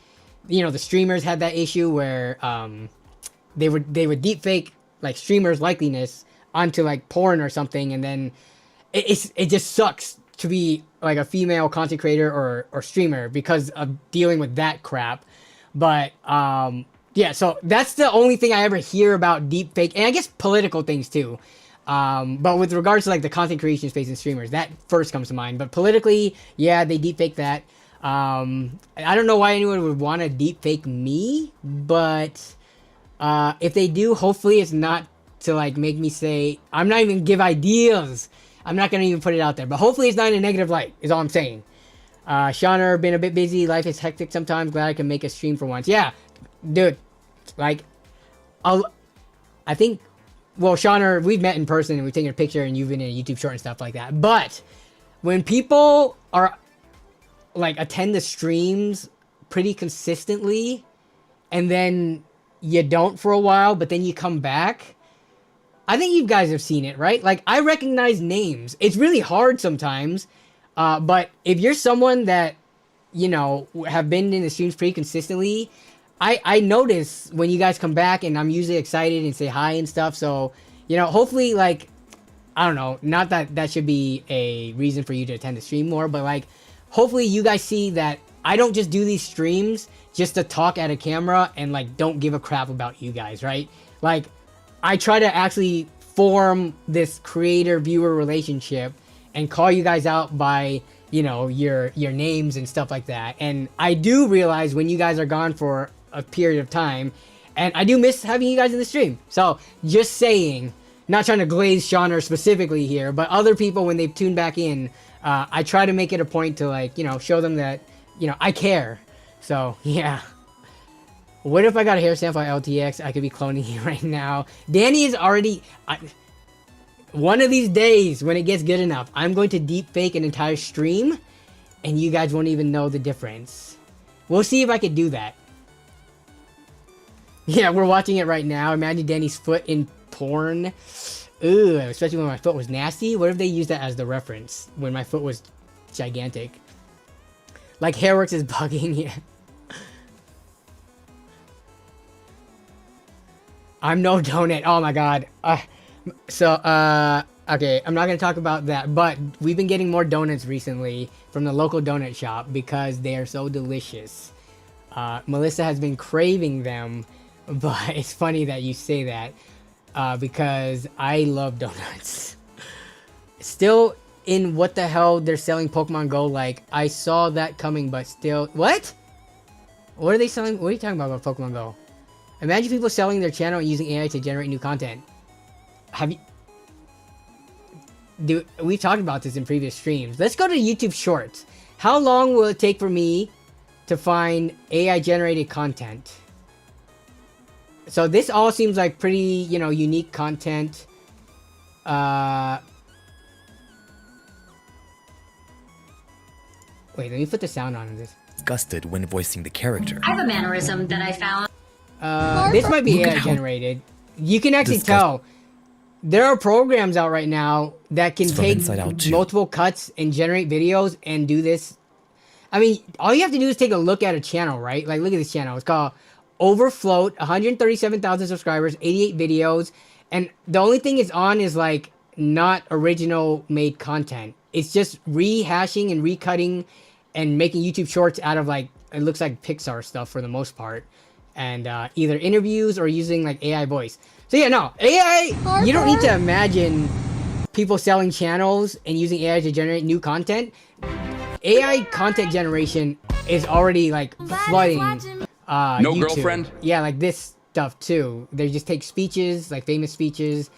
you know, the streamers had that issue where they would deepfake like streamers' likeliness onto like porn or something, and then it just sucks to be like a female content creator or streamer because of dealing with that crap. But yeah, so that's the only thing I ever hear about deepfake, and I guess political things too. But with regards to like the content creation space and streamers, that first comes to mind. But politically, yeah, they deepfake that. I don't know why anyone would want to deepfake me, but if they do, hopefully it's not to like make me say, I'm not even give ideas. I'm not gonna even put it out there, but hopefully it's not in a negative light, is all I'm saying. Shauner, been a bit busy. Life is hectic sometimes. Glad I can make a stream for once. Yeah, dude, like, I think, well, Shauner, we've met in person and we've taken a picture and you've been in a YouTube short and stuff like that. But when people are like attend the streams pretty consistently and then you don't for a while, but then you come back, I think you guys have seen it, right? Like, I recognize names. It's really hard sometimes. But if you're someone that, you know, have been in the streams pretty consistently, I notice when you guys come back and I'm usually excited and say hi and stuff. So, you know, hopefully, like, I don't know, not that that should be a reason for you to attend the stream more, but like, hopefully you guys see that I don't just do these streams just to talk at a camera and like don't give a crap about you guys, right? Like, I try to actually form this creator-viewer relationship and call you guys out by, you know, your names and stuff like that. And I do realize when you guys are gone for a period of time, and I do miss having you guys in the stream. So just saying, not trying to glaze Shauner specifically here, but other people when they've tuned back in, I try to make it a point to like, you know, show them that, you know, I care. So yeah. What if I got a hair sample at LTX? I could be cloning you right now. Danny is already... one of these days, when it gets good enough, I'm going to deep fake an entire stream, and you guys won't even know the difference. We'll see if I could do that. Yeah, we're watching it right now. Imagine Danny's foot in porn. Ooh, especially when my foot was nasty. What if they use that as the reference? When my foot was gigantic. Like, Hairworks is bugging, yeah. I'm no donut. Oh my god. Okay, I'm not gonna talk about that, but we've been getting more donuts recently from the local donut shop because they are so delicious. Melissa has been craving them, but it's funny that you say that because I love donuts. Still in what the hell they're selling Pokemon Go, like, I saw that coming, but still... What? What are they selling? What are you talking about Pokemon Go? Imagine people selling their channel and using AI to generate new content. Have you... we talked about this in previous streams. Let's go to YouTube Shorts. How long will it take for me to find AI generated content? So this all seems like pretty, you know, unique content. Wait, let me put the sound on this. Disgusted when voicing the character. I have a mannerism that I found. This might be AI generated. You can actually tell. There are programs out right now that can take multiple cuts and generate videos and do this. I mean, all you have to do is take a look at a channel, right? Like, look at this channel. It's called Overfloat, 137,000 subscribers, 88 videos. And the only thing it's on is, like, not original made content. It's just rehashing and recutting and making YouTube Shorts out of, like, it looks like Pixar stuff for the most part. And either interviews or using, like, AI voice. So yeah, no, AI, you don't need to imagine people selling channels and using AI to generate new content. AI content generation is already like flooding YouTube. Girlfriend? Yeah, like this stuff too. They just take speeches, like famous speeches.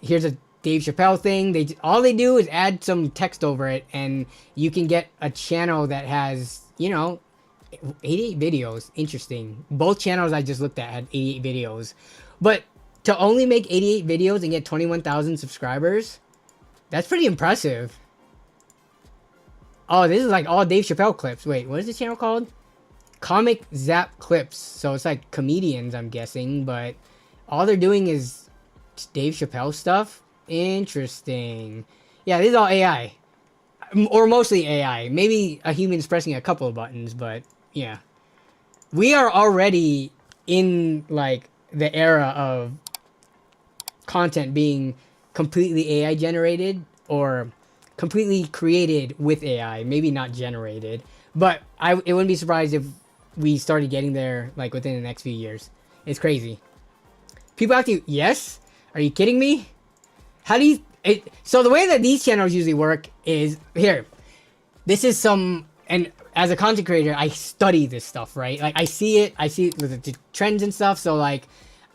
Here's a Dave Chappelle thing. All they do is add some text over it and you can get a channel that has, you know, 88 videos. Interesting. Both channels I just looked at had 88 videos. But to only make 88 videos and get 21,000 subscribers, that's pretty impressive. Oh, this is like all Dave Chappelle clips. Wait, what is the channel called? Comic Zap Clips. So it's like comedians, I'm guessing, but all they're doing is Dave Chappelle stuff. Interesting. Yeah, this is all AI. Or mostly AI. Maybe a human's pressing a couple of buttons, but yeah. We are already in like the era of content being completely AI generated or completely created with AI. Maybe not generated, but it wouldn't be surprised if we started getting there like within the next few years. It's crazy. People have to, yes? Are you kidding me? How do you, so the way that these channels usually work is, here, this is some, and as a content creator, I study this stuff, right? Like, I see the trends and stuff, so, like,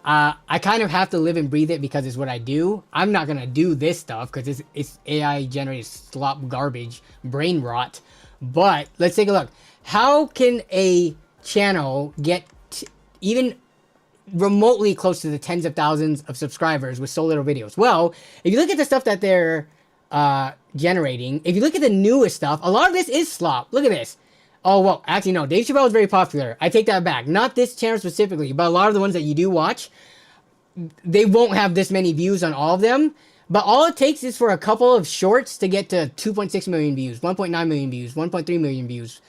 I kind of have to live and breathe it because it's what I do. I'm not gonna do this stuff because it's AI-generated slop garbage, brain rot. But, let's take a look. How can a channel get even remotely close to the tens of thousands of subscribers with so little videos? Well, if you look at the stuff that they're generating, if you look at the newest stuff, a lot of this is slop. Look at this. Oh, well, actually, no. Dave Chappelle is very popular. I take that back. Not this channel specifically, but a lot of the ones that you do watch, they won't have this many views on all of them. But all it takes is for a couple of shorts to get to 2.6 million views, 1.9 million views, 1.3 million views.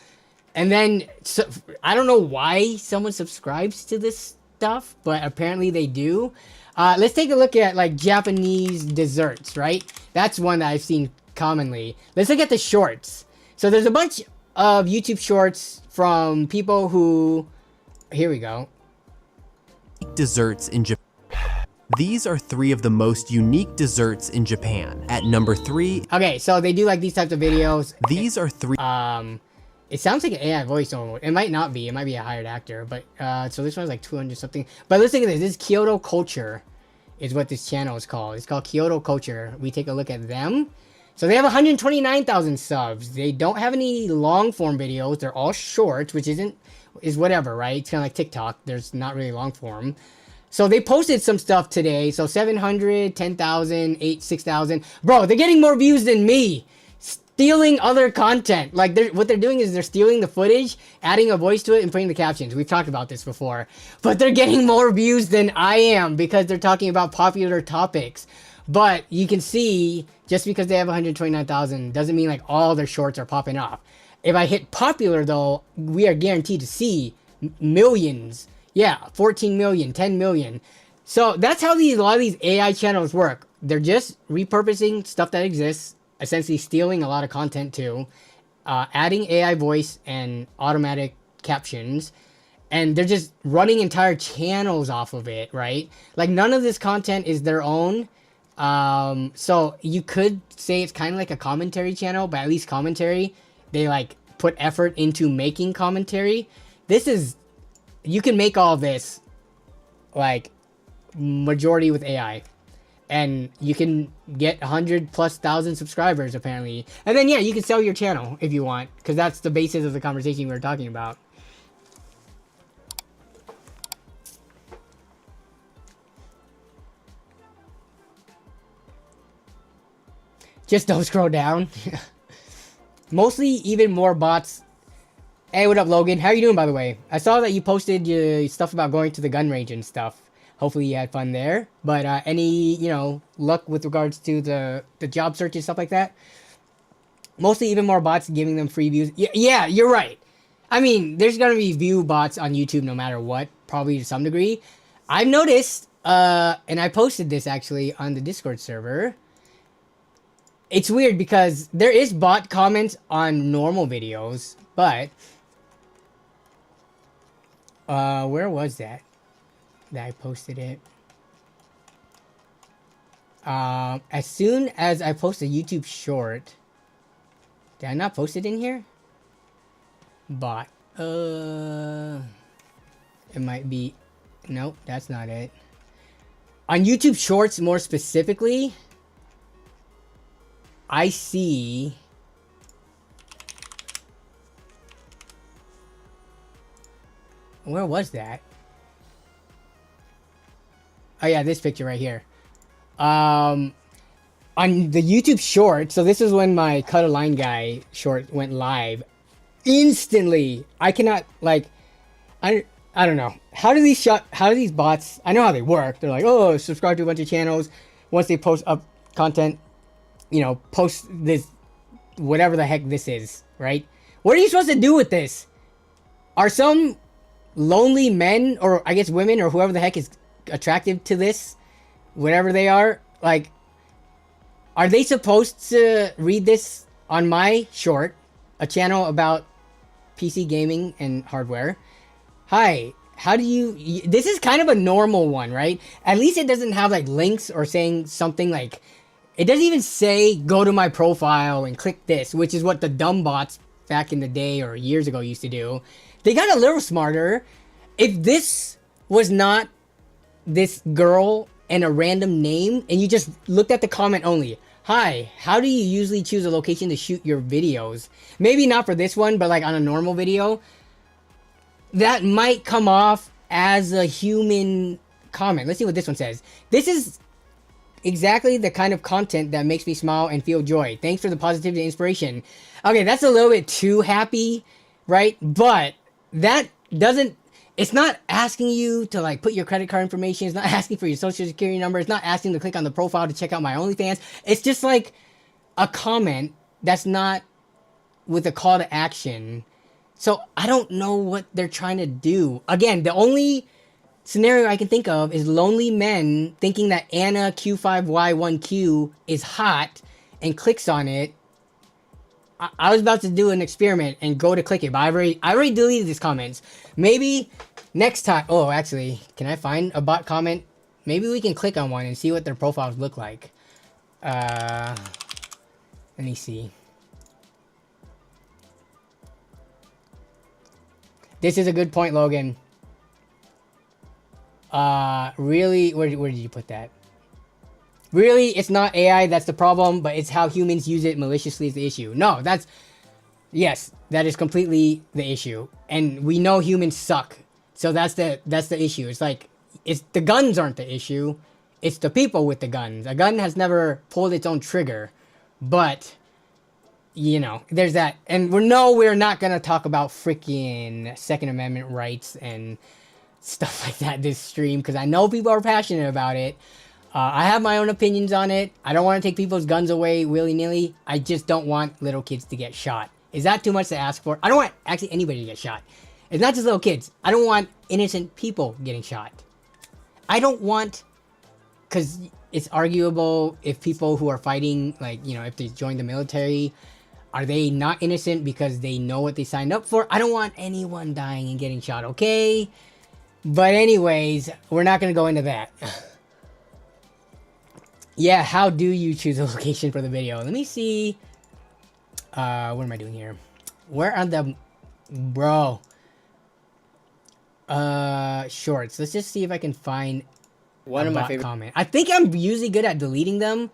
And then, so, I don't know why someone subscribes to this stuff, but apparently they do. Let's take a look at, like, Japanese desserts, right? That's one that I've seen commonly. Let's look at the shorts. So there's a bunch of YouTube shorts from people who, here we go. Desserts in Japan. These are 3 of the most unique desserts in Japan. At number 3. Okay, so they do like these types of videos. These are 3. It sounds like an AI voice almost. It might not be. It might be a hired actor. But so this one's like 200 something. But let's look at this. This is Kyoto Culture is what this channel is called. It's called Kyoto Culture. We take a look at them. So they have 129,000 subs. They don't have any long form videos. They're all shorts, which is whatever, right? It's kind of like TikTok. There's not really long form. So they posted some stuff today. So 700, 10,000, 6,000. Bro, they're getting more views than me. Stealing other content. Like, what they're doing is they're stealing the footage, adding a voice to it, and putting the captions. We've talked about this before. But they're getting more views than I am because they're talking about popular topics. But you can see, just because they have 129,000 doesn't mean like all their shorts are popping off. If I hit popular though, we are guaranteed to see millions. Yeah, 14 million, 10 million. So that's how a lot of these AI channels work. They're just repurposing stuff that exists, essentially stealing a lot of content too, adding AI voice and automatic captions, and they're just running entire channels off of it, right? Like, none of this content is their own. So you could say it's kind of like a commentary channel, but at least commentary, they like put effort into making commentary. You can make all this like majority with AI. and you can get 100,000+ subscribers apparently. And then yeah, you can sell your channel if you want, because that's the basis of the conversation we were talking about. Just don't scroll down. Mostly even more bots. Hey, what up, Logan? How are you doing, by the way? I saw that you posted your stuff about going to the gun range and stuff. Hopefully you had fun there. But any, you know, luck with regards to the job search and stuff like that? Mostly even more bots giving them free views. Yeah, you're right. I mean, there's going to be view bots on YouTube no matter what, probably to some degree. I've noticed, and I posted this actually on the Discord server. It's weird because there is bot comments on normal videos, but where was that I posted it? As soon as I post a YouTube short, did I not post it in here? Bot. It might be. Nope, that's not it. On YouTube Shorts, more specifically, I see. Where was that? Oh yeah, this picture right here. On the YouTube short, so this is when my Cut a Line Guy short went live. Instantly, I cannot, like, I don't know. How do these bots, I know how they work. They're like, oh, subscribe to a bunch of channels. Once they post up content, you know, post this, whatever the heck this is, right? What are you supposed to do with this? Are some lonely men, or I guess women, or whoever the heck is attractive to this, whatever they are, like, are they supposed to read this on my short, a channel about PC gaming and hardware? Hi, how do you, this is kind of a normal one, right? At least it doesn't have like links or saying something like, it doesn't even say go to my profile and click this, which is what the dumb bots back in the day or years ago used to do. They got a little smarter. If this was not this girl and a random name, and you just looked at the comment only, hi, how do you usually choose a location to shoot your videos? Maybe not for this one, but like on a normal video, that might come off as a human comment. Let's see what this one says. This is exactly the kind of content that makes me smile and feel joy. Thanks for the positivity and inspiration. Okay, that's a little bit too happy, right? But that doesn't, it's not asking you to like put your credit card information. It's not asking for your social security number. It's not asking to click on the profile to check out my OnlyFans. It's just like a comment that's not with a call to action. So I don't know what they're trying to do. Again, the only scenario I can think of is lonely men thinking that Anna Q5Y1Q is hot and clicks on it. I was about to do an experiment and go to click it, but I already deleted these comments. Maybe next time. Oh, actually, can I find a bot comment? Maybe we can click on one and see what their profiles look like. Let me see. This is a good point, Logan. Really? Where did you put that? Really, it's not AI that's the problem, but it's how humans use it maliciously is the issue. No, yes, that is completely the issue. And we know humans suck. So that's the issue. It's like, the guns aren't the issue. It's the people with the guns. A gun has never pulled its own trigger. But, you know, there's that. And we're not going to talk about freaking Second Amendment rights and stuff like that this stream, because I know people are passionate about it. I have my own opinions on it. I don't want to take people's guns away willy-nilly. I just don't want little kids to get shot. Is that too much to ask for? I don't want actually anybody to get shot. It's not just little kids. I don't want innocent people getting shot. I don't want, because it's arguable if people who are fighting, like, you know, if they join the military, are they not innocent because they know what they signed up for? I don't want anyone dying and getting shot, okay? But anyways, we're not going to go into that. Yeah, how do you choose a location for the video? Let me see. What am I doing here? Where are the... Bro. Shorts. Let's just see if I can find One of my favorite comment. I think I'm usually good at deleting them.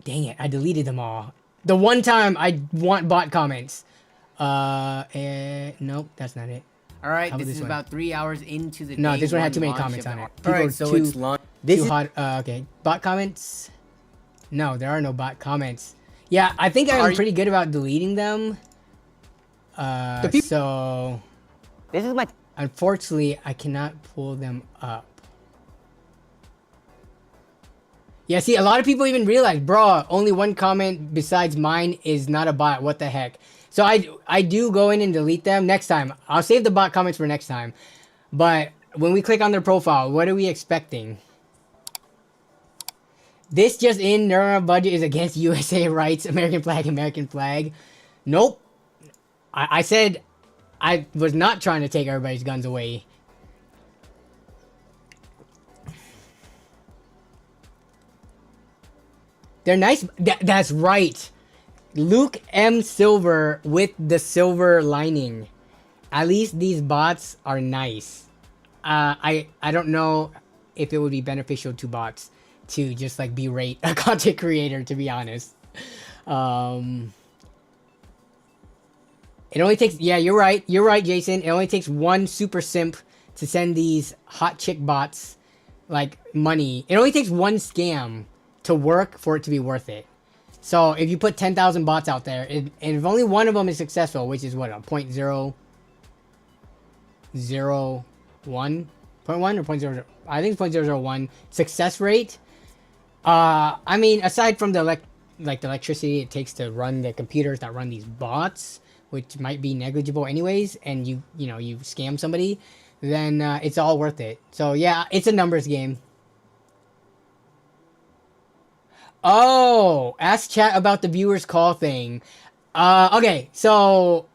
Dang it, I deleted them all. The one time I want bot comments. Nope, that's not it. All right, this this is one? about 3 hours into the No, day this one had one too many launch comments of on the- it. All right, People so too- it's launch. Too hot. Okay, bot comments. No, there are no bot comments. Yeah, I think I'm pretty good about deleting them. So This is my unfortunately, I cannot pull them up. Yeah, see, a lot of people even realize, bro, only one comment besides mine is not a bot. What the heck? So I do go in and delete them next time. I'll save the bot comments for next time. But when we click on their profile, what are we expecting? This just in, Nura budget is against USA rights, American flag, American flag. Nope. I said I was not trying to take everybody's guns away. They're nice. That's right. Luke M. Silver with the silver lining. At least these bots are nice. I don't know if it would be beneficial to bots to just like berate a content creator, to be honest. It only takes, yeah, you're right, Jason. It only takes one super simp to send these hot chick bots like money. It only takes one scam to work for it to be worth it. So if you put 10,000 bots out there, and if only one of them is successful, which is what, a 0.001, 0.1 or 0.0, I think it's 0.001 success rate. I mean, aside from the the electricity it takes to run the computers that run these bots, which might be negligible anyways, and you scam somebody, then it's all worth it. So yeah, it's a numbers game. Oh, ask chat about the viewers call thing. Okay, so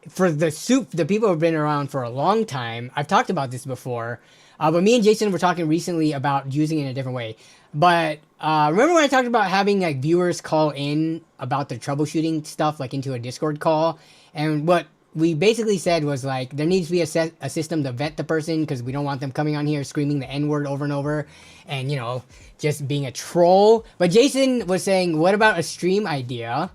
for the people who have been around for a long time, I've talked about this before, but me and Jason were talking recently about using it in a different way. But remember when I talked about having like viewers call in about their troubleshooting stuff like into a Discord call? And what we basically said was like there needs to be a system to vet the person, because we don't want them coming on here screaming the N-word over and over and just being a troll. But Jason was saying, what about a stream idea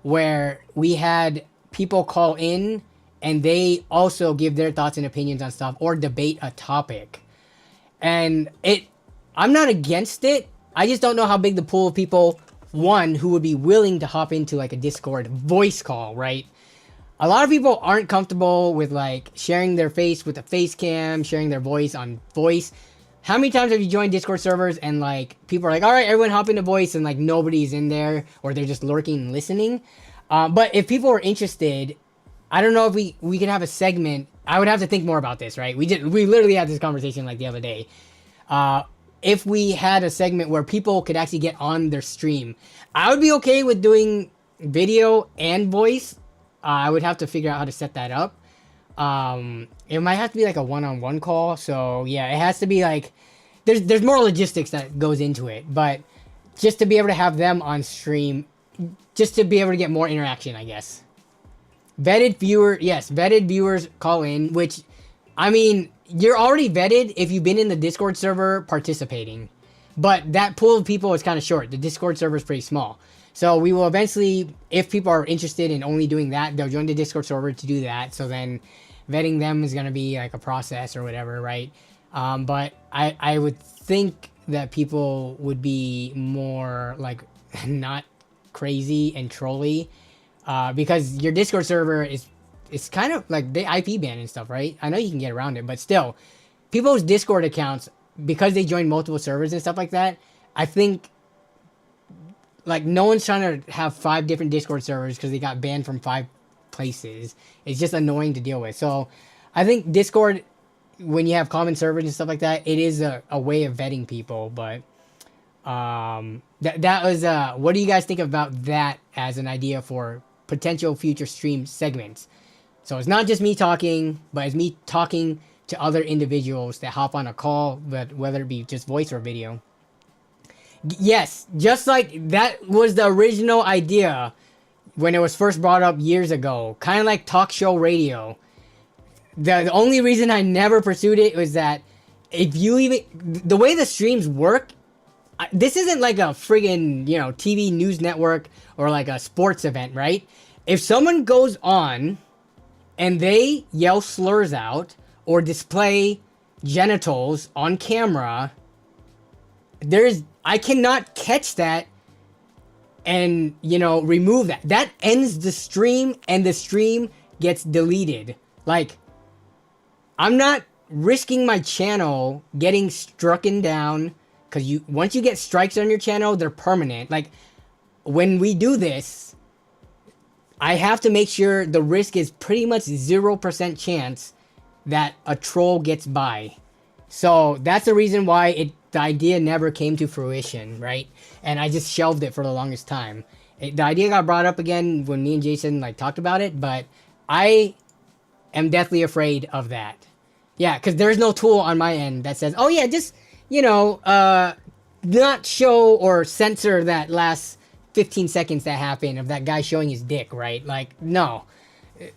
where we had people call in and they also give their thoughts and opinions on stuff or debate a topic? And I'm not against it. I just don't know how big the pool of people, one, who would be willing to hop into like a Discord voice call, right? A lot of people aren't comfortable with like sharing their face with a face cam, sharing their voice on voice. How many times have you joined Discord servers and like people are like, all right, everyone hop into voice, and like nobody's in there, or they're just lurking and listening. But if people are interested, I don't know if we can have a segment. I would have to think more about this, right? We literally had this conversation like the other day. If we had a segment where people could actually get on their stream, I would be okay with doing video and voice. I would have to figure out how to set that up. It might have to be like a one-on-one call. So yeah, it has to be like, there's more logistics that goes into it, but just to be able to have them on stream, just to be able to get more interaction, I guess. Vetted viewers call in, which, I mean, you're already vetted if you've been in the Discord server participating, but that pool of people is kind of short. The Discord server is pretty small. So we will eventually, if people are interested in only doing that, they'll join the Discord server to do that. So then vetting them is going to be like a process or whatever, right? But I would think that people would be more like not crazy and trolly, because your Discord server it's kind of like they IP ban and stuff, right? I know you can get around it, but still, people's Discord accounts, because they join multiple servers and stuff like that, I think like no one's trying to have 5 different Discord servers because they got banned from 5 places. It's just annoying to deal with. So I think Discord, when you have common servers and stuff like that, it is a way of vetting people. But that was what do you guys think about that as an idea for potential future stream segments? So it's not just me talking, but it's me talking to other individuals that hop on a call, but whether it be just voice or video. Yes, just like that was the original idea when it was first brought up years ago. Kind of like talk show radio. The only reason I never pursued it was that if you even the way the streams work, this isn't like a friggin', you know, TV news network or like a sports event, right? If someone goes on and they yell slurs out or display genitals on camera, I cannot catch that and, you know, remove that. That ends the stream and the stream gets deleted. Like, I'm not risking my channel getting strucken down, because once you get strikes on your channel, they're permanent. Like, when we do this, I have to make sure the risk is pretty much 0% chance that a troll gets by. So that's the reason why the idea never came to fruition, right? And I just shelved it for the longest time. The idea got brought up again when me and Jason like talked about it, but I am deathly afraid of that. Yeah, because there's no tool on my end that says, oh yeah, just, you know, not show or censor that last 15 seconds that happened of that guy showing his dick, right? Like, no,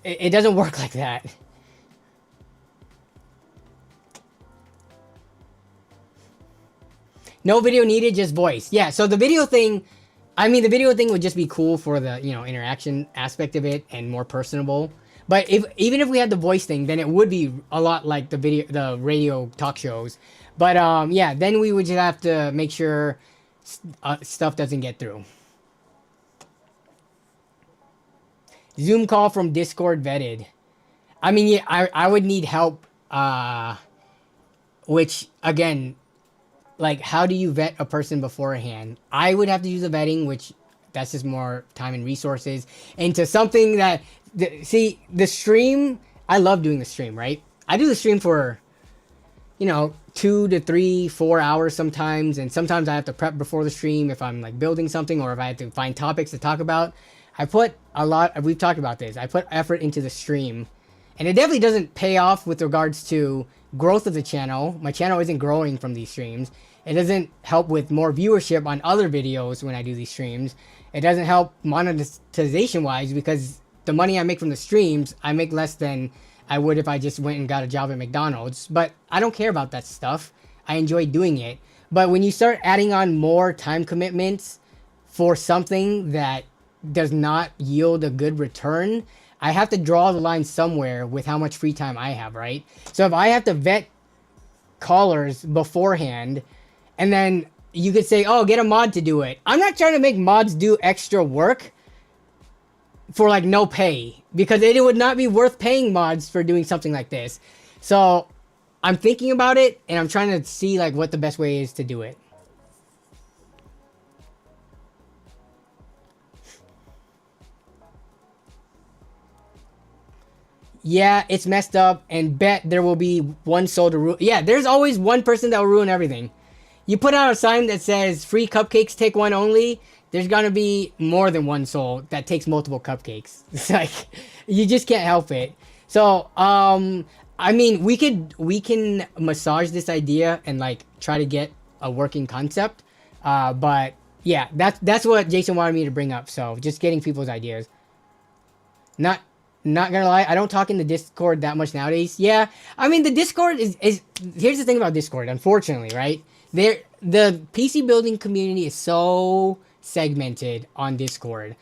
it doesn't work like that. No video needed, just voice. Yeah, so the video thing, I mean, the video thing would just be cool for the, you know, interaction aspect of it and more personable. But even if we had the voice thing, then it would be a lot like the radio talk shows. But yeah, then we would just have to make sure stuff doesn't get through. Zoom call from Discord vetted. I mean, yeah, I would need help. Which again, like, how do you vet a person beforehand? I would have to use the vetting, which that's just more time and resources into something that, see, the stream, I love doing the stream, right? I do the stream for, you know, 2 to 3, 4 hours sometimes. And sometimes I have to prep before the stream if I'm like building something or if I have to find topics to talk about. I put a lot, we've talked about this, I put effort into the stream. And it definitely doesn't pay off with regards to growth of the channel. My channel isn't growing from these streams. It doesn't help with more viewership on other videos when I do these streams. It doesn't help monetization wise because the money I make from the streams, I make less than I would if I just went and got a job at McDonald's. But I don't care about that stuff. I enjoy doing it. But when you start adding on more time commitments for something that does not yield a good return, I have to draw the line somewhere with how much free time I have, right? So if I have to vet callers beforehand, and then you could say, oh, get a mod to do it. I'm not trying to make mods do extra work for like no pay, because it would not be worth paying mods for doing something like this. So I'm thinking about it and I'm trying to see like what the best way is to do it. Yeah, it's messed up, and bet there will be one soul to ruin. Yeah, there's always one person that will ruin everything. You put out a sign that says free cupcakes, take one only. There's gonna be more than one soul that takes multiple cupcakes. It's like, you just can't help it. So, I mean, we can massage this idea and like try to get a working concept. But yeah, that's what Jason wanted me to bring up. So just getting people's ideas. Not gonna lie, I don't talk in the Discord that much nowadays. Yeah, I mean, the Discord is here's the thing about Discord, unfortunately, right? The PC building community is so segmented on Discord.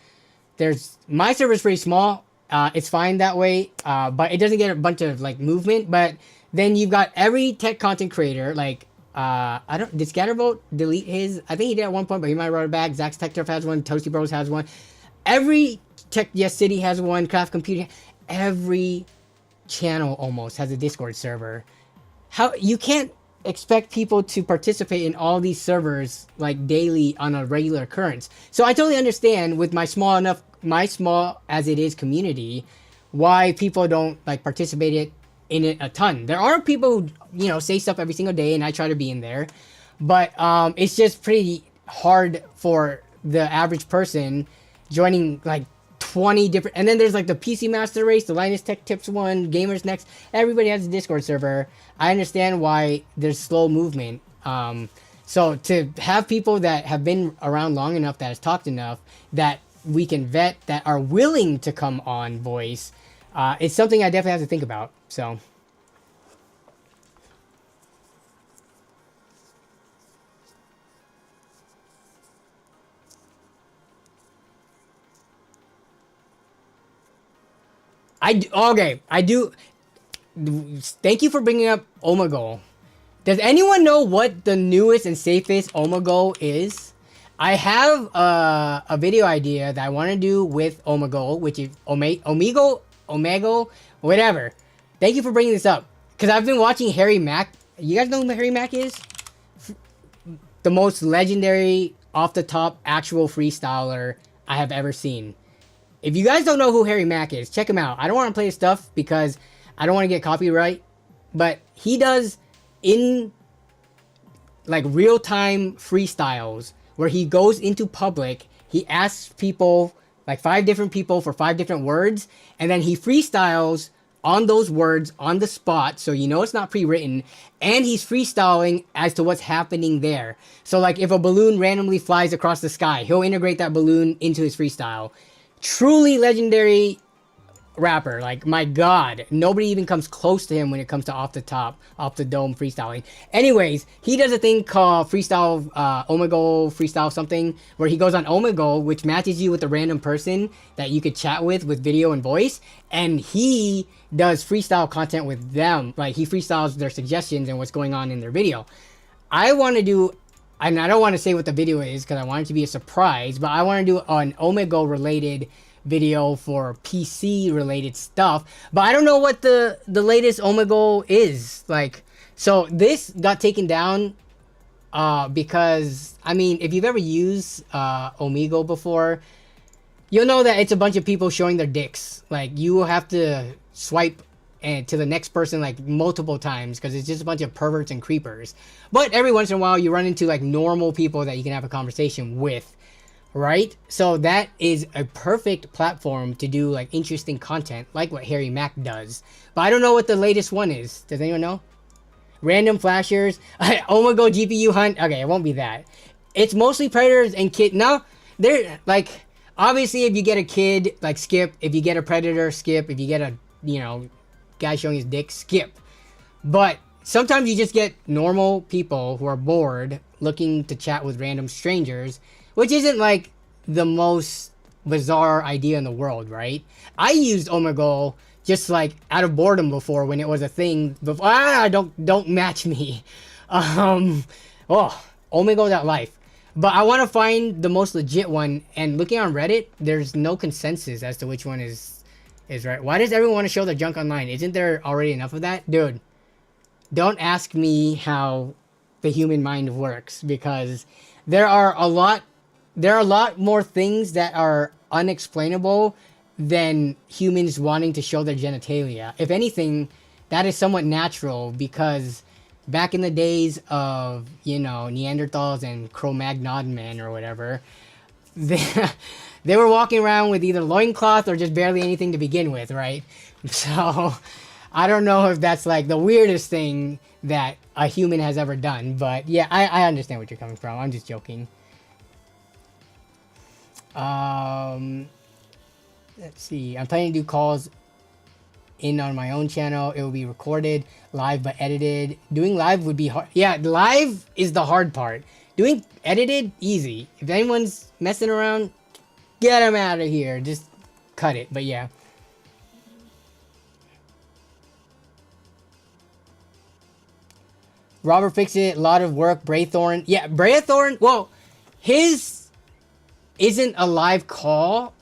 My server is pretty small. It's fine that way, but it doesn't get a bunch of like movement. But then you've got every tech content creator, like did Scattervolt delete his? I think he did at one point, but he might run it back. Zach's Tech Turf has one. Toasty Bros has one. Every Tech Yes City has one. Craft Computing. Every channel almost has a Discord server. How you can't expect people to participate in all these servers like daily on a regular occurrence. So I totally understand with my small as it is community, why people don't like participate in it a ton. There are people who, you know, say stuff every single day, and I try to be in there, but it's just pretty hard for the average person joining like 20 different, and then there's like the PC Master Race, the Linus Tech Tips one, Gamers Next. Everybody has a Discord server. I understand why there's slow movement. So to have people that have been around long enough, that has talked enough, that we can vet, that are willing to come on voice, it's something I definitely have to think about. So Okay, I do. Thank you for bringing up Omegle. Does anyone know what the newest and safest Omegle is? I have a video idea that I want to do with Omegle, which is Omegle, whatever. Thank you for bringing this up. Because I've been watching Harry Mack. You guys know who Harry Mack is? The most legendary, off-the-top, actual freestyler I have ever seen. If you guys don't know who Harry Mack is, check him out. I don't want to play his stuff because I don't want to get copyright. But he does in like real-time freestyles where he goes into public, he asks people, like 5 different people for 5 different words, and then he freestyles on those words on the spot, so you know it's not pre-written, and he's freestyling as to what's happening there. So like if a balloon randomly flies across the sky, he'll integrate that balloon into his freestyle. Truly legendary rapper. Like, my god, nobody even comes close to him when it comes to off the top, off the dome freestyling. Anyways, he does a thing called freestyle, Omegle freestyle something, where he goes on Omegle, which matches you with a random person that you could chat with video and voice, and he does freestyle content with them. Like, he freestyles their suggestions and what's going on in their video. I want to do, and I don't want to say what the video is because I want it to be a surprise, but I want to do an Omegle related video for PC related stuff, but I don't know what the latest Omegle is. Like, so this got taken down because, I mean, if you've ever used Omegle before, you'll know that it's a bunch of people showing their dicks. Like, you will have to swipe and to the next person like multiple times because it's just a bunch of perverts and creepers. But every once in a while you run into like normal people that you can have a conversation with. Right? So that is a perfect platform to do like interesting content like what Harry Mack does. But I don't know what the latest one is. Does anyone know? Random flashers. Omegle GPU hunt. Okay, it won't be that. It's mostly predators and kid. No, they're like, obviously if you get a kid, like skip. If you get a predator, skip. If you get a, you know, guy showing his dick, skip. But sometimes you just get normal people who are bored looking to chat with random strangers, which isn't like the most bizarre idea in the world, right? I used Omegle just like out of boredom before when it was a thing. Before, don't match me. Omegle.life. But I want to find the most legit one. And looking on Reddit, there's no consensus as to which one is right. Why does everyone want to show their junk online? Isn't there already enough of that, dude? Don't ask me how the human mind works because there are a lot more things that are unexplainable than humans wanting to show their genitalia. If anything, that is somewhat natural because back in the days of, you know, Neanderthals and Cro-Magnon men or whatever, they were walking around with either loincloth or just barely anything to begin with, right? So I don't know if that's like the weirdest thing that a human has ever done, but yeah, I understand what you're coming from. I'm just joking. Let's see. I'm planning to do calls in on my own channel. It will be recorded live but edited. Doing live would be hard. Yeah, live is the hard part. Doing edited, easy. If anyone's messing around, get them out of here. Just cut it. But yeah. Robert Fixit, a lot of work. Braythorn. Yeah, Braythorn, well, his isn't a live call.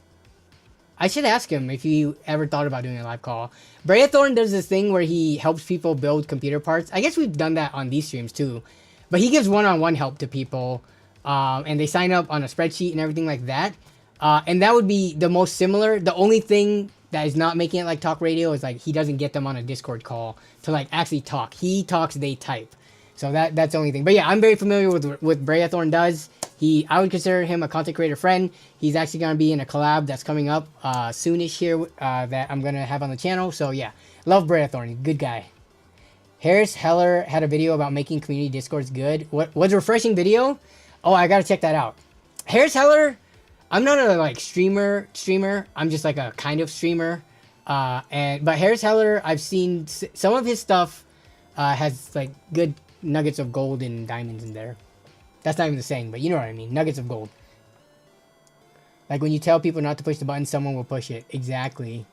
I should ask him if he ever thought about doing a live call. Braythorn does this thing where he helps people build computer parts. I guess we've done that on these streams too. But he gives one-on-one help to people. And they sign up on a spreadsheet and everything like that. And that would be the most similar. The only thing that is not making it like talk radio is like he doesn't get them on a Discord call to like actually talk. He talks, they type. So that's the only thing. But yeah, I'm very familiar with what Braythorn does. I would consider him a content creator friend. He's actually going to be in a collab that's coming up soonish here that I'm going to have on the channel. So yeah, love Braythorn. Good guy. Harris Heller had a video about making community discords good. What was a refreshing video? Oh, I got to check that out. Harris Heller, I'm not a like streamer. I'm just like a kind of streamer. But Harris Heller, I've seen some of his stuff has like good nuggets of gold and diamonds in there. That's not even the saying, but you know what I mean. Nuggets of gold. Like when you tell people not to push the button, someone will push it. Exactly.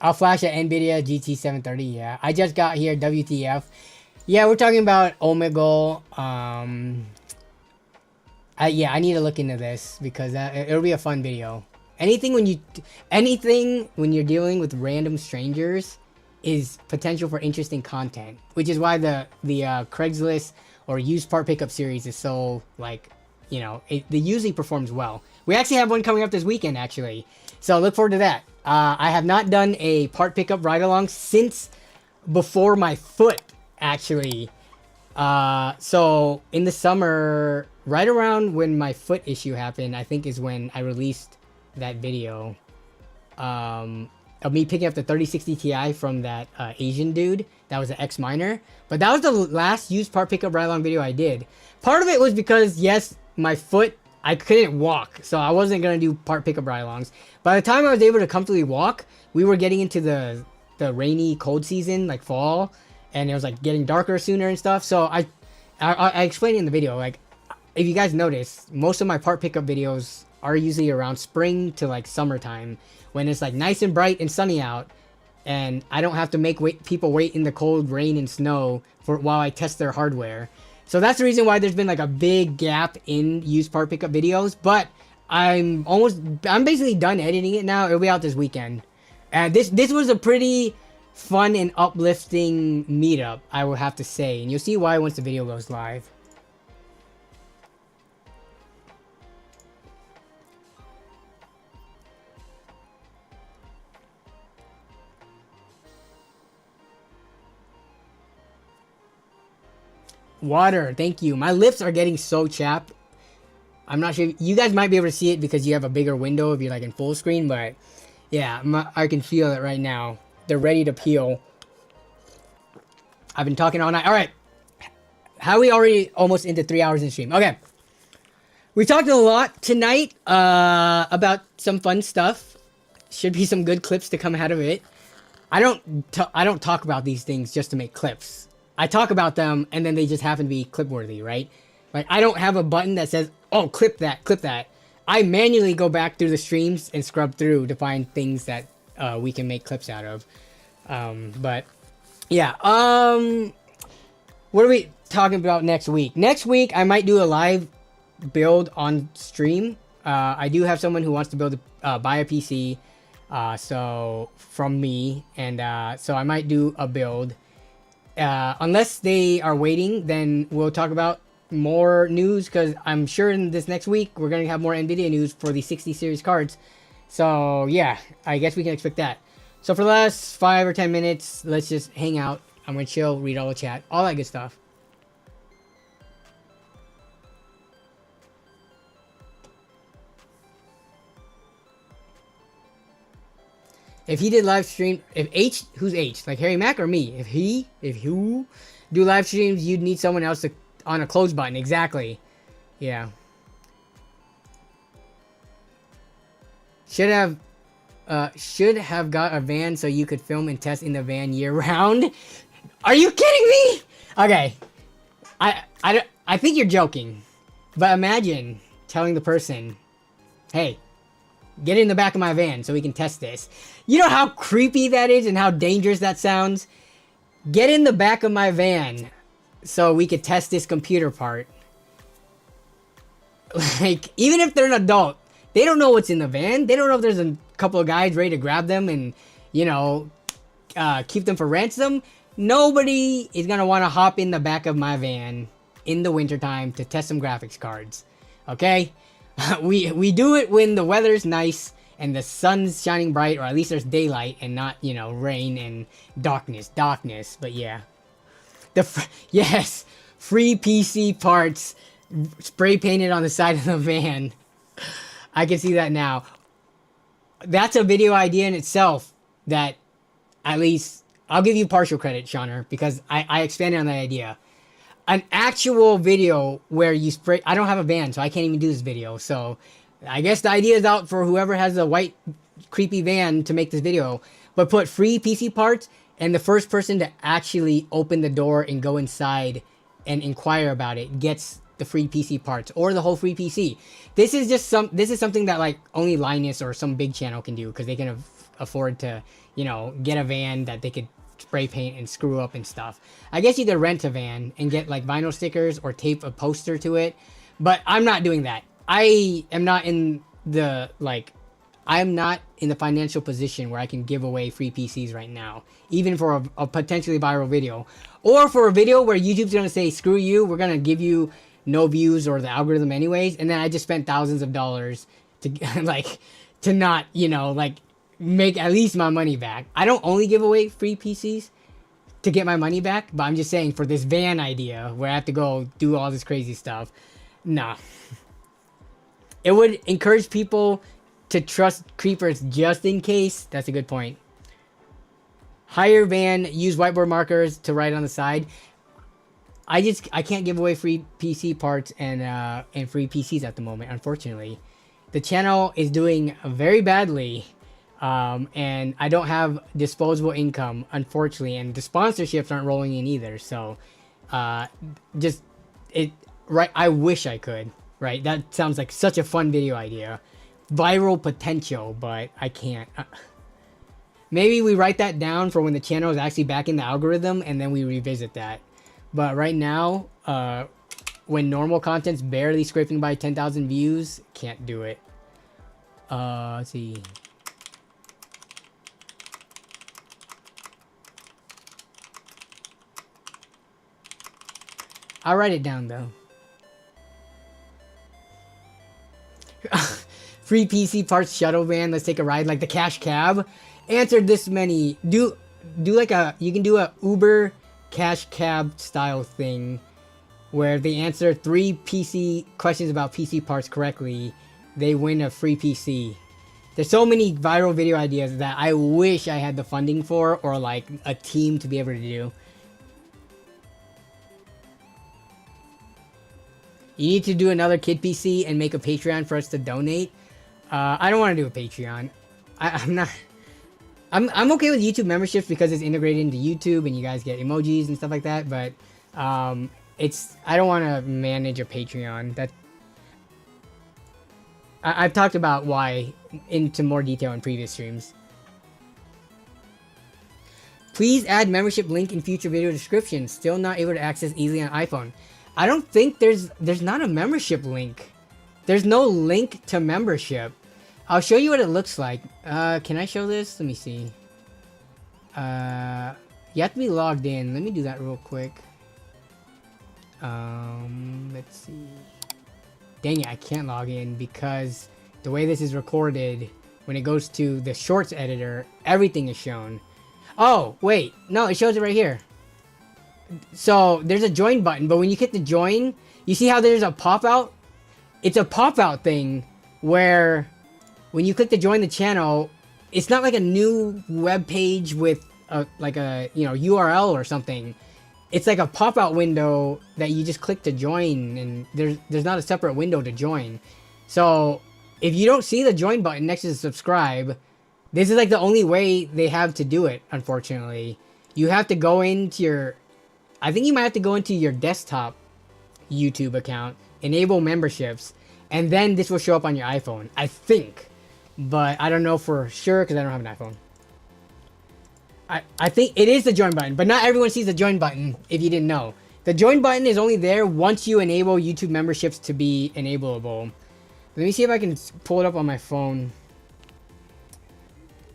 I'll flash at Nvidia GT 730. Yeah, I just got here. WTF? Yeah, we're talking about Omegle. Yeah, I need to look into this because it'll be a fun video. Anything when you're dealing with random strangers is potential for interesting content, which is why the Craigslist or used part pickup series is so like, you know, it usually performs well. We actually have one coming up this weekend actually, so look forward to that. I have not done a part pickup ride along since before my foot actually. So in the summer, right around when my foot issue happened, I think is when I released that video of me picking up the 3060 Ti from that Asian dude that was an ex-miner. But that was the last used part pickup ride along video I did. Part of it was because, yes, my foot, I couldn't walk, so I wasn't gonna do part pickup ride alongs. By the time I was able to comfortably walk, we were getting into the rainy, cold season, like fall, and it was like getting darker sooner and stuff. So I explained in the video, like, if you guys notice, most of my part pickup videos are usually around spring to like summertime, when it's like nice and bright and sunny out, and I don't have to make people wait in the cold rain and snow while I test their hardware. So that's the reason why there's been like a big gap in used part pickup videos. But I'm basically done editing it now. It'll be out this weekend. And this was a pretty fun and uplifting meetup, I will have to say, and you'll see why once the video goes live. Water, thank you. My lips are getting so chapped. I'm not sure. You guys might be able to see it because you have a bigger window if you're like in full screen, but yeah, I can feel it right now. They're ready to peel. I've been talking all night. All right. How are we already almost into 3 hours in stream? Okay. We talked a lot tonight about some fun stuff. Should be some good clips to come out of it. I don't talk about these things just to make clips. I talk about them and then they just happen to be clip worthy, right? Like, I don't have a button that says, oh, clip that, clip that. I manually go back through the streams and scrub through to find things that we can make clips out of. But yeah, what are we talking about next week? Next week, I might do a live build on stream. I do have someone who wants to buy a PC, so from me, and so I might do a build. Unless they are waiting, then we'll talk about more news, because I'm sure in this next week we're going to have more Nvidia news for the 60 series cards. So yeah, I guess we can expect that. So for the last 5 or 10 minutes, let's just hang out. I'm going to chill, read all the chat, all that good stuff. If he did live stream, if H, who's H? Like Harry Mack or me? If you do live streams, you'd need someone else to, on a close button. Exactly. Yeah. Should have got a van so you could film and test in the van year round. Are you kidding me? Okay. I think you're joking. But imagine telling the person, hey, get in the back of my van so we can test this. You know how creepy that is and how dangerous that sounds? Get in the back of my van so we could test this computer part. Like, even if they're an adult, they don't know what's in the van. They don't know if there's a couple of guys ready to grab them and, you know, keep them for ransom. Nobody is going to want to hop in the back of my van in the wintertime to test some graphics cards. Okay? We do it when the weather's nice and the sun's shining bright, or at least there's daylight and not, you know, rain and darkness. But yeah. Yes, free PC parts spray painted on the side of the van. I can see that now. That's a video idea in itself that, at least, I'll give you partial credit, Shauner, because I expanded on that idea. An actual video where you spray... I don't have a van, so I can't even do this video. So, I guess the idea is out for whoever has a white, creepy van to make this video. But put free PC parts, and the first person to actually open the door and go inside and inquire about it gets the free PC parts, or the whole free PC. This is something that, like, only Linus or some big channel can do, because they can afford to, you know, get a van that they could spray paint and screw up and stuff. I guess you could rent a van and get like vinyl stickers or tape a poster to it, but I'm not doing that. I am not in the I'm not in the financial position where I can give away free PCs right now, even for a potentially viral video, or for a video where YouTube's gonna say, screw you, we're gonna give you no views or the algorithm anyways, and then I just spent thousands of dollars to like to not, you know, like make at least my money back. I don't only give away free PCs to get my money back, but I'm just saying for this van idea where I have to go do all this crazy stuff, nah. It would encourage people to trust creepers just in case. That's a good point. Hire van, use whiteboard markers to write on the side. I can't give away free PC parts and free PCs at the moment, unfortunately. The channel is doing very badly, and I don't have disposable income, unfortunately, and the sponsorships aren't rolling in either. So, I wish I could. Right, that sounds like such a fun video idea. Viral potential, but I can't. Maybe we write that down for when the channel is actually back in the algorithm, and then we revisit that. But right now, when normal content's barely scraping by 10,000 views, can't do it. Let's see. I'll write it down though. Free PC parts shuttle van. Let's take a ride, like the cash cab. Answered this many. Do like you can do a Uber cash cab style thing where they answer 3 PC questions about PC parts correctly, they win a free PC. There's so many viral video ideas that I wish I had the funding for, or like a team to be able to do. You need to do another kid PC and make a Patreon for us to donate. I don't want to do a Patreon. I'm okay with YouTube memberships because it's integrated into YouTube and you guys get emojis and stuff like that. But I don't want to manage a Patreon. I've talked about why into more detail in previous streams. Please add membership link in future video description. Still not able to access easily on iPhone. I don't think there's not a membership link. There's no link to membership. I'll show you what it looks like. Can I show this? Let me see. You have to be logged in. Let me do that real quick. Let's see. Dang it, I can't log in because the way this is recorded, when it goes to the shorts editor, everything is shown. Oh, wait. No, it shows it right here. So there's a join button, but when you hit the join, you see how there's a pop out? It's a pop out thing where when you click to join the channel, it's not like a new web page with a URL or something. It's like a pop out window that you just click to join, and there's not a separate window to join. So if you don't see the join button next to the subscribe, this is like the only way they have to do it, unfortunately. You have to go into your, I think you might have to go into your desktop YouTube account, enable memberships, and then this will show up on your iPhone, I think. But I don't know for sure because I don't have an iPhone. I think it is the join button, but not everyone sees the join button if you didn't know. The join button is only there once you enable YouTube memberships to be enableable. Let me see if I can pull it up on my phone.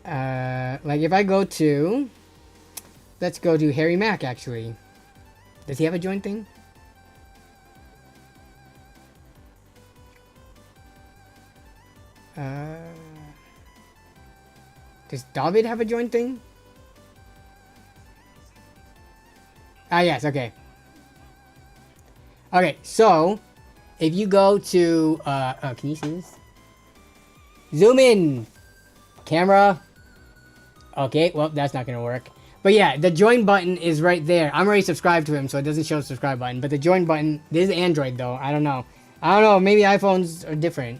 Like if I go to, let's go to Harry Mack actually. Does he have a join thing? Does David have a join thing? Ah, yes, okay. Okay, so if you go to, can you see this? Zoom in, camera. Okay, well, that's not gonna work. But yeah, the join button is right there. I'm already subscribed to him, so it doesn't show the subscribe button. But the join button, this is Android though. I don't know. Maybe iPhones are different.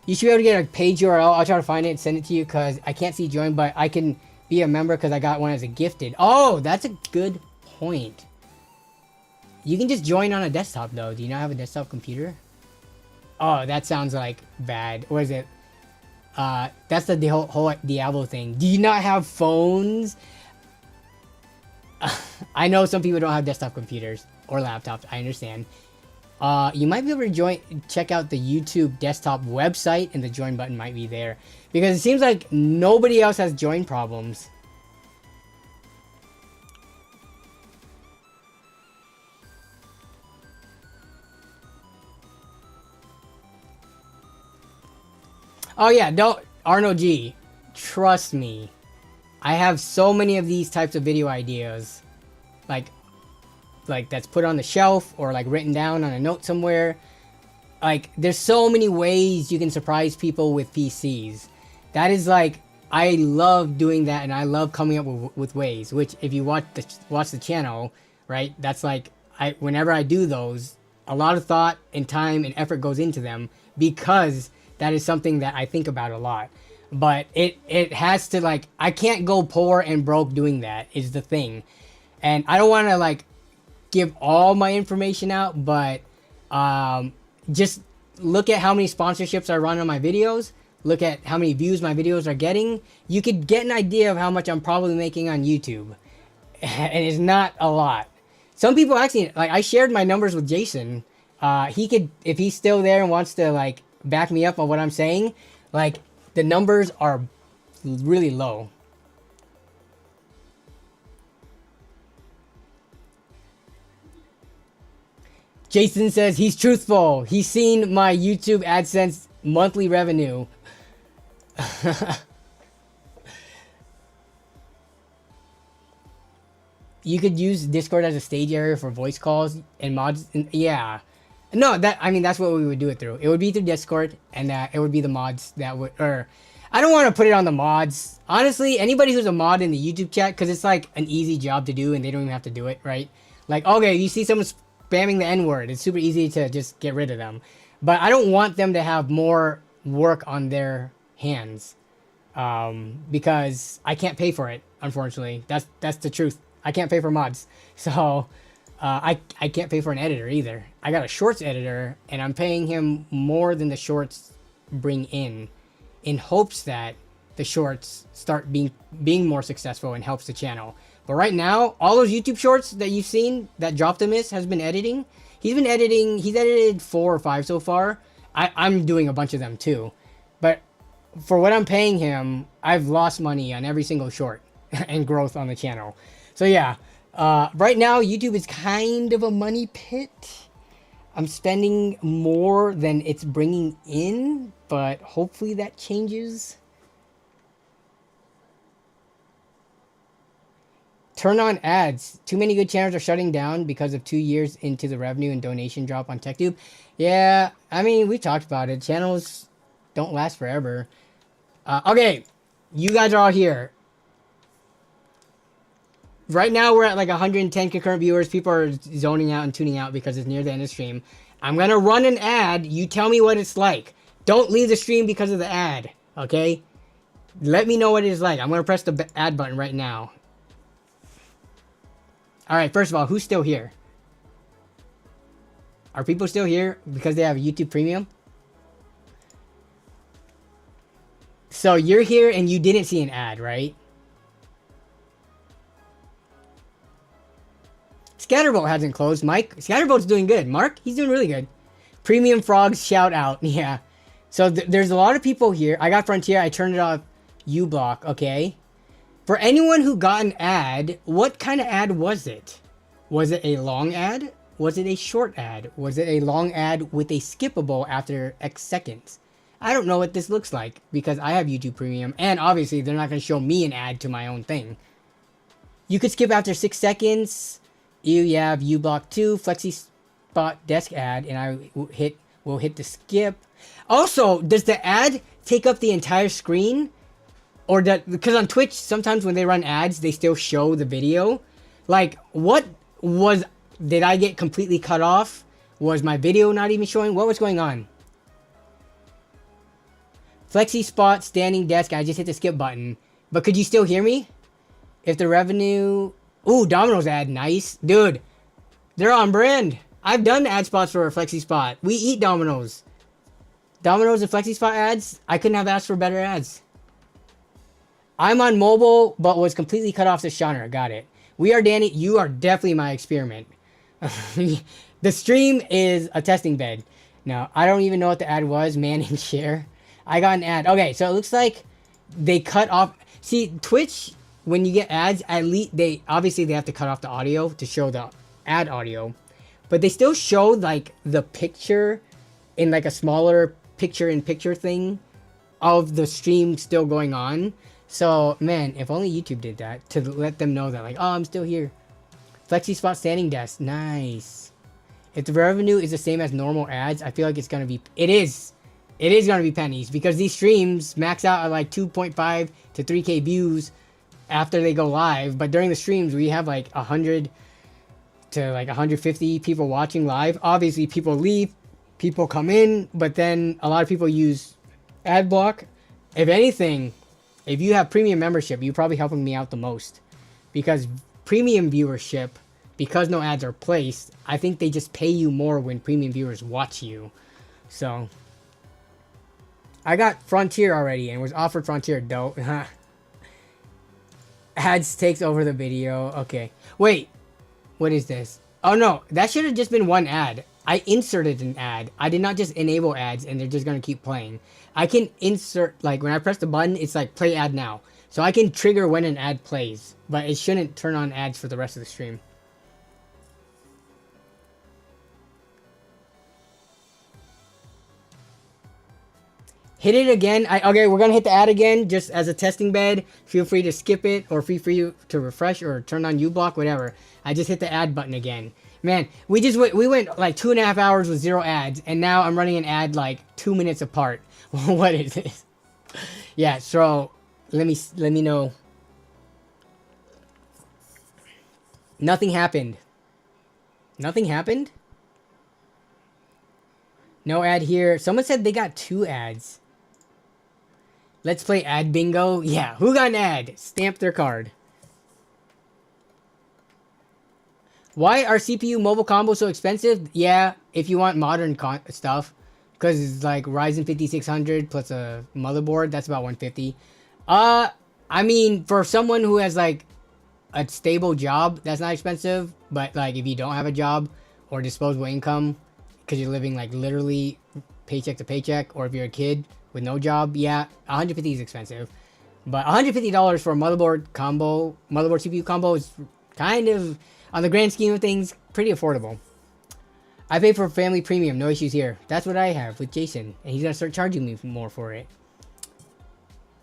You should be able to get a page URL. I'll try to find it and send it to you because I can't see join, but I can be a member because I got one as a gifted. Oh, that's a good point. You can just join on a desktop though. Do you not have a desktop computer? Oh, that sounds like bad. What is it? That's the whole Diablo thing. Do you not have phones? I know some people don't have desktop computers or laptops. I understand. You might be able to check out the YouTube desktop website, and the join button might be there, because it seems like nobody else has join problems. Oh yeah, don't Arno G. Trust me. I have so many of these types of video ideas. Like that's put on the shelf or like written down on a note somewhere. Like there's so many ways you can surprise people with PCs. That is like, I love doing that, and I love coming up with ways, which if you watch the channel, right? That's like, whenever I do those, a lot of thought and time and effort goes into them, because that is something that I think about a lot. But it has to, like, I can't go poor and broke doing that, is the thing. And I don't want to like give all my information out, but just look at how many sponsorships I run on my videos. Look at how many views my videos are getting. You could get an idea of how much I'm probably making on YouTube. And it's not a lot. Some people actually, like, I shared my numbers with Jason. He could, if he's still there and wants to like back me up on what I'm saying, like, the numbers are really low. Jason says he's truthful. He's seen my YouTube AdSense monthly revenue. You could use Discord as a stage area for voice calls and mods. Yeah. No, I mean, that's what we would do it through. It would be through Discord, and it would be the mods that would, or I don't want to put it on the mods. Honestly, anybody who's a mod in the YouTube chat, because it's like an easy job to do and they don't even have to do it, right? Like, okay, you see someone spamming the N-word, it's super easy to just get rid of them. But I don't want them to have more work on their hands, because I can't pay for it, unfortunately. That's the truth. I can't pay for mods. So I can't pay for an editor either. I got a shorts editor, and I'm paying him more than the shorts bring in hopes that the shorts start being more successful and helps the channel. But right now, all those YouTube shorts that you've seen that Droptimus has been editing, he's edited 4 or 5 so far. I'm doing a bunch of them too. But for what I'm paying him, I've lost money on every single short and growth on the channel. So yeah, right now YouTube is kind of a money pit. I'm spending more than it's bringing in, but hopefully that changes. Turn on ads. Too many good channels are shutting down because of 2 years into the revenue and donation drop on TechTube. Yeah, I mean, we talked about it. Channels don't last forever. Okay, you guys are all here. Right now, we're at like 110 concurrent viewers. People are zoning out and tuning out because it's near the end of the stream. I'm going to run an ad. You tell me what it's like. Don't leave the stream because of the ad, okay? Let me know what it is like. I'm going to press the ad button right now. All right, first of all, who's still here? Are people still here because they have YouTube Premium? So you're here and you didn't see an ad, right? Scatterbolt hasn't closed. Mike, Scatterbolt's doing good. Mark, he's doing really good. Premium Frogs, shout out. Yeah. So there's a lot of people here. I got Frontier. I turned it off. uBlock. Okay. For anyone who got an ad, what kind of ad was it? Was it a long ad? Was it a short ad? Was it a long ad with a skippable after X seconds? I don't know what this looks like because I have YouTube Premium, and obviously they're not going to show me an ad to my own thing. You could skip after 6 seconds. You have uBlock 2, Flexi Spot desk ad, and I will hit the skip. Also, does the ad take up the entire screen? Or because on Twitch, sometimes when they run ads, they still show the video. Like, did I get completely cut off? Was my video not even showing? What was going on? Flexi Spot, standing desk, I just hit the skip button. But could you still hear me? If the revenue... Ooh, Domino's ad, nice. Dude, they're on brand. I've done ad spots for a Flexi Spot. We eat Domino's. Domino's and FlexiSpot ads. I couldn't have asked for better ads. I'm on mobile, but was completely cut off the genre. Got it. We are Danny. You are definitely my experiment. The stream is a testing bed. No, I don't even know what the ad was. Man and share. I got an ad. Okay, so it looks like they cut off. See, Twitch, when you get ads, at least they have to cut off the audio to show the ad audio, but they still show like the picture in like a smaller picture-in-picture thing of the stream still going on. So, man, if only YouTube did that to let them know that, like, oh, I'm still here. FlexiSpot standing desk. Nice. If the revenue is the same as normal ads, I feel like it's going to be... It is going to be pennies because these streams max out at like 2.5 to 3K views after they go live. But during the streams, we have like 100 to like 150 people watching live. Obviously, people leave, people come in, but then a lot of people use ad block. If anything... If you have premium membership, you're probably helping me out the most. Because premium viewership, because no ads are placed, I think they just pay you more when premium viewers watch you. So, I got Frontier already and was offered Frontier. Dope. Ads takes over the video. Okay. Wait. What is this? Oh no, that should have just been one ad. I inserted an ad. I did not just enable ads and they're just going to keep playing. I can insert, like when I press the button, it's like play ad now. So I can trigger when an ad plays, but it shouldn't turn on ads for the rest of the stream. Hit it again. Okay, we're going to hit the ad again just as a testing bed. Feel free to skip it or feel free to refresh or turn on uBlock, whatever. I just hit the ad button again. Man, we went like 2.5 hours with 0 ads, and now I'm running an ad like 2 minutes apart. What is this? Yeah, so let me know. Nothing happened. Nothing happened? No ad here. Someone said they got 2 ads. Let's play ad bingo. Yeah, who got an ad? Stamp their card. Why are CPU mobile combos so expensive? Yeah, if you want modern stuff. Because it's like Ryzen 5600 plus a motherboard. That's about 150. I mean, for someone who has like a stable job, that's not expensive. But like if you don't have a job or disposable income, because you're living like literally paycheck to paycheck, or if you're a kid with no job, yeah, 150 is expensive. But $150 for a motherboard CPU combo is kind of, on the grand scheme of things, pretty affordable. I pay for family premium, no issues here. That's what I have with Jason, and he's gonna start charging me more for it.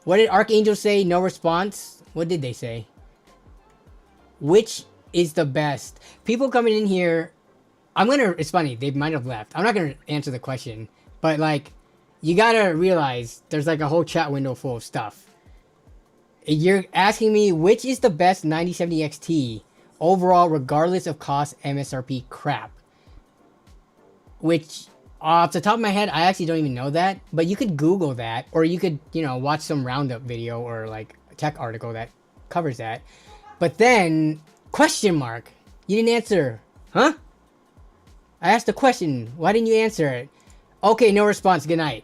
What did Archangel say? No response? What did they say? Which is the best? People coming in here, it's funny, they might have left. I'm not gonna answer the question, but like, you gotta realize there's like a whole chat window full of stuff. You're asking me which is the best 9070 XT overall, regardless of cost, MSRP crap. Which, off the top of my head, I actually don't even know that. But you could Google that, or you could, watch some roundup video or like a tech article that covers that. But then, question mark, you didn't answer, huh? I asked a question. Why didn't you answer it? Okay, no response. Good night.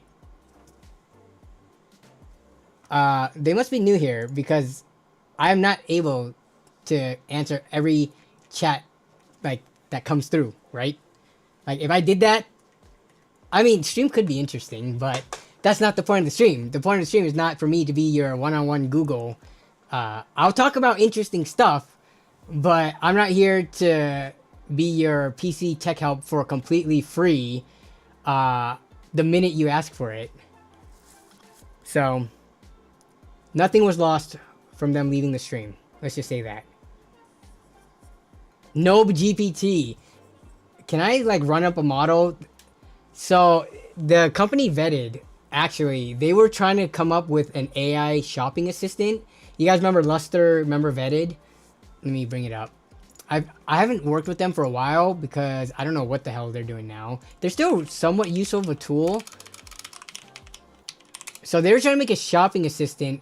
They must be new here because I am not able to answer every chat like that comes through, right? Like if I did that, I mean, stream could be interesting, but that's not the point of the stream. The point of the stream is not for me to be your one-on-one Google. I'll talk about interesting stuff, but I'm not here to be your PC tech help for completely free the minute you ask for it. So, nothing was lost from them leaving the stream. Let's just say that. Nob GPT. Can I like run up a model? So the company Vetted, actually, they were trying to come up with an AI shopping assistant. You guys remember Luster? Remember Vetted? Let me bring it up. I haven't worked with them for a while because I don't know what the hell they're doing now. They're still somewhat useful of a tool. So they were trying to make a shopping assistant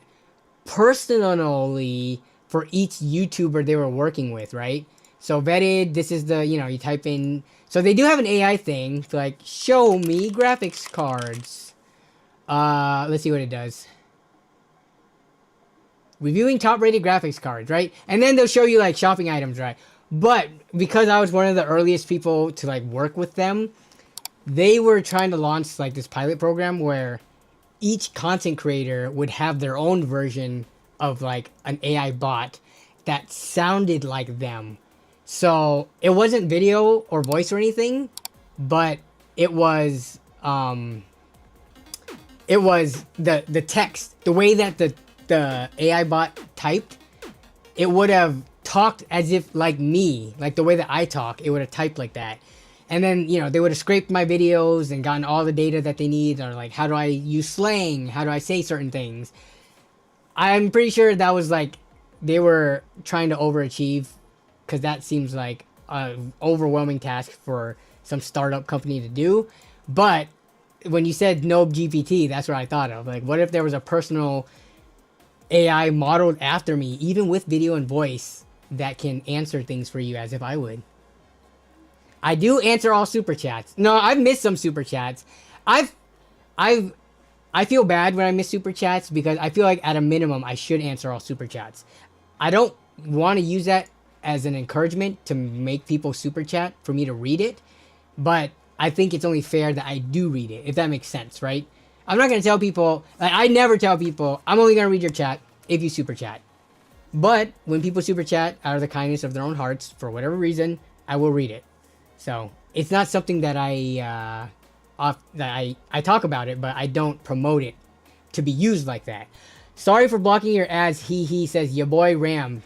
personally for each YouTuber they were working with, right? So Vetted, this is the, you type in. So they do have an AI thing to like, show me graphics cards. Let's see what it does. Reviewing top-rated graphics cards, right? And then they'll show you like shopping items, right? But because I was one of the earliest people to like work with them, they were trying to launch like this pilot program where each content creator would have their own version of like an AI bot that sounded like them. So it wasn't video or voice or anything, but it was the text, the way that the AI bot typed, it would have talked as if like me, like the way that I talk, it would have typed like that. And then, you know, they would have scraped my videos and gotten all the data that they need, or like, how do I use slang? How do I say certain things? I'm pretty sure that was like, they were trying to overachieve, because that seems like an overwhelming task for some startup company to do. But when you said no GPT, that's what I thought of. Like, what if there was a personal AI modeled after me, even with video and voice, that can answer things for you as if I would? I do answer all super chats. No, I've missed some super chats. I feel bad when I miss super chats, because I feel like at a minimum I should answer all super chats. I don't want to use that as an encouragement to make people super chat for me to read it, but I think it's only fair that I do read it, if that makes sense, right? I'm not going to tell people, like, I never tell people, I'm only going to read your chat if you super chat. But when people super chat out of the kindness of their own hearts, for whatever reason, I will read it. So it's not something that I talk about it, but I don't promote it to be used like that. Sorry for blocking your ads. He says, your boy Ram.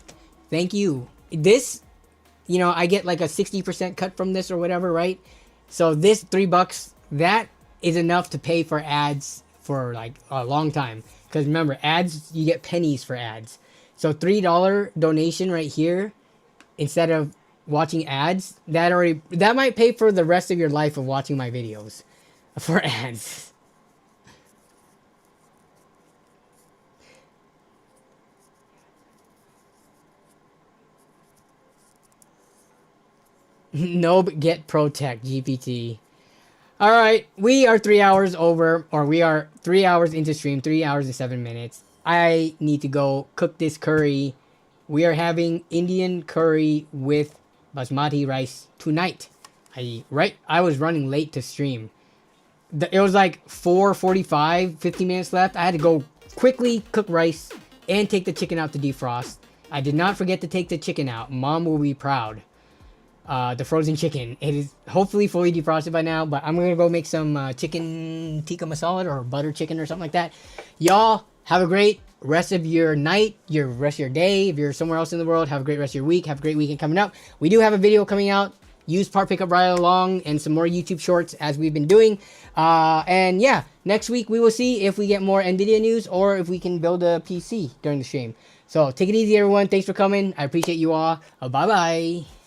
Thank you. This, you know, I get like a 60% cut from this or whatever, right? So this $3, that is enough to pay for ads for like a long time. Because remember, ads, you get pennies for ads. So $3 donation right here, instead of watching ads, that might pay for the rest of your life of watching my videos for ads. Nope, get Protect GPT. All right, we are 3 hours over, or we are 3 hours into stream, 3 hours and 7 minutes. I need to go cook this curry. We are having Indian curry with basmati rice tonight. I was running late to stream. It was like 4:45, 50 minutes left. I had to go quickly cook rice and take the chicken out to defrost. I did not forget to take the chicken out. Mom will be proud. The frozen chicken. It is hopefully fully defrosted by now, but I'm gonna go make some chicken tikka masala or butter chicken or something like that. Y'all have a great rest of your night, your rest of your day. If you're somewhere else in the world, have a great rest of your week. Have a great weekend coming up. We do have a video coming out. Used part pickup right along, and some more YouTube shorts as we've been doing. And yeah, next week we will see if we get more Nvidia news or if we can build a PC during the stream. So take it easy, everyone. Thanks for coming. I appreciate you all. Bye bye.